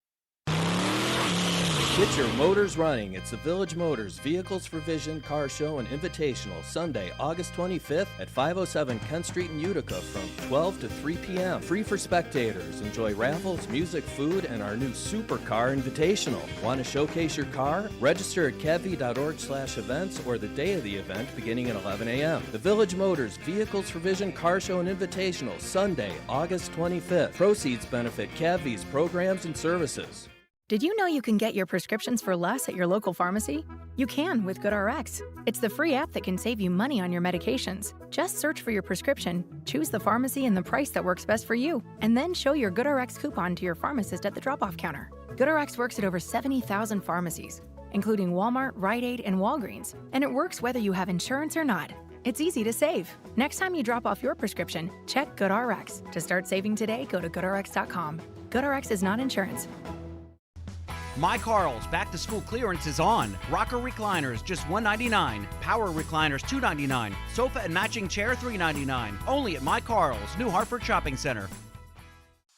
Get your motors running. It's the Village Motors Vehicles for Vision Car Show and Invitational, Sunday, August 25th at 507 Kent Street in Utica from 12 to 3 p.m. Free for spectators. Enjoy raffles, music, food, and our new Supercar Invitational. Want to showcase your car? Register at cavvy.org/events or the day of the event beginning at 11 a.m. The Village Motors Vehicles for Vision Car Show and Invitational, Sunday, August 25th. Proceeds benefit CAVVY's programs and services. Did you know you can get your prescriptions for less at your local pharmacy? You can with GoodRx. It's the free app that can save you money on your medications. Just search for your prescription, choose the pharmacy and the price that works best for you, and then show your GoodRx coupon to your pharmacist at the drop-off counter. GoodRx works at over 70,000 pharmacies, including Walmart, Rite Aid, and Walgreens, and it works whether you have insurance or not. It's easy to save. Next time you drop off your prescription, check GoodRx. To start saving today, go to GoodRx.com. GoodRx is not insurance. My Carl's back-to-school clearance is on. Rocker recliners, just $199. Power recliners, $299. Sofa and matching chair, $399. Only at My Carl's, New Hartford Shopping Center.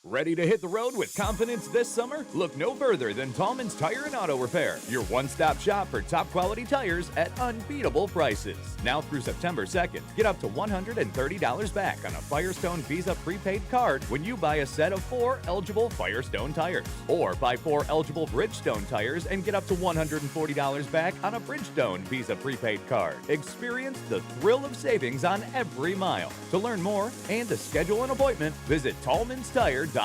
Ready to hit the road with confidence this summer? Look no further than Tallman's Tire and Auto Repair, your one-stop shop for top-quality tires at unbeatable prices. Now through September 2nd, get up to $130 back on a Firestone Visa prepaid card when you buy a set of 4 eligible Firestone tires. Or buy 4 eligible Bridgestone tires and get up to $140 back on a Bridgestone Visa prepaid card. Experience the thrill of savings on every mile. To learn more and to schedule an appointment, visit TallmansTire.com.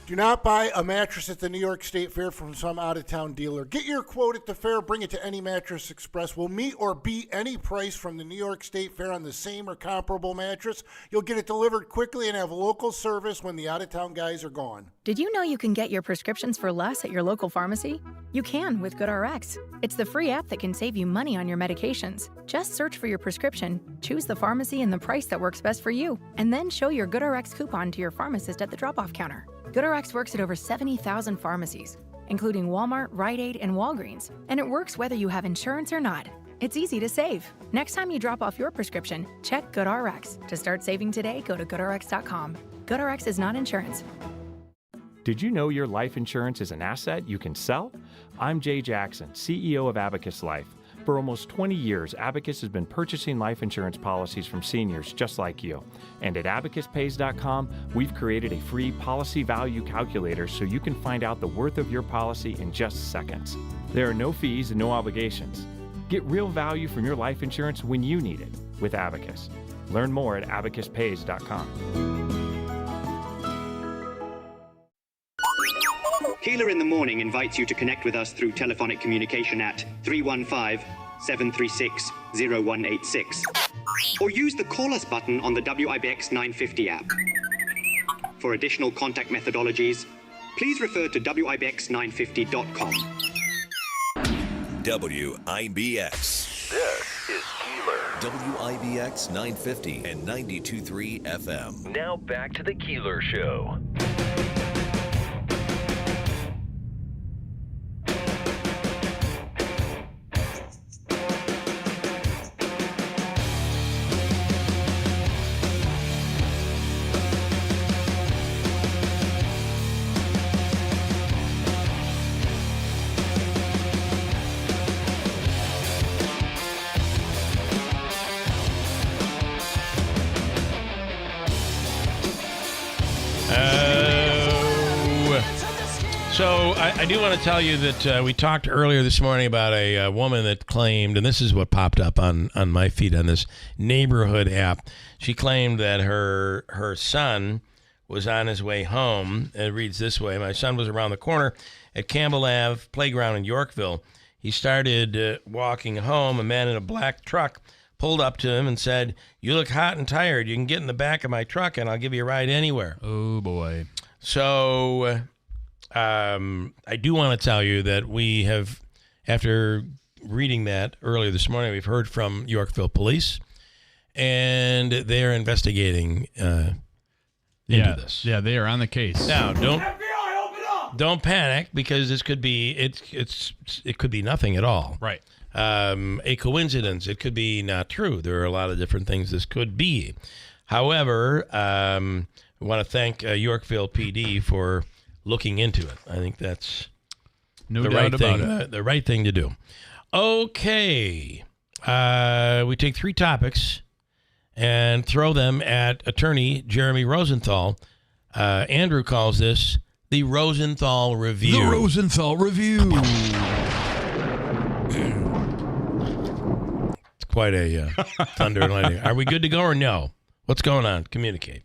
Do not buy a mattress at the New York State Fair from some out-of-town dealer. Get your quote at the fair. Bring it to any Mattress Express. We'll meet or beat any price from the New York State Fair on the same or comparable mattress. You'll get it delivered quickly and have local service when the out-of-town guys are gone. Did you know you can get your prescriptions for less at your local pharmacy? You can with GoodRx. It's the free app that can save you money on your medications. Just search for your prescription, choose the pharmacy and the price that works best for you, and then show your GoodRx coupon to your pharmacist at the drop-off counter. GoodRx works at over 70,000 pharmacies, including Walmart, Rite Aid, and Walgreens, and it works whether you have insurance or not. It's easy to save. Next time you drop off your prescription, check GoodRx. To start saving today, go to GoodRx.com. GoodRx is not insurance. Did you know your life insurance is an asset you can sell? I'm Jay Jackson, CEO of Abacus Life. For almost 20 years, Abacus has been purchasing life insurance policies from seniors just like you. And at abacuspays.com, we've created a free policy value calculator so you can find out the worth of your policy in just seconds. There are no fees and no obligations. Get real value from your life insurance when you need it with Abacus. Learn more at abacuspays.com. Keeler in the Morning invites you to connect with us through telephonic communication at 315-736-0186 or use the Call Us button on the WIBX 950 app. For additional contact methodologies, please refer to WIBX950.com. WIBX. This is Keeler. WIBX 950 and 92.3 FM. Now back to the Keeler Show. So I do want to tell you that we talked earlier this morning about a woman that claimed, and this is what popped up on my feed on this neighborhood app. She claimed that her son was on his way home. It reads this way: my son was around the corner at Campbell Ave Playground in Yorkville. He started walking home. A man in a black truck pulled up to him and said, "You look hot and tired. You can get in the back of my truck and I'll give you a ride anywhere." Oh, boy. So I do want to tell you that we have, after reading that earlier this morning, we've heard from Yorkville Police, and they're investigating into this. Yeah, they are on the case. Now, don't panic, because this could be it could be nothing at all. Right. A coincidence. It could be not true. There are a lot of different things this could be. However, I want to thank Yorkville PD for looking into it. I think that's the right thing to do. Okay. We take 3 topics and throw them at attorney Jeremy Rosenthal. Andrew calls this the Rosenthal Review. The Rosenthal Review. It's quite a thunder and lightning. Are we good to go or no? What's going on? Communicate.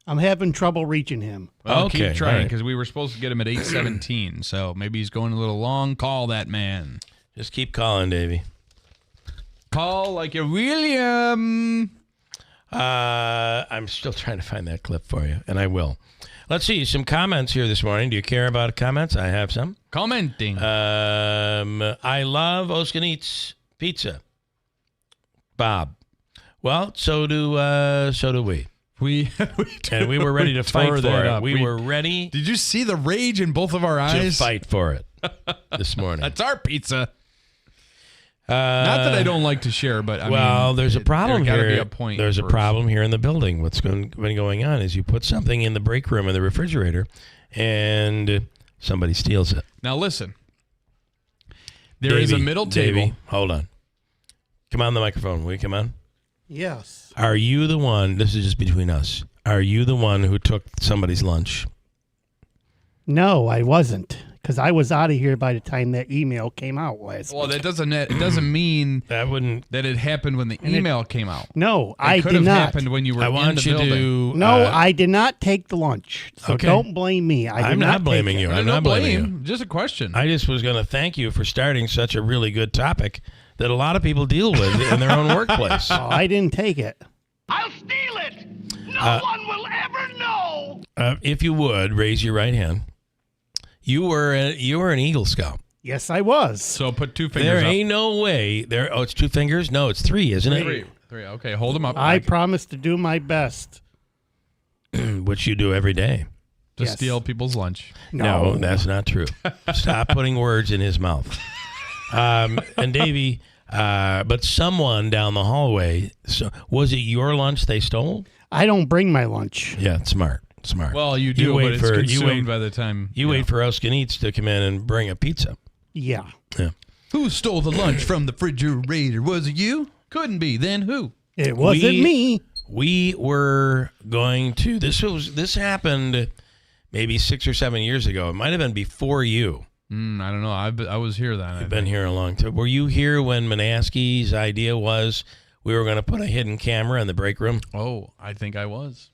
I'm having trouble reaching him. Well, Okay, keep trying, all because we were supposed to get him at 8:17, so maybe he's going a little long. Call that man. Just keep calling, Davey. Call like a William. I'm still trying to find that clip for you, and I will. Let's see, some comments here this morning. Do you care about comments? I have some. Commenting. I love Oskin Eats Pizza. Bob. Well, so do we. And we were ready to fight for it. We were ready. Did you see the rage in both of our eyes? To fight for it this morning. That's our pizza. Not that I don't like to share, but I mean, there's a problem there here. Be a point there's first. a problem here in the building. What's been going on is you put something in the break room in the refrigerator, and somebody steals it. Now listen. There is a middle table. Davey, hold on. Come on the microphone. Will you come on? Yes. Are you the one, this is just between us, are you the one who took somebody's lunch? No, I wasn't, because I was out of here by the time that email came out last Well, week. it doesn't mean that it happened when the email came out. No, I did have not. happened when you were I want in the you building. to... No, I did not take the lunch, so Okay. don't blame me. I'm not blaming you. I'm not blaming you. Just a question. I just was going to thank you for starting such a really good topic that a lot of people deal with in their own workplace. Oh, I didn't take it. I'll steal it! No one will ever know! If you would, raise your right hand. You were an Eagle Scout. Yes, I was. So put 2 fingers There up. ain't no way. Oh, it's 2 fingers? No, it's 3, isn't it? Three. Okay, hold them up. I promise to do my best. Which you do every day. To steal people's lunch. No, that's not true. Stop putting words in his mouth. And Davey, but someone down the hallway, so was it your lunch they stole? I don't bring my lunch. Yeah, smart. Well, you do, but it's consumed by the time. You wait for Oskin Eats to come in and bring a pizza. Yeah. Who stole the lunch from the refrigerator? Was it you? Couldn't be. Then who? It wasn't me. We were going to. This happened maybe 6 or 7 years ago. It might have been before you. I don't know. I was here then. You've been here a long time. Were you here when Manaski's idea was we were going to put a hidden camera in the break room? Oh, I think I was.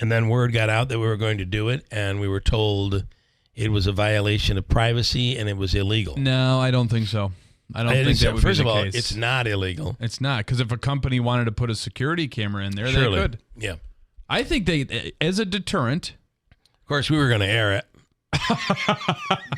And then word got out that we were going to do it, and we were told it was a violation of privacy and it was illegal. No, I don't think so. I don't think that would First be the of all, case. it's not illegal. It's not, because if a company wanted to put a security camera in there, Surely. they could. Yeah. I think they, as a deterrent. Of course, we were going to air it.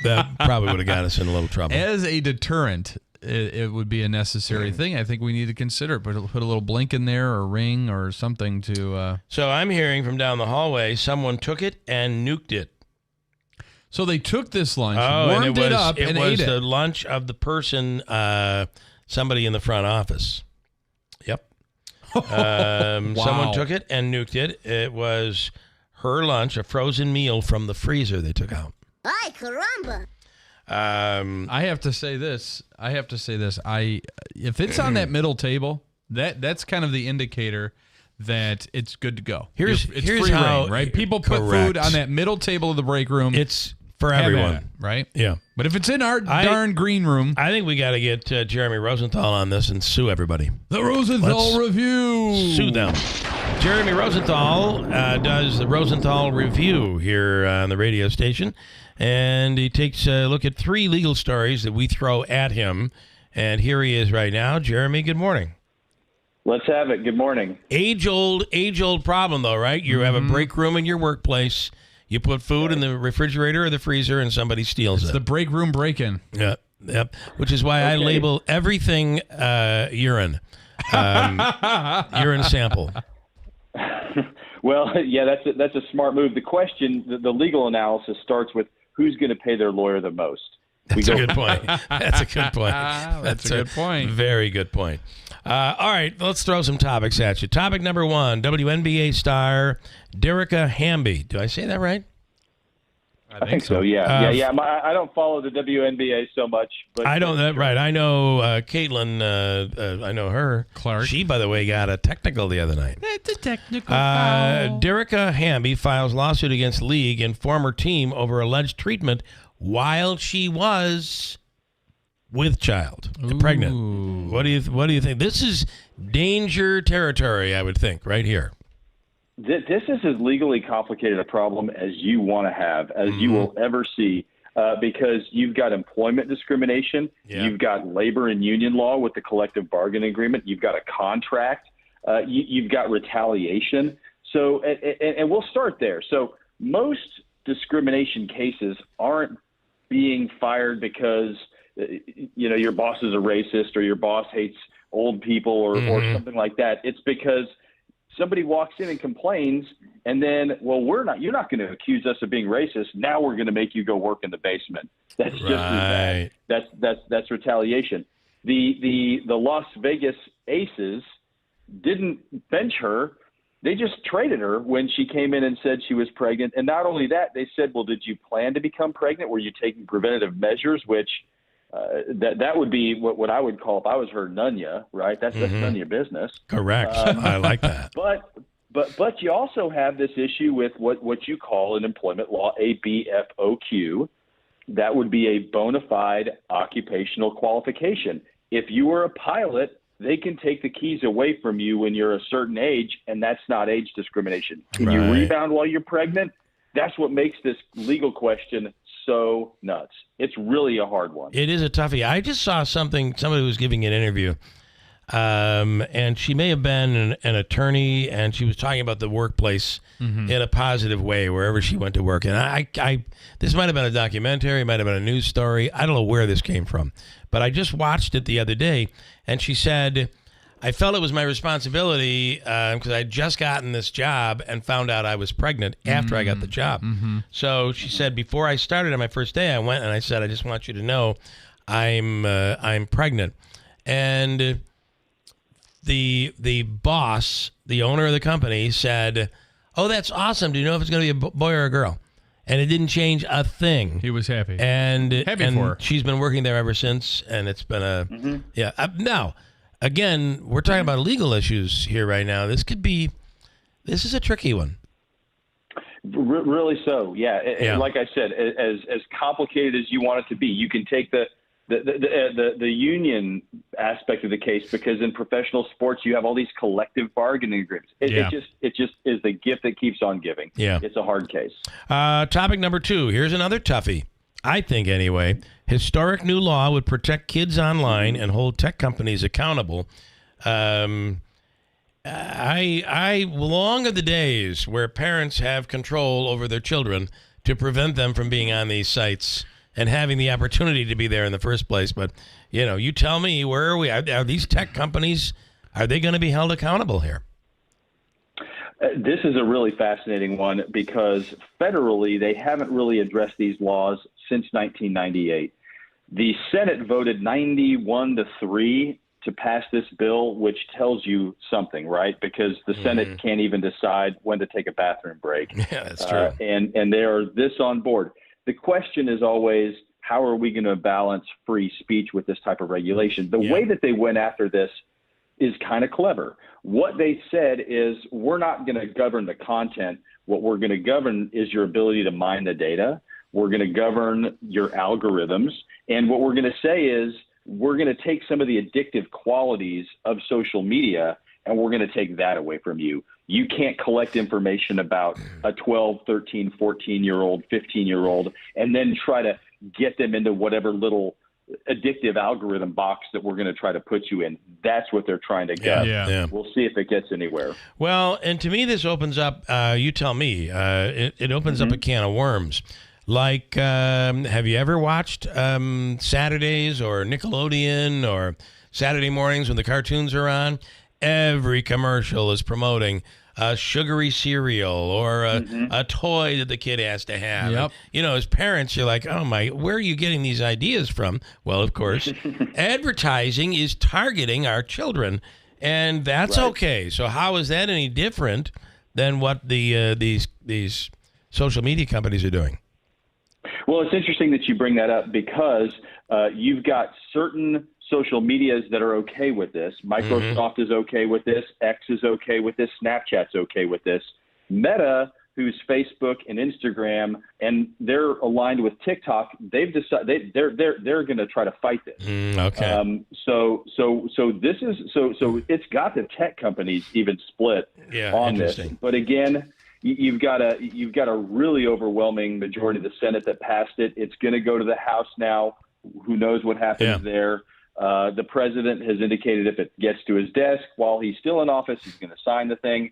That probably would have got us in a little trouble. As a deterrent, it would be a necessary thing. I think we need to consider it. Put a little blink in there, or a ring, or something to. So I'm hearing from down the hallway, someone took it and nuked it. So they took this lunch, and warmed it up, and ate it was the it. lunch of the person, somebody in the front office. Yep. Someone took it and nuked it. It was her lunch, a frozen meal from the freezer they took out. Ay, caramba! I have to say this. If it's on that middle table, that's kind of the indicator that it's good to go. Here's free how, reign, right? People put correct. food on that middle table of the break room. It's for Have everyone, at it, right? Yeah. But if it's in our darn green room, I think we got to get Jeremy Rosenthal on this and sue everybody. The Rosenthal Review. Sue them. Jeremy Rosenthal does the Rosenthal Review here on the radio station, and he takes a look at 3 legal stories that we throw at him. And here he is right now. Jeremy, good morning. Let's have it. Good morning. Age-old problem, though, right? You have a break room in your workplace. You put food in the refrigerator or the freezer, and somebody steals it. It's the break room break-in. Yep. Which is why I label everything urine. Urine sample. Well, yeah, that's a smart move. The question, the legal analysis starts with who's going to pay their lawyer the most. That's a good point. That's a good point. That's a good point. Very good point. All right, let's throw some topics at you. Topic number 1, WNBA star Derica Hamby. Do I say that right? I think so. Yeah. I don't follow the WNBA so much, but I don't. Right. I know Caitlin. I know her. Clark. She, by the way, got a technical the other night. It's a technical foul. Derica Hamby files lawsuit against league and former team over alleged treatment while she was with child, pregnant. What do you think? This is danger territory, I would think, right here. This is as legally complicated a problem as you want to have, as you will ever see, because you've got employment discrimination, you've got labor and union law with the collective bargaining agreement, you've got a contract, you've got retaliation. So, and we'll start there. So most discrimination cases aren't being fired because your boss is a racist or your boss hates old people or something like that. It's because somebody walks in and complains, and then, you're not going to accuse us of being racist. Now we're going to make you go work in the basement. That's just as bad. That's retaliation. The Las Vegas Aces didn't bench her. They just traded her when she came in and said she was pregnant. And not only that, they said, well, did you plan to become pregnant? Were you taking preventative measures? Which that would be what I would call, if I was her, Nunya, right? That's none of your business. Correct. I like that. But you also have this issue with what you call in employment law a BFOQ. That would be a bona fide occupational qualification. If you were a pilot, they can take the keys away from you when you're a certain age, and that's not age discrimination. Can you rebound while you're pregnant? That's what makes this legal question so nuts. It's really a hard one. It is a toughie. I just saw somebody was giving an interview, and she may have been an attorney, and she was talking about the workplace in a positive way wherever she went to work. And I this might have been a documentary, might have been a news story. I don't know where this came from, but I just watched it the other day, and she said, I felt it was my responsibility because I had just gotten this job and found out I was pregnant after I got the job. So she said, before I started on my first day, I went and I said, I just want you to know I'm pregnant. And the boss, the owner of the company, said, oh, that's awesome. Do you know if it's going to be a boy or a girl? And it didn't change a thing. He was happy. And happy for her. She's been working there ever since, and it's been now, again, we're talking about legal issues here right now. This is a tricky one. Really so, yeah. Like I said, as complicated as you want it to be, you can take the union aspect of the case, because in professional sports you have all these collective bargaining agreements. It just is the gift that keeps on giving. Yeah, it's a hard case. Topic number 2. Here's another toughie. I think anyway. Historic new law would protect kids online and hold tech companies accountable. I long are the days where parents have control over their children to prevent them from being on these sites and having the opportunity to be there in the first place. But, you tell me, where are we? Are these tech companies, are they going to be held accountable here? This is a really fascinating one, because federally they haven't really addressed these laws since 1998. The Senate voted 91-3 to pass this bill, which tells you something, right? Because the Senate can't even decide when to take a bathroom break. Yeah, that's true. And they are this on board. The question is always, how are we going to balance free speech with this type of regulation? The way that they went after this is kind of clever. What they said is, we're not going to govern the content. What we're going to govern is your ability to mine the data. We're going to govern your algorithms. And what we're going to say is, we're going to take some of the addictive qualities of social media, and we're going to take that away from you. You can't collect information about a 12, 13, 14-year-old, 15-year-old, and then try to get them into whatever little addictive algorithm box that we're going to try to put you in. That's what they're trying to get. Yeah. We'll see if it gets anywhere. Well, and to me, this opens up, you tell me, it opens up a can of worms. Like, have you ever watched Saturdays or Nickelodeon or Saturday mornings when the cartoons are on? Every commercial is promoting a sugary cereal or a toy that the kid has to have. Yep. And, as parents, you're like, oh my, where are you getting these ideas from? Well, of course, advertising is targeting our children, and that's okay. So how is that any different than what these social media companies are doing? Well, it's interesting that you bring that up, because you've got certain social medias that are okay with this. Microsoft is okay with this. X is okay with this. Snapchat's okay with this. Meta, who's Facebook and Instagram, and they're aligned with TikTok, they've decided they're going to try to fight this. Okay. So this is so it's got the tech companies even split on this. But again, you've got a really overwhelming majority of the Senate that passed it. It's going to go to the House now. Who knows what happens there? The president has indicated if it gets to his desk while he's still in office, he's going to sign the thing.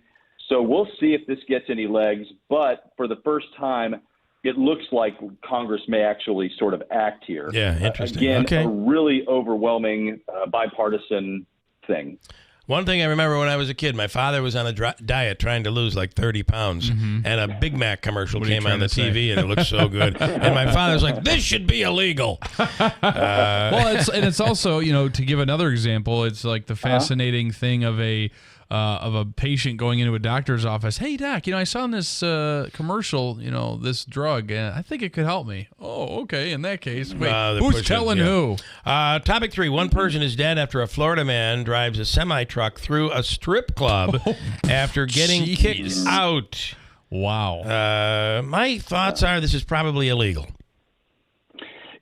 So we'll see if this gets any legs. But for the first time, it looks like Congress may actually sort of act here. Yeah, interesting. Again, a really overwhelming bipartisan thing. One thing I remember when I was a kid, my father was on a diet trying to lose like 30 pounds, and a Big Mac commercial came on the TV, and it looked so good. And my father's like, this should be illegal. Well, it's also, to give another example, it's like the fascinating thing of a patient going into a doctor's office. Hey, doc, I saw in this commercial, this drug, and I think it could help me. Oh, okay. In that case, wait, who's telling who? Topic 3, one person is dead after a Florida man drives a semi-truck through a strip club after getting kicked out. Wow. My thoughts are this is probably illegal.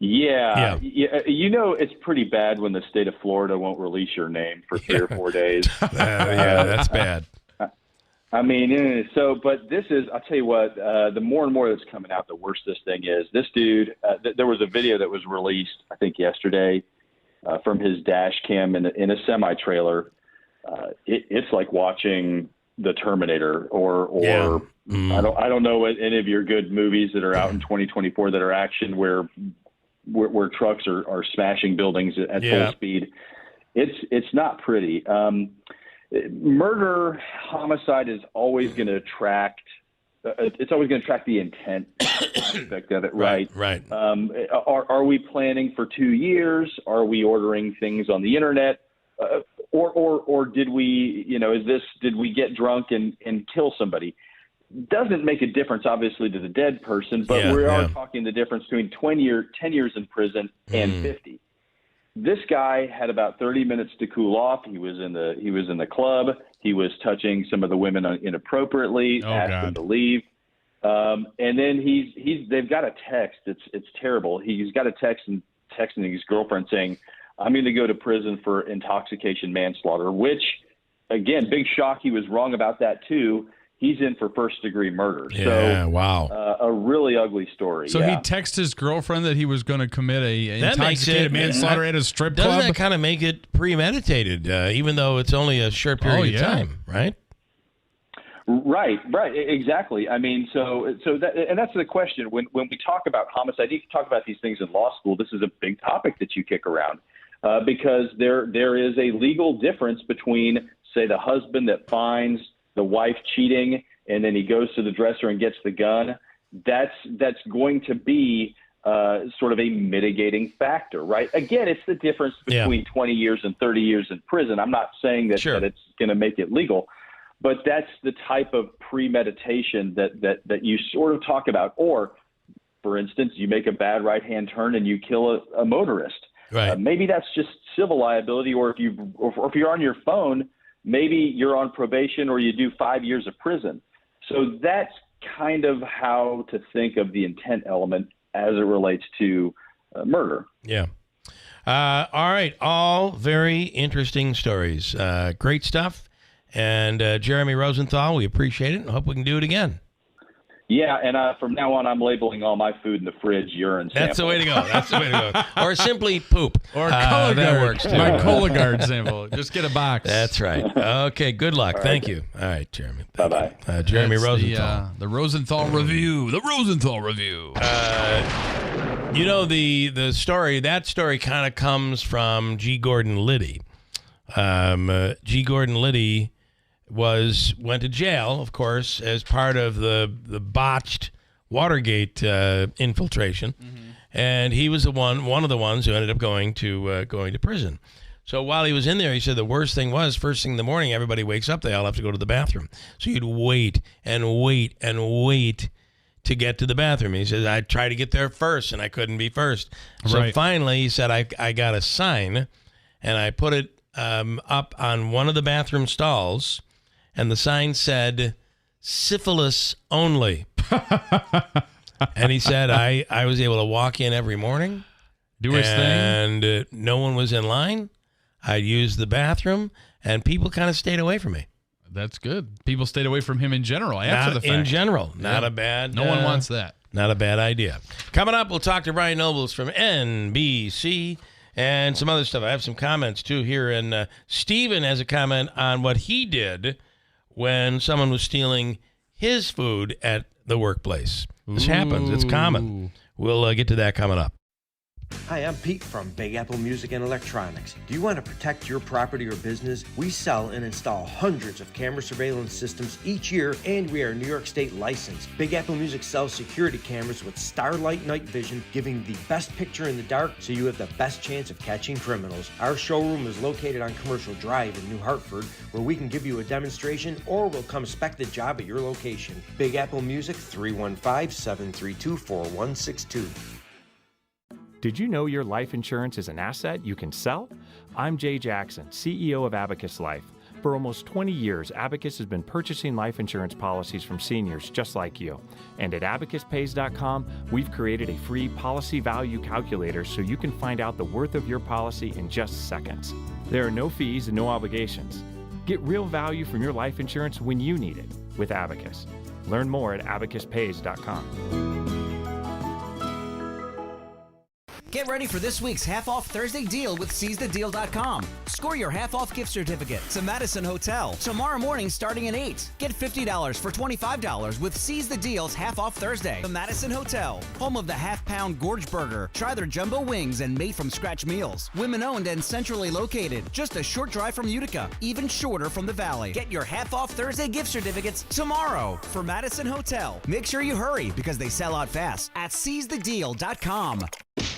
Yeah. It's pretty bad when the state of Florida won't release your name for 3 or 4 days. That's bad. I mean, but this is, I'll tell you what, the more and more that's coming out, the worse this thing is. This dude, there was a video that was released, I think yesterday, from his dash cam in a semi-trailer. It's like watching The Terminator or I don't know any of your good movies that are out in 2024 that are action where trucks are smashing buildings at full speed. It's not pretty. Murder, homicide is always going to attract. It's always going to attract the intent aspect of it, right? Right. Are we planning for 2 years? Are we ordering things on the internet? Or did we? Did we get drunk and kill somebody? Doesn't make a difference, obviously, to the dead person, but we are talking the difference between 10 years in prison and 50. This guy had about 30 minutes to cool off. He was in the club. He was touching some of the women inappropriately. Asked them to leave, and then they've got a text. It's terrible. He's got a text and texting his girlfriend saying, "I'm going to go to prison for intoxication manslaughter," which, again, big shock. He was wrong about that too. He's in for first-degree murder. Yeah, so, wow. A really ugly story. So he texted his girlfriend that he was going to commit a intoxicated manslaughter at a strip club? Doesn't that kind of make it premeditated, even though it's only a short period of time, right? Right, exactly. I mean, so that's the question. When we talk about homicide, you can talk about these things in law school. This is a big topic that you kick around because there is a legal difference between, say, the husband that finds the wife cheating, and then he goes to the dresser and gets the gun. That's going to be sort of a mitigating factor, right? Again, it's the difference between 20 years and 30 years in prison. I'm not saying that it's going to make it legal, but that's the type of premeditation that you sort of talk about. Or, for instance, you make a bad right-hand turn and you kill a motorist. Right. Maybe that's just civil liability, or if you're on your phone, maybe you're on probation or you do 5 years of prison. So that's kind of how to think of the intent element as it relates to murder. Yeah. All right. All very interesting stories. Great stuff. And Jeremy Rosenthal, we appreciate it and hope we can do it again. Yeah, and from now on, I'm labeling all my food in the fridge urine sample. That's the way to go. That's the way to go. Or simply poop. Or Cologuard. That works too. My Cologuard sample. Just get a box. That's right. Okay, good luck. All right. Thank you. All right, Jeremy. Bye-bye. Jeremy That's Rosenthal. The Rosenthal Review. The Rosenthal Review. You know, the story, that story kind of comes from G. Gordon Liddy. G. Gordon Liddy went to jail, of course, as part of the botched Watergate infiltration, and he was one of the ones who ended up going to prison. So while he was in there, he said the worst thing was, first thing in the morning, everybody wakes up, they all have to go to the bathroom. So you'd wait and wait and wait to get to the bathroom. He says, I tried to get there first, and I couldn't be first. So Right. finally, he said, I got a sign, and I put it up on one of the bathroom stalls, and the sign said, syphilis only. And he said, I was able to walk in every morning. Do his thing. And no one was in line. I'd use the bathroom, and people kind of stayed away from me. That's good. People stayed away from him in general after the fact. In general. Not a bad... No one wants that. Not a bad idea. Coming up, we'll talk to Brian Nobles from NBC and some other stuff. I have some comments, too, here. And Steven has a comment on what he did when someone was stealing his food at the workplace. This happens. It's common. We'll get to that coming up. Hi, I'm Pete from Big Apple Music and Electronics. Do you want to protect your property or business? We sell and install hundreds of camera surveillance systems each year, and we are New York State licensed. Big Apple Music sells security cameras with Starlight night vision, giving the best picture in the dark so you have the best chance of catching criminals. Our showroom is located on Commercial Drive in New Hartford, where we can give you a demonstration or we'll come spec the job at your location. Big Apple Music, 315-732-4162. Did you know your life insurance is an asset you can sell? I'm Jay Jackson, CEO of Abacus Life. For almost 20 years, Abacus has been purchasing life insurance policies from seniors just like you. And at abacuspays.com, we've created a free policy value calculator so you can find out the worth of your policy in just seconds. There are no fees and no obligations. Get real value from your life insurance when you need it with Abacus. Learn more at abacuspays.com. Get ready for this week's half-off Thursday deal with SeizeTheDeal.com. Score your half-off gift certificate to Madison Hotel tomorrow morning starting at 8. Get $50 for $25 with Seize the Deal's half-off Thursday. The Madison Hotel, home of the half-pound Gorge Burger. Try their jumbo wings and made-from-scratch meals. Women-owned and centrally located. Just a short drive from Utica, even shorter from the Valley. Get your half-off Thursday gift certificates tomorrow for Madison Hotel. Make sure you hurry because they sell out fast at SeizeTheDeal.com.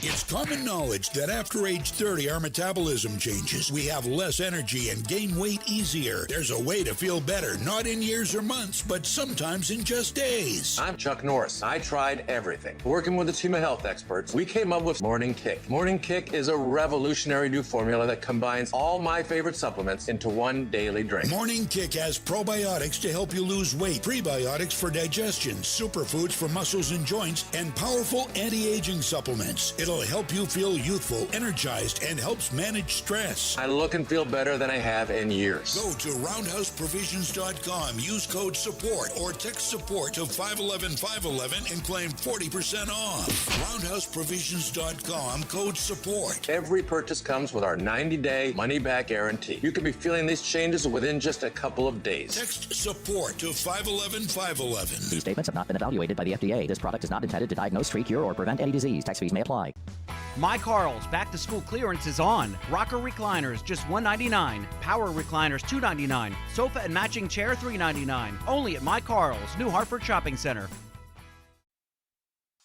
It's common knowledge that after age 30, our metabolism changes. We have less energy and gain weight easier. There's a way to feel better, not in years or months, but sometimes in just days. I'm Chuck Norris. I tried everything. Working with a team of health experts, we came up with Morning Kick. Morning Kick is a revolutionary new formula that combines all my favorite supplements into one daily drink. Morning Kick has probiotics to help you lose weight, prebiotics for digestion, superfoods for muscles and joints, and powerful anti-aging supplements. It'll help you feel youthful, energized, and helps manage stress. I look and feel better than I have in years. Go to roundhouseprovisions.com, use code SUPPORT, or text SUPPORT to 511-511 and claim 40% off. Roundhouseprovisions.com, code SUPPORT. Every purchase comes with our 90-day money-back guarantee. You could be feeling these changes within just a couple of days. Text SUPPORT to 511-511. These statements have not been evaluated by the FDA. This product is not intended to diagnose, treat, cure, or prevent any disease. Tax fees may apply. My Carl's back-to-school clearance is on. Rocker recliners, just $199. Power recliners, $299. Sofa and matching chair, $399. Only at My Carl's, New Hartford Shopping Center.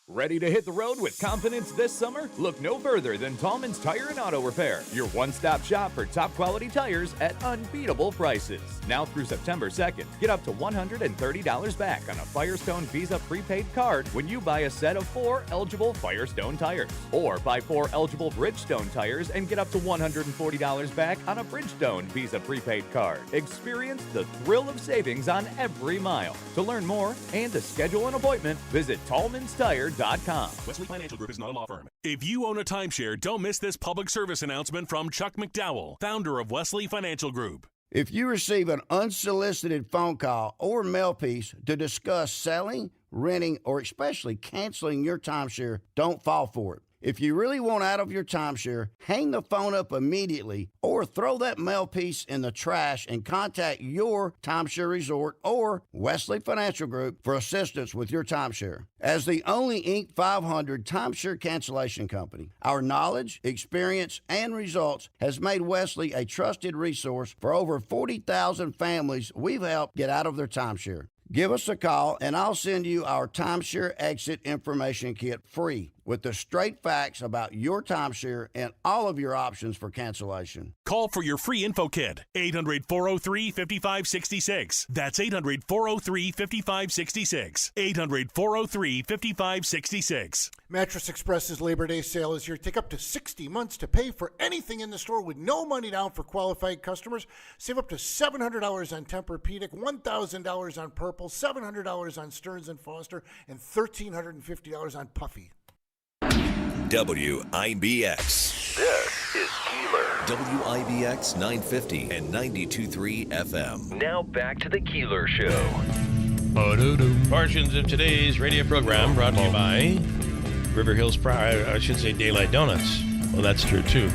Ready to hit the road with confidence this summer? Look no further than Tallman's Tire and Auto Repair, your one-stop shop for top-quality tires at unbeatable prices. Now through September 2nd, get up to $130 back on a Firestone Visa prepaid card when you buy a set of 4 eligible Firestone tires. Or buy 4 eligible Bridgestone tires and get up to $140 back on a Bridgestone Visa prepaid card. Experience the thrill of savings on every mile. To learn more and to schedule an appointment, visit tallmanstire.com. Wesley Financial Group is not a law firm. If you own a timeshare, don't miss this public service announcement from Chuck McDowell, founder of Wesley Financial Group. If you receive an unsolicited phone call or mail piece to discuss selling, renting, or especially canceling your timeshare, don't fall for it. If you really want out of your timeshare, hang the phone up immediately or throw that mail piece in the trash and contact your timeshare resort or Wesley Financial Group for assistance with your timeshare. As the only Inc. 500 timeshare cancellation company, our knowledge, experience, and results has made Wesley a trusted resource for over 40,000 families we've helped get out of their timeshare. Give us a call, and I'll send you our timeshare exit information kit free with the straight facts about your timeshare and all of your options for cancellation. Call for your free info kit, 800-403-5566. That's 800-403-5566. 800-403-5566. Mattress Express's Labor Day sale is here. Take up to 60 months to pay for anything in the store with no money down for qualified customers. Save up to $700 on Tempur-Pedic, $1,000 on Purple, $700 on Stearns & Foster, and $1,350 on Puffy. WIBX. This is Keeler. WIBX 950 and 92.3 FM. Now back to the Keeler Show. Portions of today's radio program brought to you by River Hills, I should say Daylight Donuts. Well, that's true, too.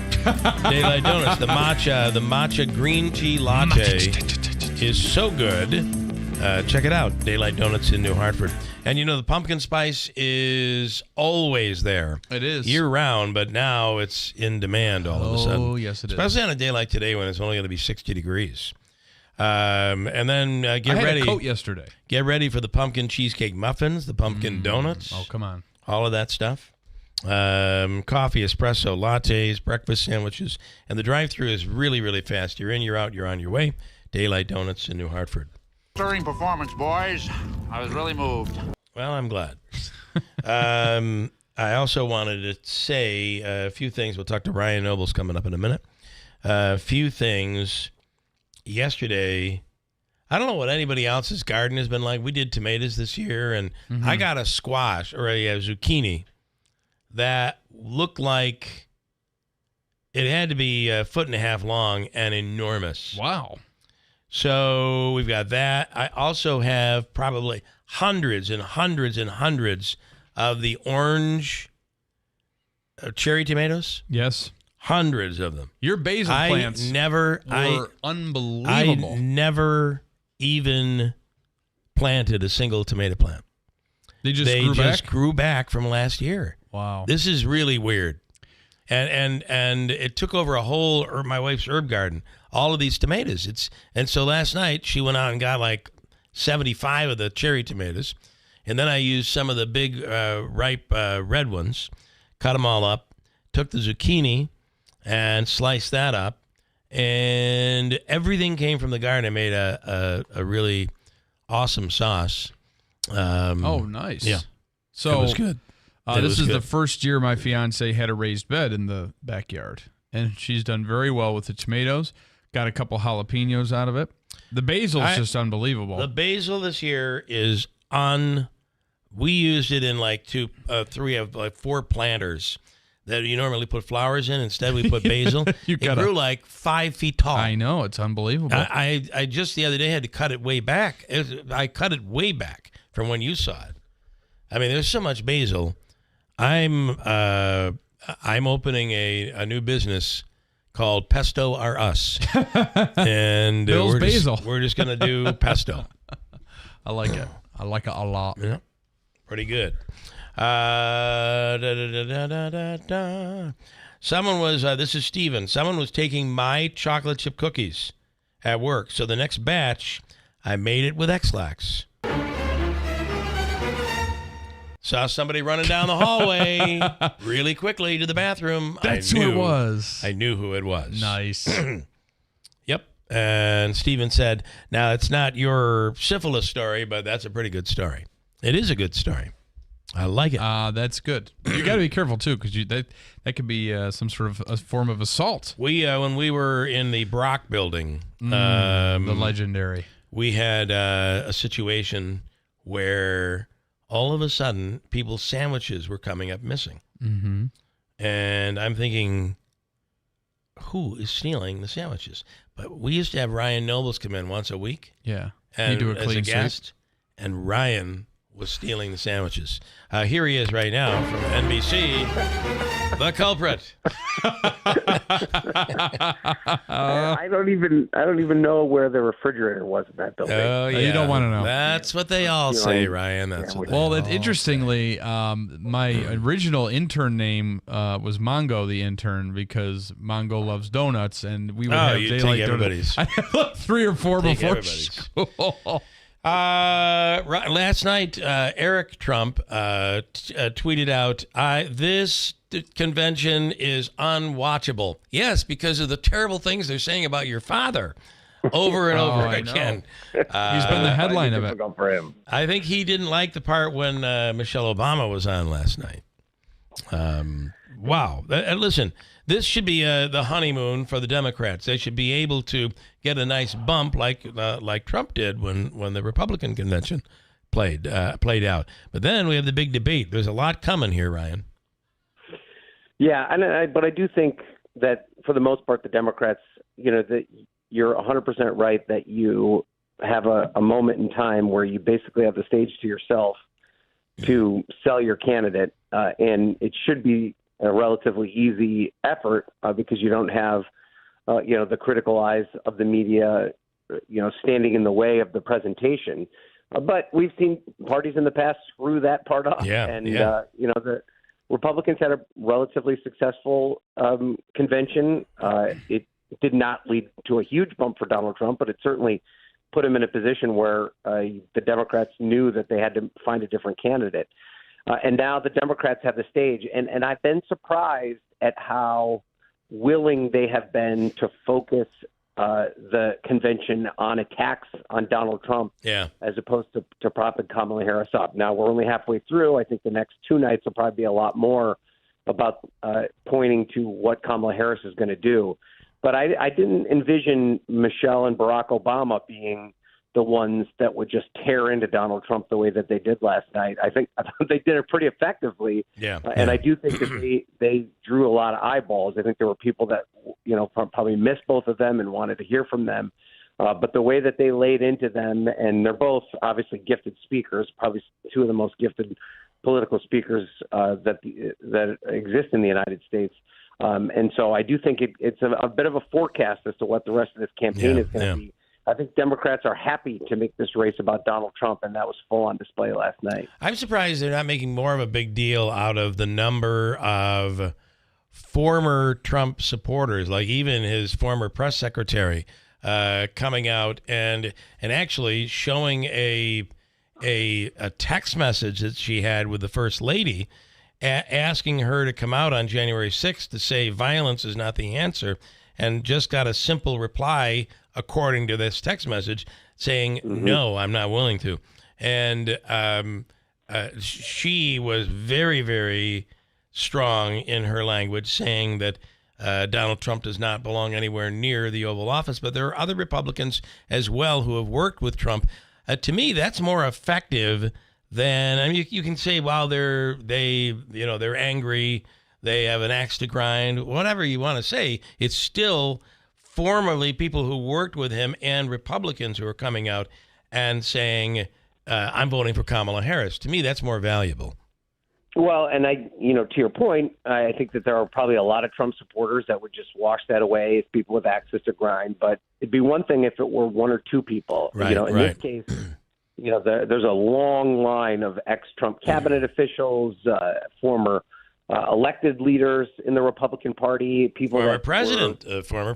Daylight Donuts, the matcha green tea latte is so good. Check it out, Daylight Donuts in New Hartford. And you know, the pumpkin spice is always there. It is. Year-round, but now it's in demand all of a sudden. Oh, yes, it is. Especially on a day like today when it's only going to be 60 degrees. And then get I had ready. a coat yesterday. Get ready for the pumpkin cheesecake muffins, the pumpkin donuts. Oh, come on. All of that stuff. Coffee, espresso, lattes, breakfast sandwiches. And the drive-thru is really, really fast. You're in, you're out, you're on your way. Daylight Donuts in New Hartford. Stirring performance, boys. I was really moved. Well, I'm glad. I also wanted to say a few things. We'll talk to Ryan Nobles coming up in a minute. A few things. Yesterday, I don't know what anybody else's garden has been like. We did tomatoes this year, and I got a squash or a zucchini that looked like it had to be a foot and a half long and enormous. Wow. So we've got that. I also have probably hundreds and hundreds and hundreds of the orange cherry tomatoes. Yes. Hundreds of them. Your basil plants were unbelievable. I never even planted a single tomato plant. They just grew back from last year. Wow. This is really weird. And it took over a whole my wife's herb garden. All of these tomatoes. And so last night she went out and got like 75 of the cherry tomatoes, and then I used some of the big ripe red ones, cut them all up, took the zucchini and sliced that up, and everything came from the garden. I made a really awesome sauce. Oh, nice. Yeah. So it was good. This is the first year my fiance had a raised bed in the backyard, and she's done very well with the tomatoes. Got a couple jalapenos out of it. The basil is just unbelievable. The basil this year is we used it in like 4 planters that you normally put flowers in. Instead, we put basil. It grew like 5 feet tall. I know. It's unbelievable. I just the other day had to cut it way back. I cut it way back from when you saw it. I mean, there's so much basil. I'm opening a new business called Pesto R Us, and we're just gonna do pesto. I like it. I like it a lot. Yeah, pretty good. Someone was. This is Steven. Someone was taking my chocolate chip cookies at work, so the next batch I made it with X-Lax. Saw somebody running down the hallway really quickly to the bathroom. That's who it was. I knew who it was. Nice. Yep. And Steven said, now, it's not your syphilis story, but that's a pretty good story. It is a good story. I like it. That's good. You got to be careful, too, because that could be some sort of a form of assault. We when we were in the Brock building, the legendary, we had a situation where all of a sudden people's sandwiches were coming up missing. Mm-hmm. And I'm thinking, who is stealing the sandwiches? But we used to have Ryan Nobles come in once a week. Yeah. And do a as clean a sweep. guest, and Ryan was stealing the sandwiches. Here he is right now from NBC, the culprit. I don't even know where the refrigerator was in that building. Oh, yeah. You don't want to know. That's what they all say, Ryan. That's what they all interestingly, my original intern name was Mongo the intern because Mongo loves donuts, and we would have daylight donuts. I had like 3 or 4 before school. Last night, Eric Trump tweeted out, this convention is unwatchable. Yes, because of the terrible things they're saying about your father over and over again. He's been the headline of it. For him. I think he didn't like the part when Michelle Obama was on last night. Wow. Listen, this should be the honeymoon for the Democrats. They should be able to get a nice bump like Trump did when the Republican convention played out. But then we have the big debate. There's a lot coming here, Ryan. Yeah, but I do think that for the most part, the Democrats, that you're 100% right that you have a moment in time where you basically have the stage to yourself to sell your candidate, and it should be a relatively easy effort because you don't have, the critical eyes of the media, standing in the way of the presentation. But we've seen parties in the past screw that part up. The Republicans had a relatively successful convention. It did not lead to a huge bump for Donald Trump, but it certainly put him in a position where the Democrats knew that they had to find a different candidate. And now the Democrats have the stage. And I've been surprised at how willing they have been to focus the convention on attacks on Donald Trump as opposed to propping Kamala Harris up. Now, we're only halfway through. I think the next 2 nights will probably be a lot more about pointing to what Kamala Harris is going to do. But I didn't envision Michelle and Barack Obama being the ones that would just tear into Donald Trump the way that they did last night. I think they did it pretty effectively. And I do think that they drew a lot of eyeballs. I think there were people that, probably missed both of them and wanted to hear from them. But the way that they laid into them, and they're both obviously gifted speakers, probably 2 of the most gifted political speakers that exist in the United States. And so I do think it's a bit of a forecast as to what the rest of this campaign is going to be. I think Democrats are happy to make this race about Donald Trump, and that was full on display last night. I'm surprised they're not making more of a big deal out of the number of former Trump supporters, like even his former press secretary, coming out and actually showing a text message that she had with the First Lady, asking her to come out on January 6th to say violence is not the answer, and just got a simple reply according to this text message saying, no, I'm not willing to. And she was very, very strong in her language, saying that Donald Trump does not belong anywhere near the Oval Office. But there are other Republicans as well who have worked with Trump. To me, that's more effective than, you can say, well, they're angry, they have an axe to grind, whatever you want to say. It's still formerly people who worked with him and Republicans who are coming out and saying, I'm voting for Kamala Harris. To me, that's more valuable. Well, and to your point, I think that there are probably a lot of Trump supporters that would just wash that away if people have access to grind. But it'd be one thing if it were 1 or 2 people. Right, in this case, there's a long line of ex-Trump cabinet officials, former elected leaders in the Republican Party, people former that president. former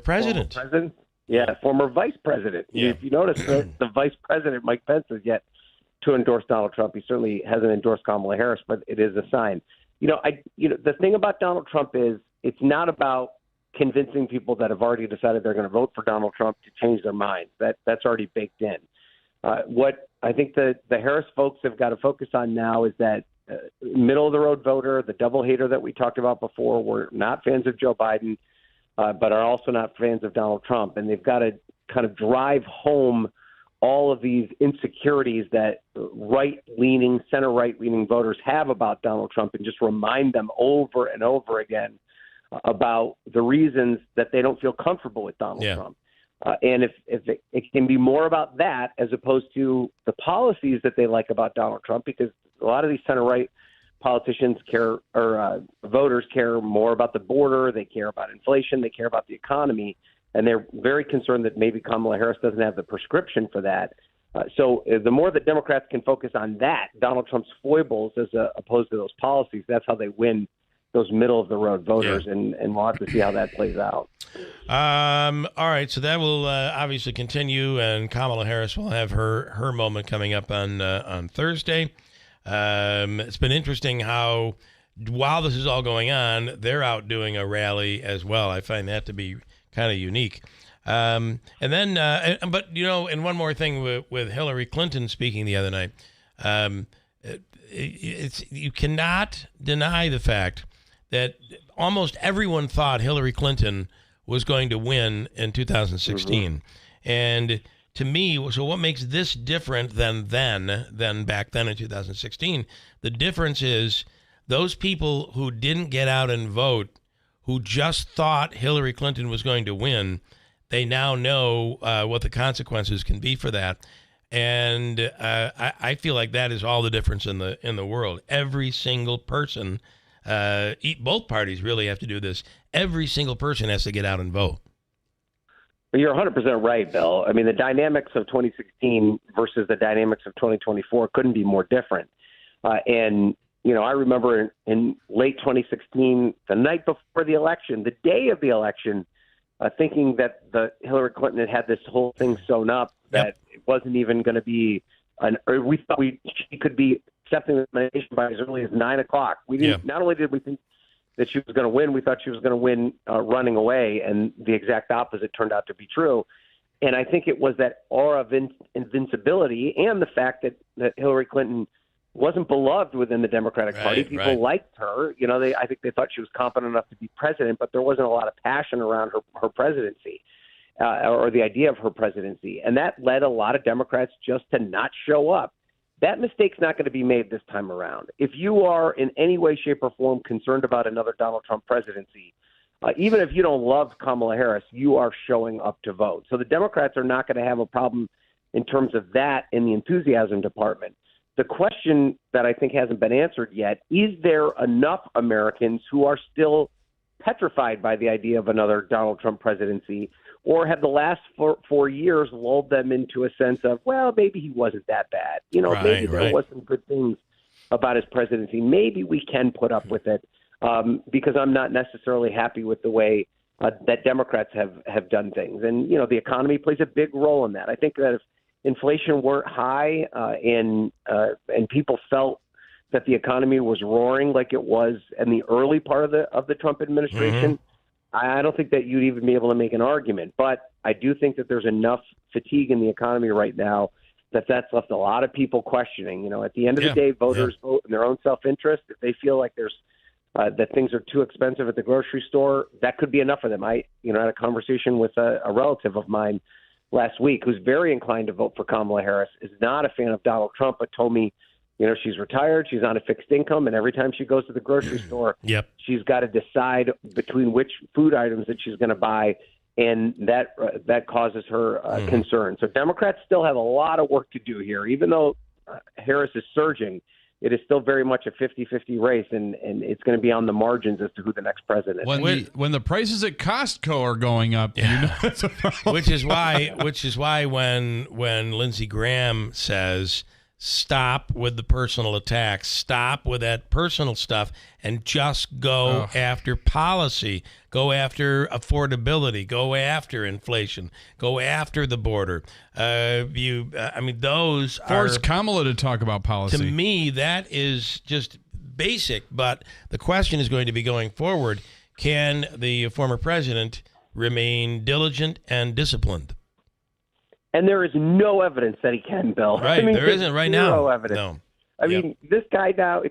vice president. Yeah. If you notice, the vice president, Mike Pence, has yet to endorse Donald Trump. He certainly hasn't endorsed Kamala Harris, but it is a sign. The thing about Donald Trump is it's not about convincing people that have already decided they're going to vote for Donald Trump to change their minds. That's already baked in. What I think the Harris folks have got to focus on now is that middle-of-the-road voter, the double hater that we talked about before. We're not fans of Joe Biden, but are also not fans of Donald Trump. And they've got to kind of drive home all of these insecurities that right-leaning, center-right-leaning voters have about Donald Trump and just remind them over and over again about the reasons that they don't feel comfortable with Donald Trump. And if it can be more about that as opposed to the policies that they like about Donald Trump, because a lot of these center-right politicians voters care more about the border, they care about inflation, they care about the economy, and they're very concerned that maybe Kamala Harris doesn't have the prescription for that. So the more that Democrats can focus on that, Donald Trump's foibles as opposed to those policies, that's how they win those middle-of-the-road voters, and we'll have to see how that plays out. All right, so that will obviously continue, and Kamala Harris will have her moment coming up on Thursday. It's been interesting how, while this is all going on, they're out doing a rally as well. I find that to be kind of unique. And one more thing with Hillary Clinton speaking the other night, you cannot deny the fact that almost everyone thought Hillary Clinton was going to win in 2016. And to me, so what makes this different than back then in 2016? The difference is those people who didn't get out and vote, who just thought Hillary Clinton was going to win, they now know what the consequences can be for that. And I feel like that is all the difference in the world. Every single person, both parties really have to do this. Every single person has to get out and vote. You're 100% right, Bill. I mean, the dynamics of 2016 versus the dynamics of 2024 couldn't be more different. I remember in late 2016, the night before the election, the day of the election, thinking that Hillary Clinton had this whole thing sewn up, that it wasn't even going to be we thought she could be accepting the nomination by as early as 9 o'clock. We didn't. Not only did we think that she was going to win, we thought she was going to win running away, and the exact opposite turned out to be true. And I think it was that aura of invincibility and the fact that Hillary Clinton wasn't beloved within the Democratic Party. People liked her. I think they thought she was competent enough to be president, but there wasn't a lot of passion around her presidency or the idea of her presidency. And that led a lot of Democrats just to not show up. That mistake's not going to be made this time around. If you are in any way, shape, or form concerned about another Donald Trump presidency, even if you don't love Kamala Harris, you are showing up to vote. So the Democrats are not going to have a problem in terms of that in the enthusiasm department. The question that I think hasn't been answered yet, is there enough Americans who are still petrified by the idea of another Donald Trump presidency, or have the last 4 years lulled them into a sense of, well, maybe he wasn't that bad. Maybe there was some good things about his presidency. Maybe we can put up with it because I'm not necessarily happy with the way that Democrats have done things. And, the economy plays a big role in that. I think that if inflation weren't high and people felt that the economy was roaring like it was in the early part of the Trump administration, I don't think that you'd even be able to make an argument. But I do think that there's enough fatigue in the economy right now that's left a lot of people questioning. At the end of the day, voters vote in their own self-interest. If they feel like there's that things are too expensive at the grocery store, that could be enough for them. I had a conversation with a relative of mine last week who's very inclined to vote for Kamala Harris, is not a fan of Donald Trump, but told me, she's retired, she's on a fixed income, and every time she goes to the grocery store, she's got to decide between which food items that she's going to buy, and that causes her concern. So Democrats still have a lot of work to do here. Even though Harris is surging, it is still very much a 50-50 race, and it's going to be on the margins as to who the next president is. When the prices at Costco are going up, that's a problem. Which is why when Lindsey Graham says stop with the personal attacks, stop with that personal stuff, and just go after policy, go after affordability, go after inflation, go after the border. Those Force Kamala to talk about policy. To me, that is just basic, but the question is going to be going forward, can the former president remain diligent and disaplined? And there is no evidence that he can, Bill. Right, there isn't right now. Zero evidence. No. I mean, this guy now,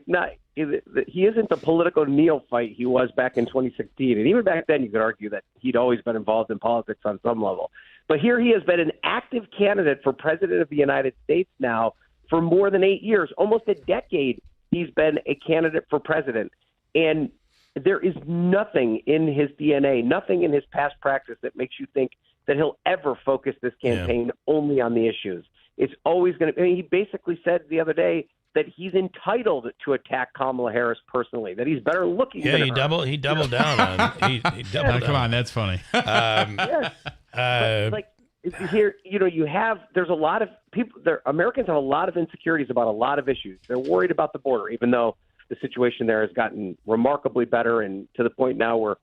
he isn't the political neophyte he was back in 2016. And even back then, you could argue that he'd always been involved in politics on some level. But here he has been an active candidate for president of the United States now for more than 8 years, almost a decade. He's been a candidate for president. And there is nothing in his DNA, nothing in his past practice that makes you think that he'll ever focus this campaign only on the issues. It's always going to be. He basically said the other day that he's entitled to attack Kamala Harris personally, that he's better looking than her. He doubled down on he doubled down. Come on, that's funny. Here, there's a lot of people there. Americans have a lot of insecurities about a lot of issues. They're worried about the border, even though the situation there has gotten remarkably better, and to the point now where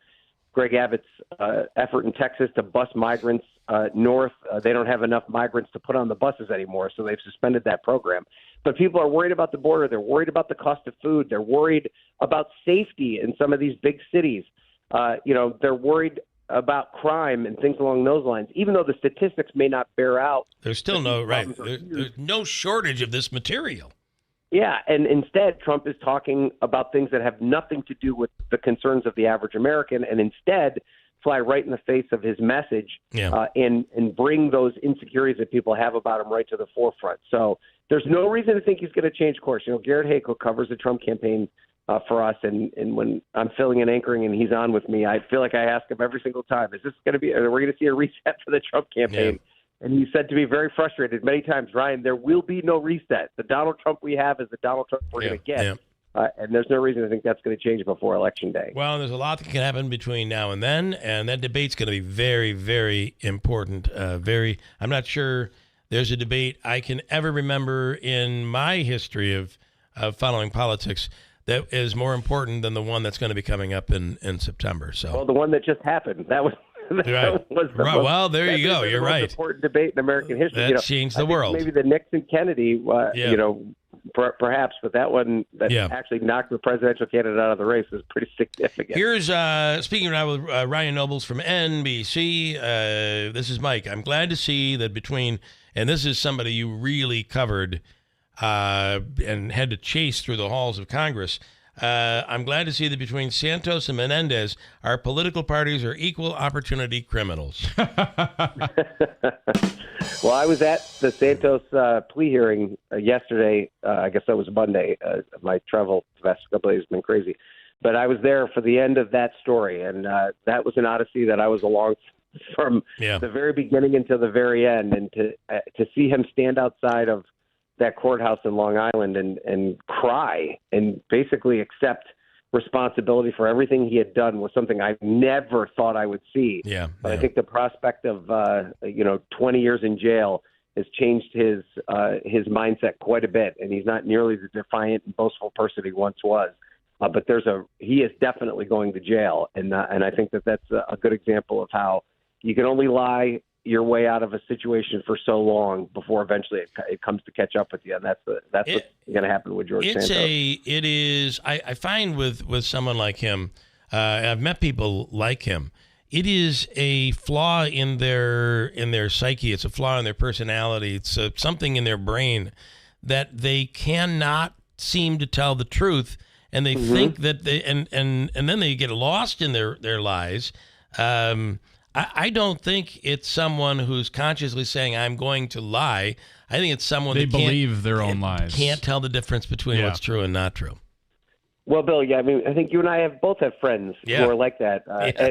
Greg Abbott's effort in Texas to bus migrants north, they don't have enough migrants to put on the buses anymore, so they've suspended that program. But people are worried about the border. They're worried about the cost of food. They're worried about safety in some of these big cities. They're worried about crime and things along those lines, even though the statistics may not bear out. There's still there's no shortage of this material. Yeah, and instead, Trump is talking about things that have nothing to do with the concerns of the average American, and instead fly right in the face of his message and bring those insecurities that people have about him right to the forefront. So there's no reason to think he's going to change course. Garrett Hakel covers the Trump campaign for us, and when I'm filling and anchoring and he's on with me, I feel like I ask him every single time, is this going to be – are we going to see a reset for the Trump campaign? Yeah. And he said to me very frustrated many times, Ryan, there will be no reset. The Donald Trump we have is the Donald Trump we're going to get. Yeah. And there's no reason to think that's going to change before Election Day. Well, there's a lot that can happen between now and then, and that debate's going to be very, very important. I'm not sure there's a debate I can ever remember in my history of following politics that is more important than the one that's going to be coming up in September. So, well, the one that just happened, that was well, there you go. You're right. Important debate in American history. That changed the world. Maybe the Nixon Kennedy, perhaps, but that one that actually knocked the presidential candidate out of the race was pretty significant. Here's speaking now with Ryan Nobles from NBC. This is Mike. I'm glad to see that and this is somebody you really covered and had to chase through the halls of Congress. I'm glad to see that between Santos and Menendez, our political parties are equal opportunity criminals. Well, I was at the Santos plea hearing yesterday. I guess that was Monday. My travel the past couple days has been crazy. But I was there for the end of that story, and that was an odyssey that I was along from the very beginning until the very end. And to see him stand outside of that courthouse in Long Island and cry and basically accept responsibility for everything he had done was something I never thought I would see. But I think the prospect of 20 years in jail has changed his mindset quite a bit, and he's not nearly the defiant and boastful person he once was. But he is definitely going to jail, and I think that's a good example of how you can only lie your way out of a situation for so long before eventually it comes to catch up with you, and that's what's going to happen with George Santos. It is. I find with someone like him, I've met people like him. It is a flaw in their psyche. It's a flaw in their personality. It's something in their brain that they cannot seem to tell the truth, and they think that they and then they get lost in their lies. I don't think it's someone who's consciously saying, I'm going to lie. I think it's someone that believe their own lies. Can't tell the difference between what's true and not true. Well, Bill, I think you and I both have friends who are like that,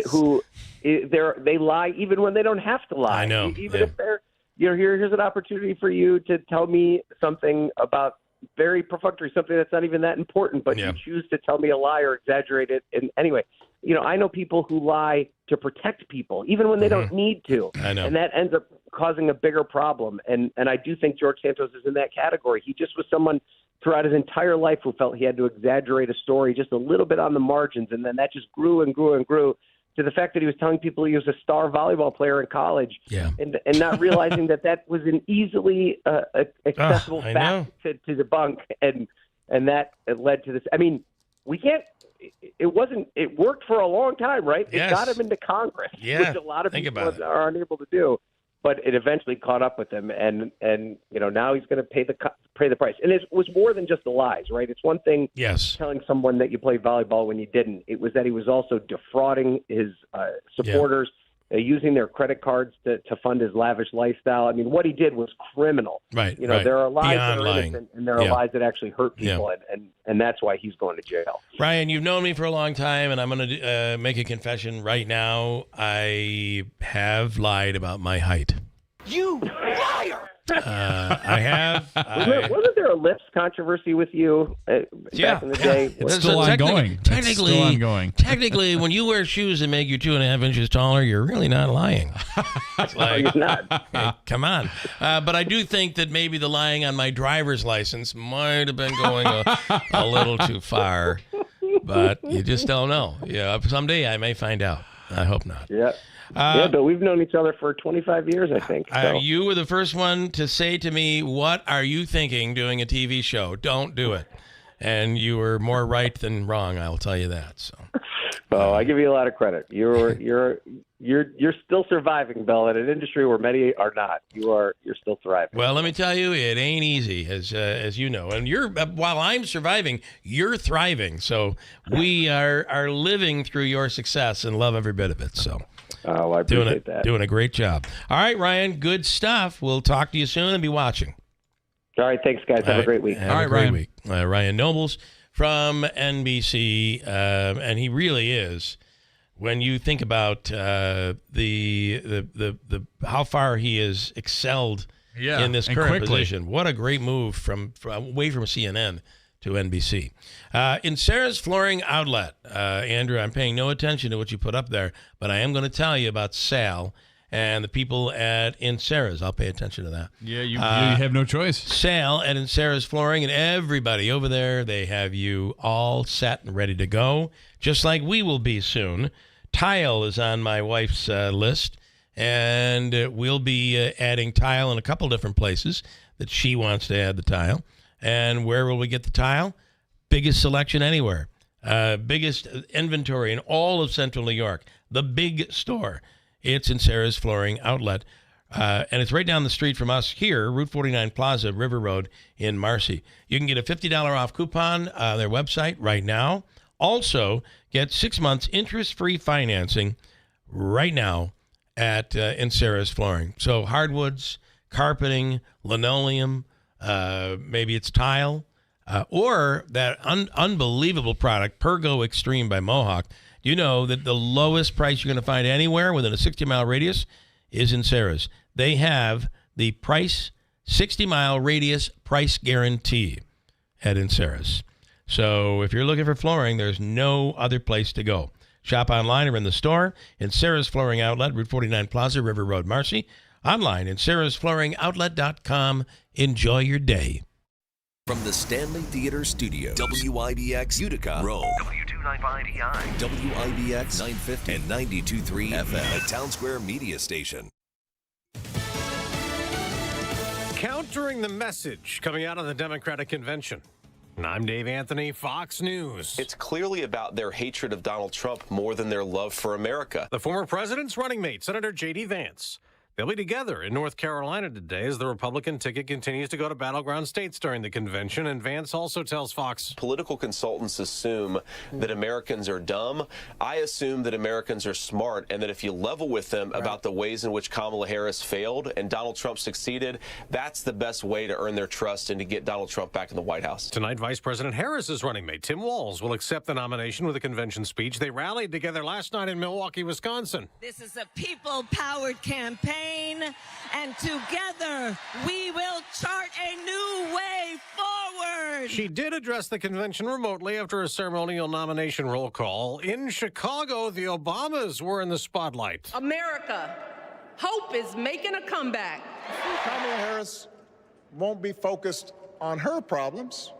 who they lie even when they don't have to lie. I know. Even if they're, here's an opportunity for you to tell me something about very perfunctory, something that's not even that important, but you choose to tell me a lie or exaggerate it. And anyway, I know people who lie to protect people, even when they don't need to. I know. And that ends up causing a bigger problem. And I do think George Santos is in that category. He just was someone throughout his entire life who felt he had to exaggerate a story just a little bit on the margins. And then that just grew and grew and grew to the fact that he was telling people he was a star volleyball player in college, and not realizing that was an easily accessible fact to debunk, and that led to this. I mean, we can't. It worked for a long time, right? Yes. It got him into Congress, which a lot of people are unable to do. But it eventually caught up with him, and now he's going to pay the price. And it was more than just the lies, right? It's one thing telling someone that you played volleyball when you didn't. It was that he was also defrauding his supporters, using their credit cards to fund his lavish lifestyle. I mean, what he did was criminal. Right. There are lies Beyond that are lying. innocent, and there are lies that actually hurt people, and that's why he's going to jail. Ryan, you've known me for a long time, and I'm going to make a confession right now. I have lied about my height. You liar! I have. Wasn't there a lips controversy with you back in the day? It's still ongoing. Technically, when you wear shoes that make you 2.5 inches taller, you're really not lying. It's like, you're not. Hey, come on. But I do think that maybe the lying on my driver's license might have been going a little too far. But you just don't know. Someday I may find out. I hope not. Yeah. But we've known each other for 25 years, I think. So. You were the first one to say to me, "What are you thinking doing a TV show? Don't do it." And you were more right than wrong, I'll tell you that. So. Oh, I give you a lot of credit. You're still surviving, Bill, in an industry where many are not. You're still thriving. Well, let me tell you, it ain't easy, as you know. And while I'm surviving, you're thriving. So we are living through your success and love every bit of it. So. Oh, I appreciate that. Doing a great job. All right, Ryan, good stuff. We'll talk to you soon and be watching. All right, thanks, guys. Have a great week. Have a great week. Ryan Nobles from NBC, and he really is. When you think about the how far he has excelled in this current position, what a great move from away from CNN to NBC. In Sarah's Flooring Outlet, Andrew, I'm paying no attention to what you put up there, but I am going to tell you about Sal and the people in Sarah's. I'll pay attention to that. Yeah, you have no choice. Sal and in Sarah's Flooring and everybody over there, they have you all set and ready to go, just like we will be soon. Tile is on my wife's list, and we'll be adding tile in a couple different places that she wants to add the tile. And where will we get the tile? Biggest selection anywhere. Biggest inventory in all of Central New York. The big store. It's in Sarah's Flooring Outlet. And it's right down the street from us here, Route 49 Plaza, River Road in Marcy. You can get a $50 off coupon on their website right now. Also, get 6 months interest-free financing right now in Sarah's Flooring. So hardwoods, carpeting, linoleum, maybe it's tile, or that unbelievable product, Pergo Extreme by Mohawk. Do you know that the lowest price you're going to find anywhere within a 60-mile radius is in Sarah's? They have the 60-mile radius price guarantee in Sarah's. So if you're looking for flooring, there's no other place to go. Shop online or in the store in Sarah's Flooring Outlet, Route 49 Plaza, River Road, Marcy. Online at sarahsflooringoutlet.com. Enjoy your day. From the Stanley Theater Studio, WIBX Utica, Rome, W295EI, WIBX 950 and 92.3 FM, a Town Square media station. Countering the message coming out of the Democratic Convention. I'm Dave Anthony, Fox News. It's clearly about their hatred of Donald Trump more than their love for America. The former president's running mate, Senator J.D. Vance. They'll be together in North Carolina today as the Republican ticket continues to go to battleground states during the convention. And Vance also tells Fox. Political consultants assume that Americans are dumb. I assume that Americans are smart, and that if you level with them about the ways in which Kamala Harris failed and Donald Trump succeeded, that's the best way to earn their trust and to get Donald Trump back in the White House. Tonight, Vice President Harris's running mate, Tim Walz, will accept the nomination with a convention speech. They rallied together last night in Milwaukee, Wisconsin. This is a people-powered campaign. campaign, and together we will chart a new way forward. She did address the convention remotely after a ceremonial nomination roll call. In Chicago, the Obamas were in the spotlight. America, hope is making a comeback. Kamala Harris won't be focused on her problems.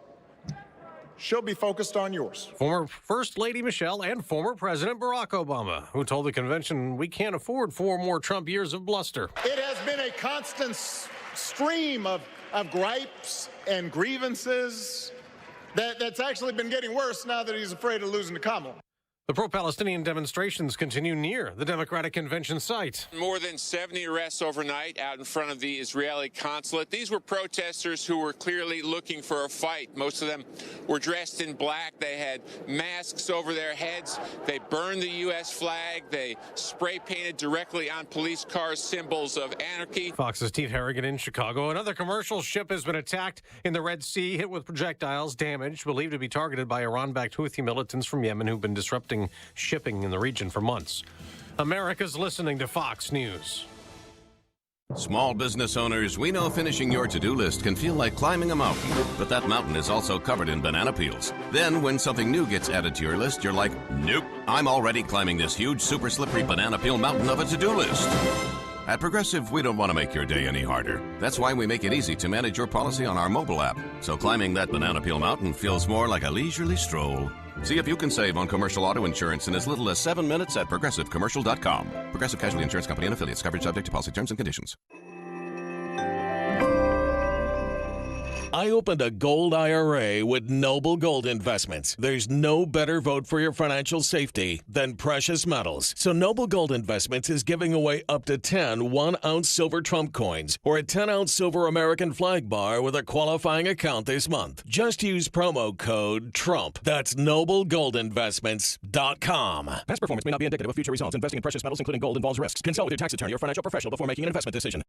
She'll be focused on yours. Former First Lady Michelle and former President Barack Obama, who told the convention we can't afford 4 more Trump years of bluster. It has been a constant stream of gripes and grievances that's actually been getting worse now that he's afraid of losing to Kamala. The pro-Palestinian demonstrations continue near the Democratic convention site. More than 70 arrests overnight out in front of the Israeli consulate. These were protesters who were clearly looking for a fight. Most of them were dressed in black. They had masks over their heads. They burned the U.S. flag. They spray-painted directly on police cars symbols of anarchy. Fox's Steve Harrigan in Chicago. Another commercial ship has been attacked in the Red Sea, hit with projectiles, damaged, believed to be targeted by Iran-backed Houthi militants from Yemen who've been disrupting shipping in the region for months. America's listening to Fox News. Small business owners, we know finishing your to-do list can feel like climbing a mountain, but that mountain is also covered in banana peels. Then when something new gets added to your list, you're like, nope, I'm already climbing this huge, super slippery banana peel mountain of a to-do list. At Progressive, we don't want to make your day any harder. That's why we make it easy to manage your policy on our mobile app. So climbing that banana peel mountain feels more like a leisurely stroll. See if you can save on commercial auto insurance in as little as 7 minutes at ProgressiveCommercial.com. Progressive Casualty Insurance Company and Affiliates. Coverage subject to policy terms and conditions. I opened a gold IRA with Noble Gold Investments. There's no better vote for your financial safety than precious metals. So Noble Gold Investments is giving away up to 10 1-ounce silver Trump coins or a 10-ounce silver American flag bar with a qualifying account this month. Just use promo code TRUMP. That's NobleGoldInvestments.com. Past performance may not be indicative of future results. Investing in precious metals, including gold, involves risks. Consult with your tax attorney or financial professional before making an investment decision.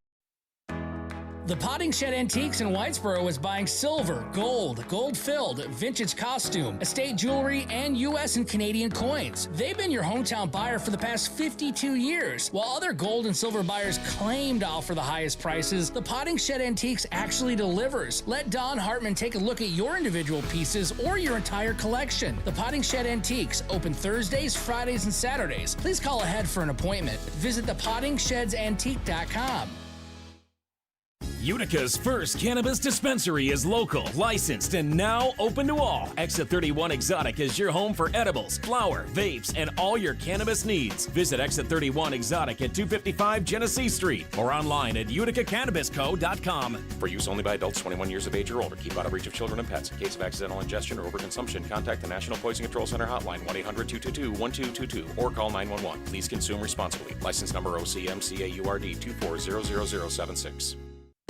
The Potting Shed Antiques in Whitesboro is buying silver, gold-filled, vintage costume, estate jewelry, and U.S. and Canadian coins. They've been your hometown buyer for the past 52 years. While other gold and silver buyers claim to offer the highest prices, the Potting Shed Antiques actually delivers. Let Don Hartman take a look at your individual pieces or your entire collection. The Potting Shed Antiques, open Thursdays, Fridays, and Saturdays. Please call ahead for an appointment. Visit thepottingshedsantique.com. Utica's first cannabis dispensary is local, licensed, and now open to all. Exit 31 Exotic is your home for edibles, flower, vapes, and all your cannabis needs. Visit Exit 31 Exotic at 255 Genesee Street or online at uticacannabisco.com. For use only by adults 21 years of age or older. Keep out of reach of children and pets. In case of accidental ingestion or overconsumption, contact the National Poison Control Center hotline 1-800-222-1222 or call 911. Please consume responsibly. License number OCMCAURD 2400076.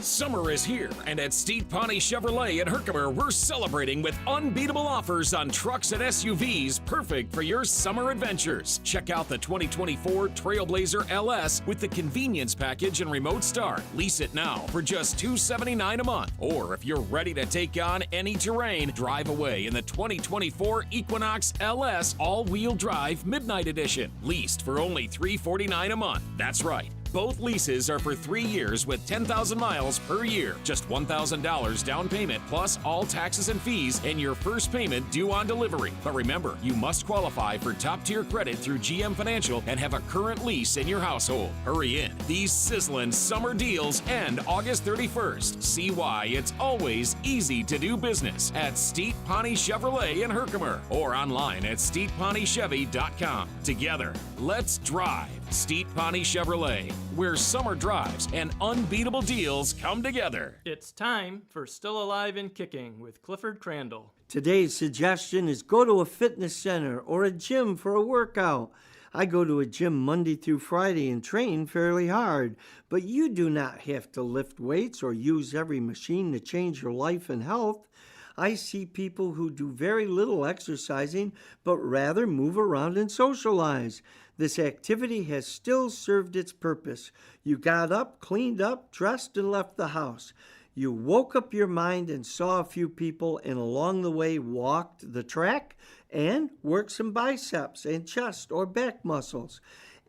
Summer is here, and at Steet Pawnee Chevrolet in Herkimer, we're celebrating with unbeatable offers on trucks and SUVs perfect for your summer adventures. Check out the 2024 Trailblazer LS with the convenience package and remote start. Lease it now for just $279 a month. Or if you're ready to take on any terrain, drive away in the 2024 Equinox LS all-wheel drive Midnight Edition. Leased for only $349 a month. That's right. Both leases are for 3 years with 10,000 miles per year. Just $1,000 down payment plus all taxes and fees and your first payment due on delivery. But remember, you must qualify for top-tier credit through GM Financial and have a current lease in your household. Hurry in. These sizzling summer deals end August 31st. See why it's always easy to do business at Steet Pawnee Chevrolet in Herkimer or online at SteetPawneeChevy.com. Together, let's drive Steet Pawnee Chevrolet, where summer drives and unbeatable deals come together. It's time for Still Alive and Kicking with Clifford Crandall. Today's suggestion is go to a fitness center or a gym for a workout. I go to a gym Monday through Friday and train fairly hard, but you do not have to lift weights or use every machine to change your life and health. I see people who do very little exercising, but rather move around and socialize. This activity has still served its purpose. You got up, cleaned up, dressed, and left the house. You woke up your mind and saw a few people, and along the way walked the track and worked some biceps and chest or back muscles.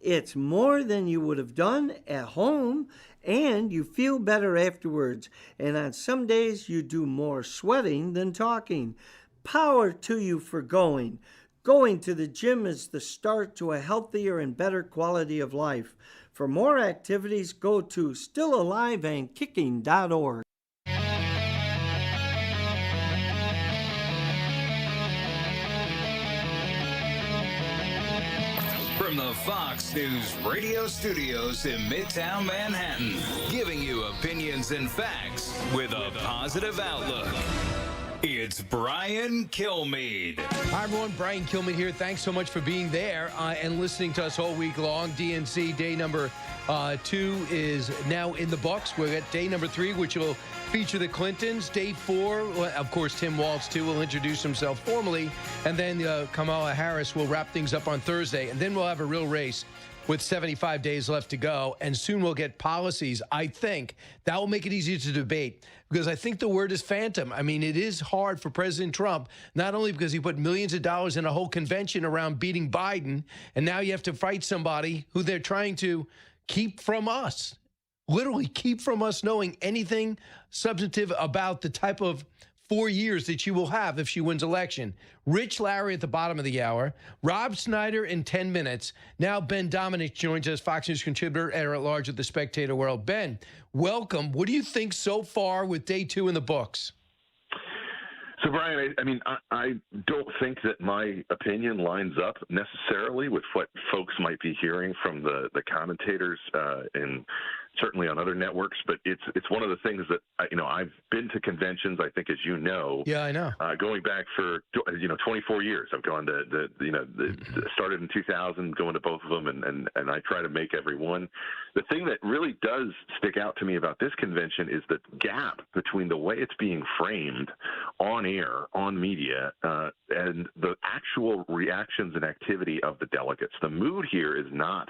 It's more than you would have done at home, and you feel better afterwards. And on some days, you do more sweating than talking. Power to you for going. Going to the gym is the start to a healthier and better quality of life. For more activities, go to stillaliveandkicking.org. From the Fox News radio studios in Midtown Manhattan, giving you opinions and facts with a positive outlook. It's Brian Kilmeade. Hi, everyone. Brian Kilmeade here. Thanks so much for being there and listening to us all week long. DNC day number 2 is now in the books. We've got day number 3, which will feature the Clintons. Day 4, of course, Tim Walz, too, will introduce himself formally. And then Kamala Harris will wrap things up on Thursday. And then we'll have a real race with 75 days left to go. And soon we'll get policies, I think. That will make it easier to debate, because I think the word is phantom. I mean, it is hard for President Trump, not only because he put millions of dollars in a whole convention around beating Biden, and now you have to fight somebody who they're trying to keep from us, literally keep from us knowing anything substantive about the type of 4 years that she will have if she wins election. Rich Larry at the bottom of the hour. Rob Snyder in 10 minutes. Now Ben Dominic joins us, Fox News contributor, editor-at-large at the Spectator World. Ben, welcome. What do you think so far with day 2 in the books? So, Brian, I don't think that my opinion lines up necessarily with what folks might be hearing from the commentators and certainly on other networks. But it's one of the things that I've been to conventions. I think, as you know, yeah, I know, going back for 24 years. I've gone to started in 2000, going to both of them, and I try to make every one. The thing that really does stick out to me about this convention is the gap between the way it's being framed on air, on media, and the actual reactions and activity of the delegates. The mood here is not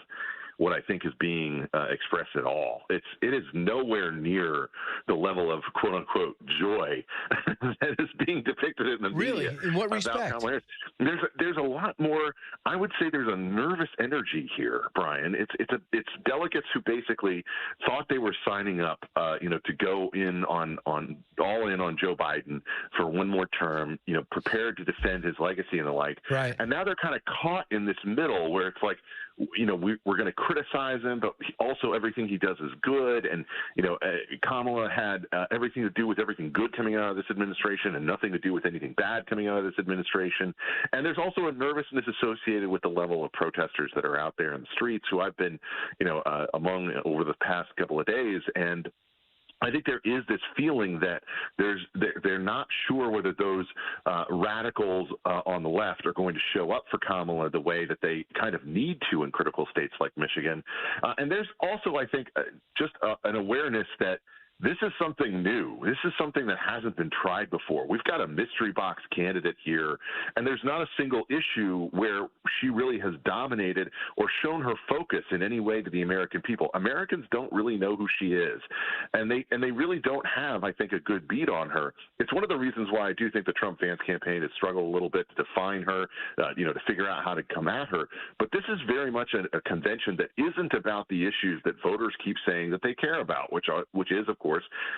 what I think is being expressed at all. It is nowhere near the level of quote unquote joy that is being depicted in the media. Really? In what respect? There's a lot more. I would say there's a nervous energy here, Brian. It's delegates who basically thought they were signing up, to go in on all in on Joe Biden for one more term, prepared to defend his legacy and the like. Right. And now they're kind of caught in this middle where it's like, we're going to criticize him, but also everything he does is good. And, Kamala had everything to do with everything good coming out of this administration and nothing to do with anything bad coming out of this administration. And there's also a nervousness associated with the level of protesters that are out there in the streets who I've been, among over the past couple of days. And I think there is this feeling that they're not sure whether those radicals on the left are going to show up for Kamala the way that they kind of need to in critical states like Michigan. And there's also, I think, just an awareness that this is something new. This is something that hasn't been tried before. We've got a mystery box candidate here, and there's not a single issue where she really has dominated or shown her focus in any way to the American people. Americans don't really know who she is, and they really don't have, I think, a good beat on her. It's one of the reasons why I do think the Trump Vance campaign has struggled a little bit to define her, to figure out how to come at her. But this is very much a convention that isn't about the issues that voters keep saying that they care about, which is, of course,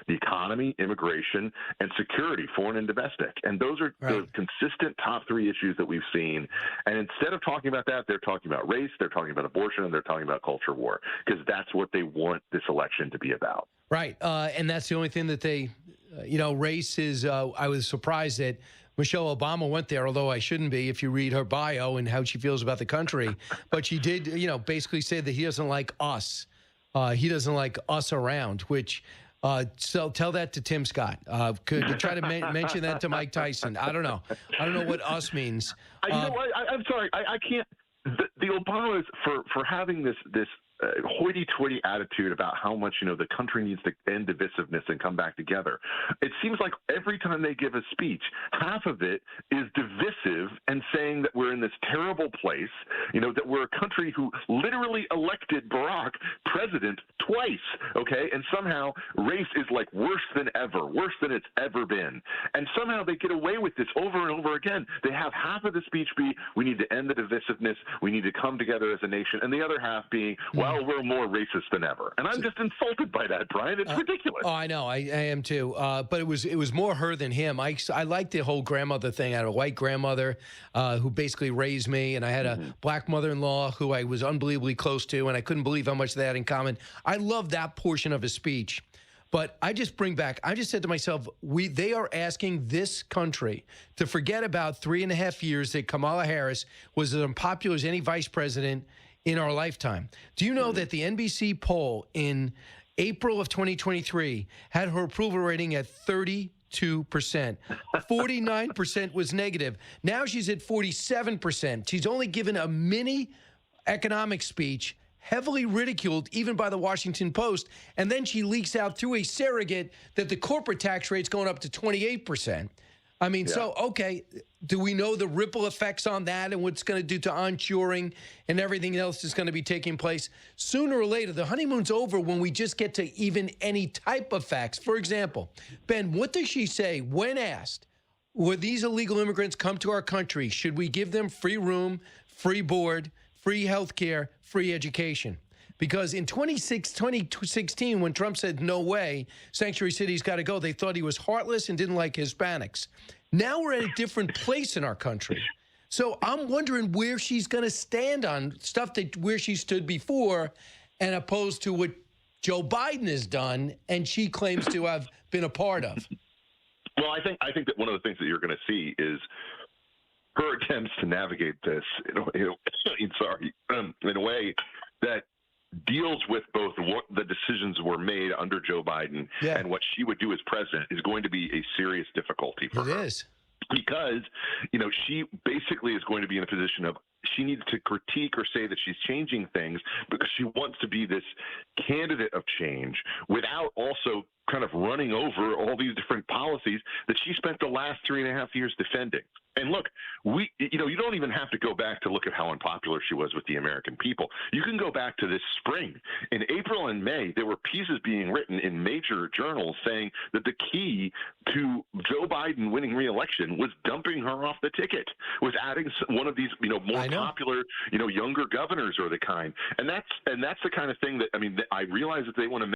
the economy, immigration, and security, foreign and domestic. And those are the consistent top 3 issues that we've seen. And instead of talking about that, they're talking about race, they're talking about abortion, and they're talking about culture war, because that's what they want this election to be about. Right. And that's the only thing that they, race is, I was surprised that Michelle Obama went there, although I shouldn't be if you read her bio and how she feels about the country. But she did, basically say that he doesn't like us. He doesn't like us around, which... so tell that to Tim Scott. Could you try to mention that to Mike Tyson? I don't know. I don't know what us means. I'm sorry. I can't. The Obamas for having this hoity-toity attitude about how much, the country needs to end divisiveness and come back together. It seems like every time they give a speech, half of it is divisive and saying that we're in this terrible place, that we're a country who literally elected Barack president twice, okay? And somehow race is like worse than ever, worse than it's ever been. And somehow they get away with this over and over again. They have half of the speech be, we need to end the divisiveness, we need to come together as a nation, and the other half being, well, we're more racist than ever. And I'm just insulted by that, Brian. It's ridiculous. Oh, I know. I am too. But it was more her than him. I like the whole grandmother thing. I had a white grandmother who basically raised me, and I had a black mother-in-law who I was unbelievably close to, and I couldn't believe how much they had in common. I love that portion of his speech. But I just said to myself, they are asking this country to forget about 3.5 years that Kamala Harris was as unpopular as any vice president in our lifetime. Do you know that the NBC poll in April of 2023 had her approval rating at 32%? 49% was negative. Now she's at 47%. She's only given a mini economic speech, heavily ridiculed even by the Washington Post, and then she leaks out through a surrogate that the corporate tax rate's going up to 28%. I mean, so, okay, do we know the ripple effects on that and what it's going to do to onshoring and everything else that's going to be taking place? Sooner or later, the honeymoon's over when we just get to even any type of facts. For example, Ben, what does she say when asked, would these illegal immigrants come to our country? Should we give them free room, free board, free health care, free education? Because in 2016, when Trump said, no way, sanctuary cities got to go, they thought he was heartless and didn't like Hispanics. Now we're at a different place in our country. So I'm wondering where she's going to stand on stuff where she stood before and opposed to what Joe Biden has done and she claims to have been a part of. Well, I think that one of the things that you're going to see is her attempts to navigate this in a way that deals with both what the decisions were made under Joe Biden and what she would do as president is going to be a serious difficulty for her. It is. Because, she basically is going to be in a position of she needs to critique or say that she's changing things because she wants to be this candidate of change without also kind of running over all these different policies that she spent the last 3.5 years defending. And look, you don't even have to go back to look at how unpopular she was with the American people. You can go back to this spring. In April and May, there were pieces being written in major journals saying that the key to Joe Biden winning re-election was dumping her off the ticket, was adding one of these, more popular, younger governors or the kind. And that's the kind of thing that, I realize that they want to